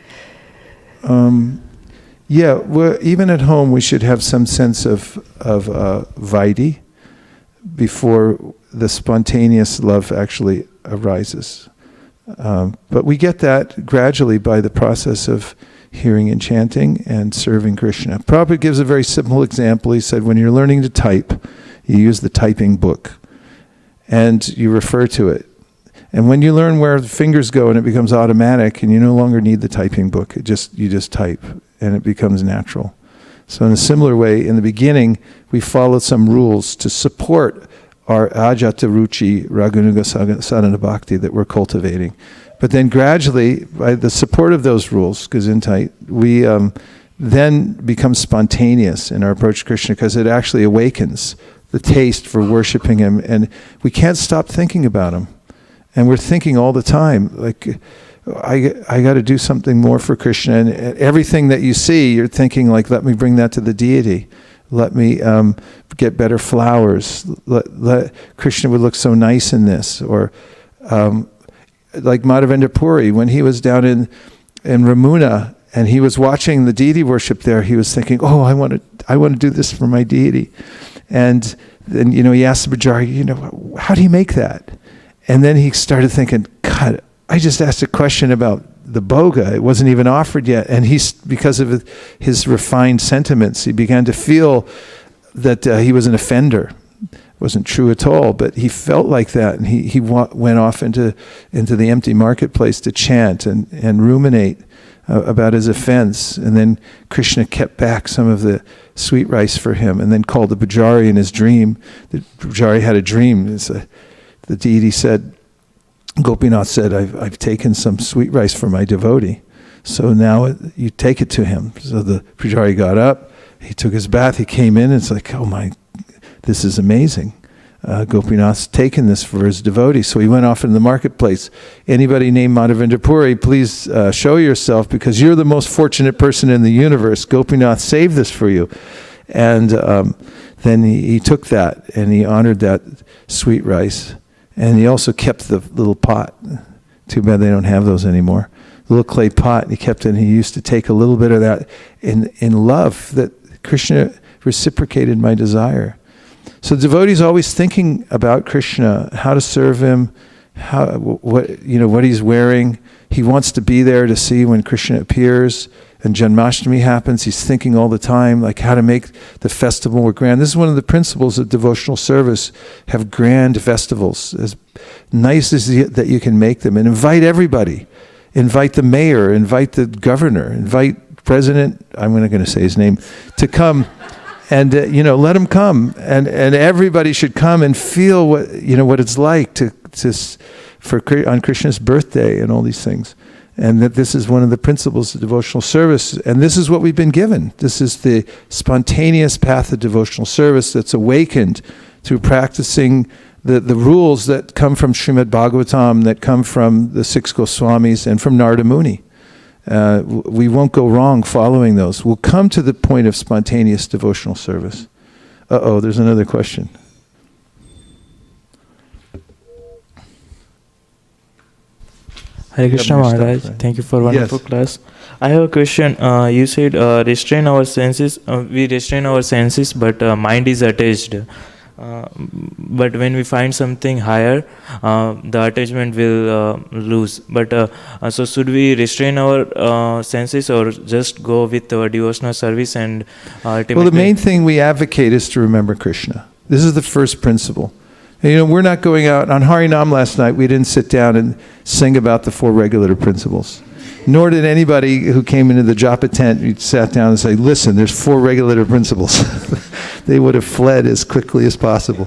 Yeah, well, even at home we should have some sense of Vaidhi before the spontaneous love actually arises. But we get that gradually by the process of hearing and chanting and serving Krishna. Prabhupada gives a very simple example. He said, when you're learning to type, you use the typing book and you refer to it. And when you learn where the fingers go and it becomes automatic and you no longer need the typing book, you just type and it becomes natural. So in a similar way, in the beginning, we followed some rules to support our ajata ruchi raganuga sadhana bhakti that we're cultivating. But then gradually, by the support of those rules, gesundheit, we then become spontaneous in our approach to Krishna because it actually awakens the taste for worshiping Him, and we can't stop thinking about Him. And we're thinking all the time, like, I got to do something more for Krishna. And everything that you see, you're thinking, like, let me bring that to the deity. Let me get better flowers. Let Krishna would look so nice in this. Or like Madhavendra Puri, when he was down in Ramuna and he was watching the deity worship there, he was thinking, oh, I want to do this for my deity. And then, he asked the Pujari, how do you make that? And then he started thinking, God, I just asked a question about the boga. It wasn't even offered yet. And because of his refined sentiments, he began to feel that he was an offender. It wasn't true at all, but he felt like that. And he went off into the empty marketplace to chant and ruminate about his offense. And then Krishna kept back some of the sweet rice for him and then called the Pujari in his dream. The Pujari had a dream. The deity said, Gopinath said, I've taken some sweet rice for my devotee. So now you take it to him. So the Pujari got up, he took his bath, he came in, and it's like, oh my, this is amazing. Gopinath's taken this for his devotee. So he went off in the marketplace. Anybody named Madhavendra Puri, please show yourself because you're the most fortunate person in the universe. Gopinath saved this for you. And then he took that and he honored that sweet rice. And he also kept the little pot. Too bad they don't have those anymore. The little clay pot, he kept it, and he used to take a little bit of that in love that Krishna reciprocated my desire. So the devotee is always thinking about Krishna, how to serve him, what he's wearing. He wants to be there to see when Krishna appears. And Janmashtami happens, he's thinking all the time, like how to make the festival more grand. This is one of the principles of devotional service. Have grand festivals, as nice as that you can make them. And invite everybody. Invite the mayor, invite the governor, invite President, I'm not going to say his name, to come. And, let him come. And everybody should come and feel what it's like on Krishna's birthday and all these things. And that this is one of the principles of devotional service. And this is what we've been given. This is the spontaneous path of devotional service that's awakened through practicing the rules that come from Srimad Bhagavatam, that come from the 6 Goswamis and from Narada Muni. We won't go wrong following those. We'll come to the point of spontaneous devotional service. There's another question. Hare Krishna Maharaj, thank you for wonderful class. I have a question. You said restrain our senses. We restrain our senses, but mind is attached. But when we find something higher, the attachment will lose. But so should we restrain our senses or just go with our devotional service and ultimately? Well, the main thing we advocate is to remember Krishna. This is the first principle. And, we're not going out on Harinam last night. We didn't sit down and sing about the 4 regulative principles. Nor did anybody who came into the japa tent sat down and say, listen, there's 4 regulative principles. They would have fled as quickly as possible.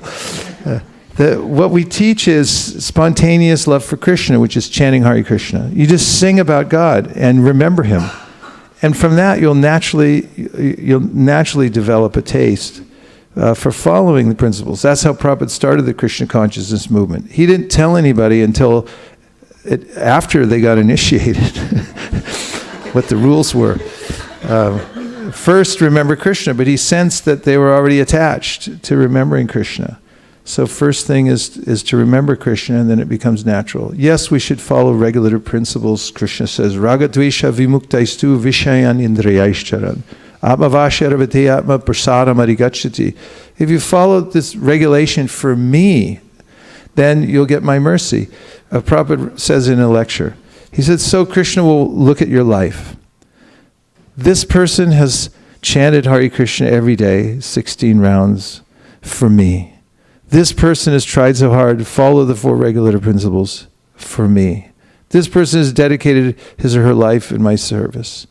What we teach is spontaneous love for Krishna, which is chanting Hare Krishna. You just sing about God and remember Him. And from that, you'll naturally develop a taste for following the principles. That's how Prabhupada started the Krishna consciousness movement. He didn't tell anybody until after they got initiated what the rules were. First, remember Krishna, but he sensed that they were already attached to remembering Krishna. So first thing is to remember Krishna, and then it becomes natural. Yes, we should follow regulative principles. Krishna says, Ragadvesha vimuktaistu vishayan indriyaishcharan. Atma prasadam arigachati. If you follow this regulation for me, then you'll get my mercy. Prabhupada says in a lecture, he said, so Krishna will look at your life. This person has chanted Hare Krishna every day, 16 rounds, for me. This person has tried so hard to follow the 4 regulative principles for me. This person has dedicated his or her life in my service.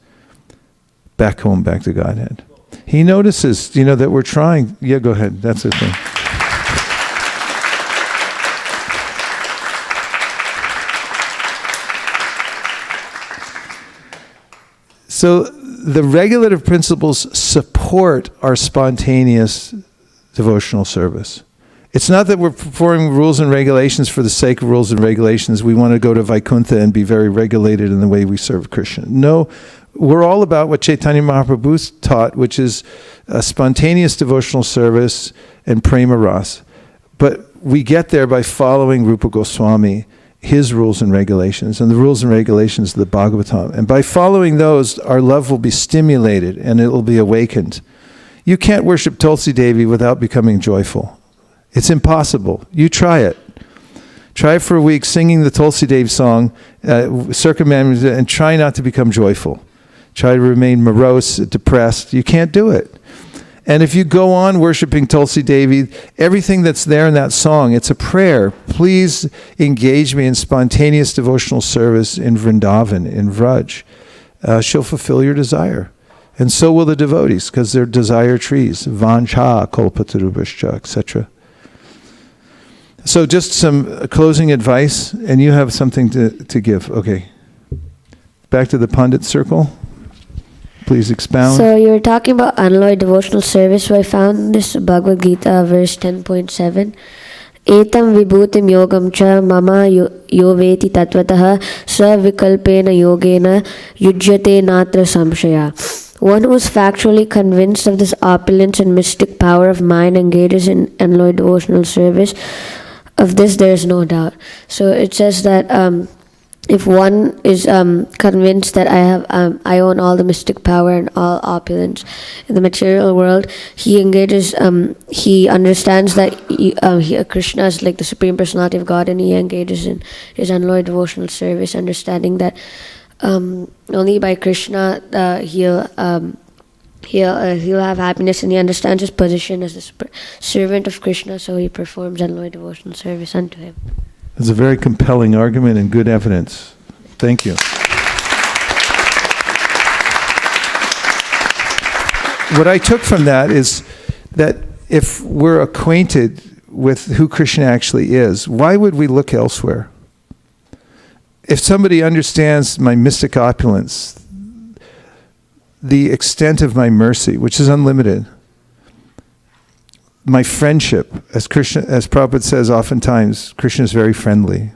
Back home, back to Godhead. He notices, that we're trying. Yeah, go ahead. That's the thing. So the regulative principles support our spontaneous devotional service. It's not that we're performing rules and regulations for the sake of rules and regulations. We want to go to Vaikuntha and be very regulated in the way we serve Krishna. No, we're all about what Chaitanya Mahaprabhu taught, which is a spontaneous devotional service and prema ras. But we get there by following Rupa Goswami, his rules and regulations, and the rules and regulations of the Bhagavatam. And by following those, our love will be stimulated and it will be awakened. You can't worship Tulsi Devi without becoming joyful. It's impossible. You try it. Try it for a week, singing the Tulsi Devi song, circumambulance, and try not to become joyful. Try to remain morose, depressed. You can't do it. And if you go on worshiping Tulsi Devi, everything that's there in that song, it's a prayer. Please engage me in spontaneous devotional service in Vrindavan, in Vraj. She'll fulfill your desire. And so will the devotees, because they're desire trees. Vancha, kalpatarubhascha, etc. So just some closing advice, and you have something to give. Okay. Back to the Pandit circle. Please expound. So you were talking about unalloyed devotional service. So I found this Bhagavad Gita, verse 10.7. Etam vibhutim yogam cha mama yo veti tatvatah sa vikalpena yogena yujyate natra samshaya. One who is factually convinced of this opulence and mystic power of mind engages in unalloyed devotional service. Of this there is no doubt. So it says that if one is convinced that I own all the mystic power and all opulence in the material world, he engages, he understands that Krishna is like the Supreme Personality of God, and he engages in his unalloyed devotional service, understanding that only by Krishna he'll have happiness, and he understands his position as the servant of Krishna, so he performs unalloyed devotional service unto him. It's a very compelling argument and good evidence. Thank you. What I took from that is that if we're acquainted with who Krishna actually is, why would we look elsewhere? If somebody understands my mystic opulence, the extent of my mercy, which is unlimited, my friendship, as Prabhupada says oftentimes, Krishna is very friendly.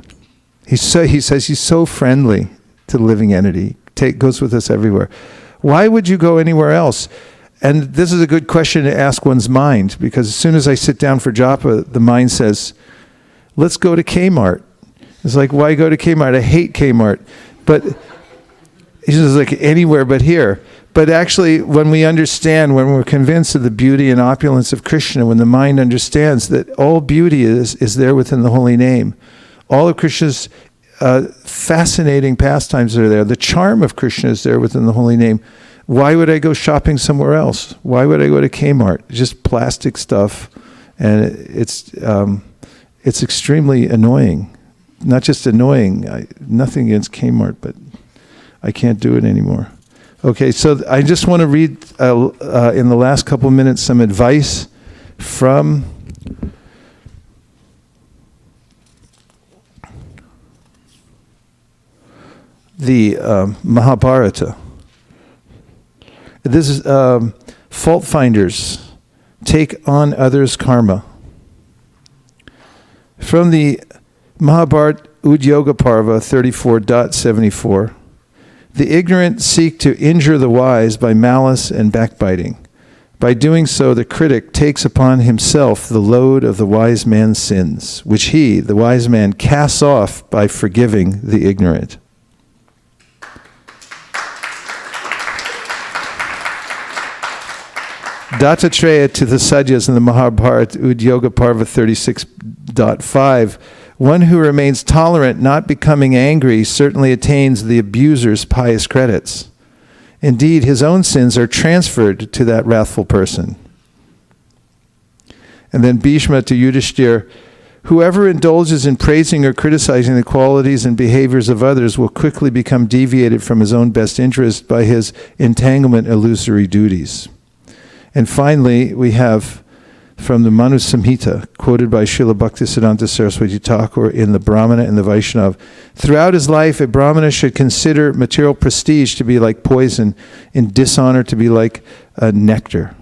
He says he's so friendly to the living entity. Goes with us everywhere. Why would you go anywhere else? And this is a good question to ask one's mind, because as soon as I sit down for japa, the mind says, let's go to Kmart. It's like, why go to Kmart? I hate Kmart. But he says, like, anywhere but here. But actually, when we understand, when we're convinced of the beauty and opulence of Krishna, when the mind understands that all beauty is there within the holy name, all of Krishna's fascinating pastimes are there, the charm of Krishna is there within the holy name, why would I go shopping somewhere else? Why would I go to Kmart? Just plastic stuff, and it's extremely annoying. Not just annoying, nothing against Kmart, but I can't do it anymore. Okay, so I just want to read in the last couple minutes some advice from the Mahabharata. This is fault finders take on others' karma. From the Mahabharata Udyoga Parva 34.74. The ignorant seek to injure the wise by malice and backbiting. By doing so, the critic takes upon himself the load of the wise man's sins, which he, the wise man, casts off by forgiving the ignorant. Dattatreya to the Sadyas in the Mahabharata Udyoga Parva 36.5. One who remains tolerant, not becoming angry, certainly attains the abuser's pious credits. Indeed, his own sins are transferred to that wrathful person. And then Bhishma to Yudhishthira, whoever indulges in praising or criticizing the qualities and behaviors of others will quickly become deviated from his own best interest by his entanglement illusory duties. And finally, we have from the Manu Samhita, quoted by Srila Bhaktisiddhanta Saraswati Thakur in the Brahmana and the Vaishnava. Throughout his life, a Brahmana should consider material prestige to be like poison and dishonor to be like nectar.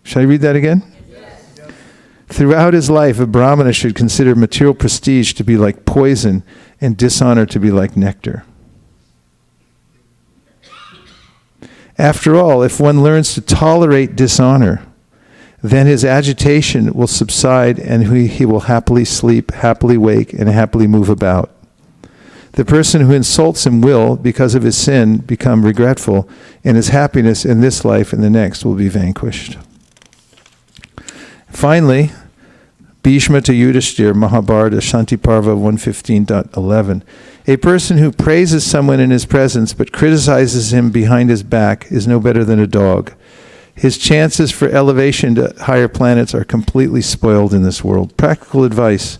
Should I read that again? Yes. Throughout his life, a Brahmana should consider material prestige to be like poison and dishonor to be like nectar. After all, if one learns to tolerate dishonor, then his agitation will subside and he will happily sleep, happily wake, and happily move about. The person who insults him will, because of his sin, become regretful, and his happiness in this life and the next will be vanquished. Finally, Bhishma to Yudhishthira, Mahabharata, Shanti Parva 115.11. A person who praises someone in his presence but criticizes him behind his back is no better than a dog. His chances for elevation to higher planets are completely spoiled in this world. Practical advice.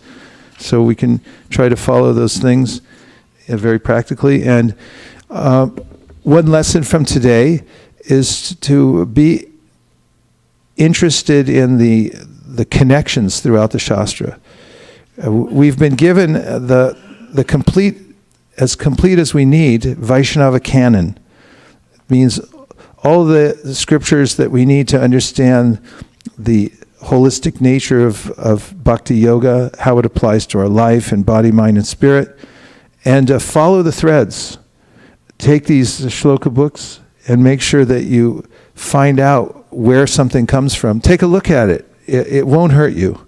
So we can try to follow those things very practically. And one lesson from today is to be interested in the connections throughout the Shastra. We've been given the complete as we need Vaishnava canon. It means all the scriptures that we need to understand the holistic nature of bhakti yoga, how it applies to our life and body, mind, and spirit, and follow the threads. Take these shloka books and make sure that you find out where something comes from. Take a look at it. It won't hurt you.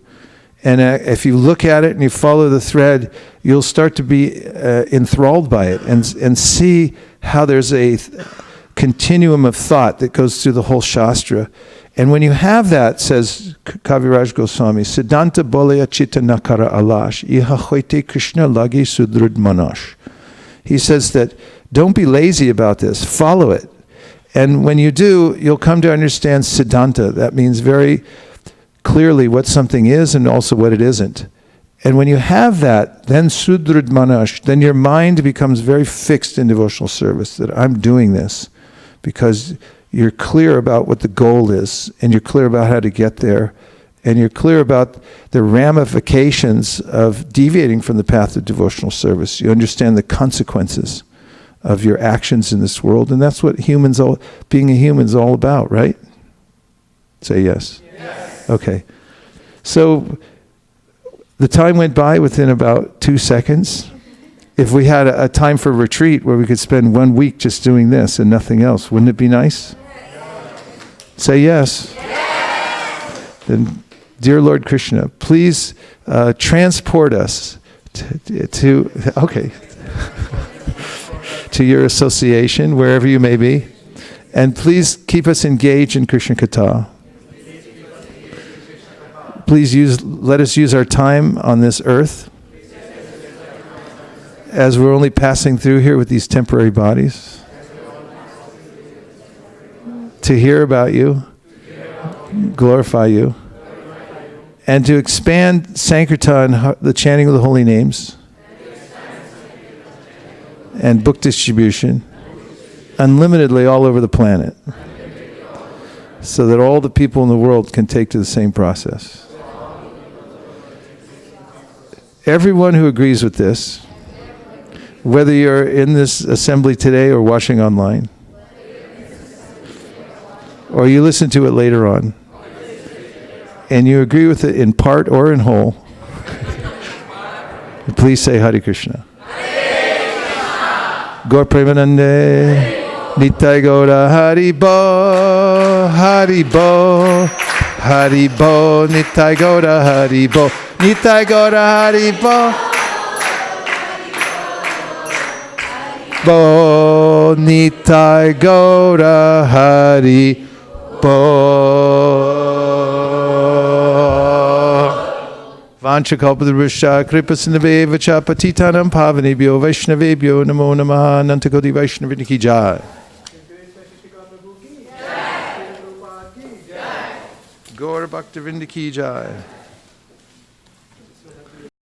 And if you look at it and you follow the thread, you'll start to be enthralled by it and see how there's a continuum of thought that goes through the whole Shastra. And when you have that, says Kaviraj Goswami, Siddhanta bolaya chitta nakara alash, iha hoite Krishna lagi sudrud manash. He says that don't be lazy about this, follow it. And when you do, you'll come to understand Siddhanta. That means very clearly what something is and also what it isn't. And when you have that, then sudrud manash, then your mind becomes very fixed in devotional service, that I'm doing this because you're clear about what the goal is, and you're clear about how to get there, and you're clear about the ramifications of deviating from the path of devotional service. You understand the consequences of your actions in this world, and that's what being a human is all about, right? Say yes. Yes. Okay. So the time went by within about 2 seconds. If we had a time for retreat where we could spend 1 week just doing this and nothing else, wouldn't it be nice? Say yes. Yes. Then, dear Lord Krishna, please transport us to your association, wherever you may be, and please keep us engaged in Krishna Katha. Please let us use our time on this earth, as we're only passing through here with these temporary bodies, to hear about you, glorify you, and to expand Sankirtan, the chanting of the holy names, and book distribution, unlimitedly all over the planet, so that all the people in the world can take to the same process. Everyone who agrees with this, whether you're in this assembly today or watching online, or you listen to it later on, and you agree with it in part or in whole, please say Hare Krishna. Gaur Premanande, Nitai Gaura Haribo, Haribo, Haribo, Nitai Gaura Haribo, Nitai Gaura Haribo. Bo Nitai Gaura Hari Bo Vanchakalpadrusha Kripasinave Vacha Patitanam Pavanebhyo Vaishnavebhyo Namo Namaha Nantakoti Vaishnavini Ki Jai. Gaur Bhaktivinoda ki jai.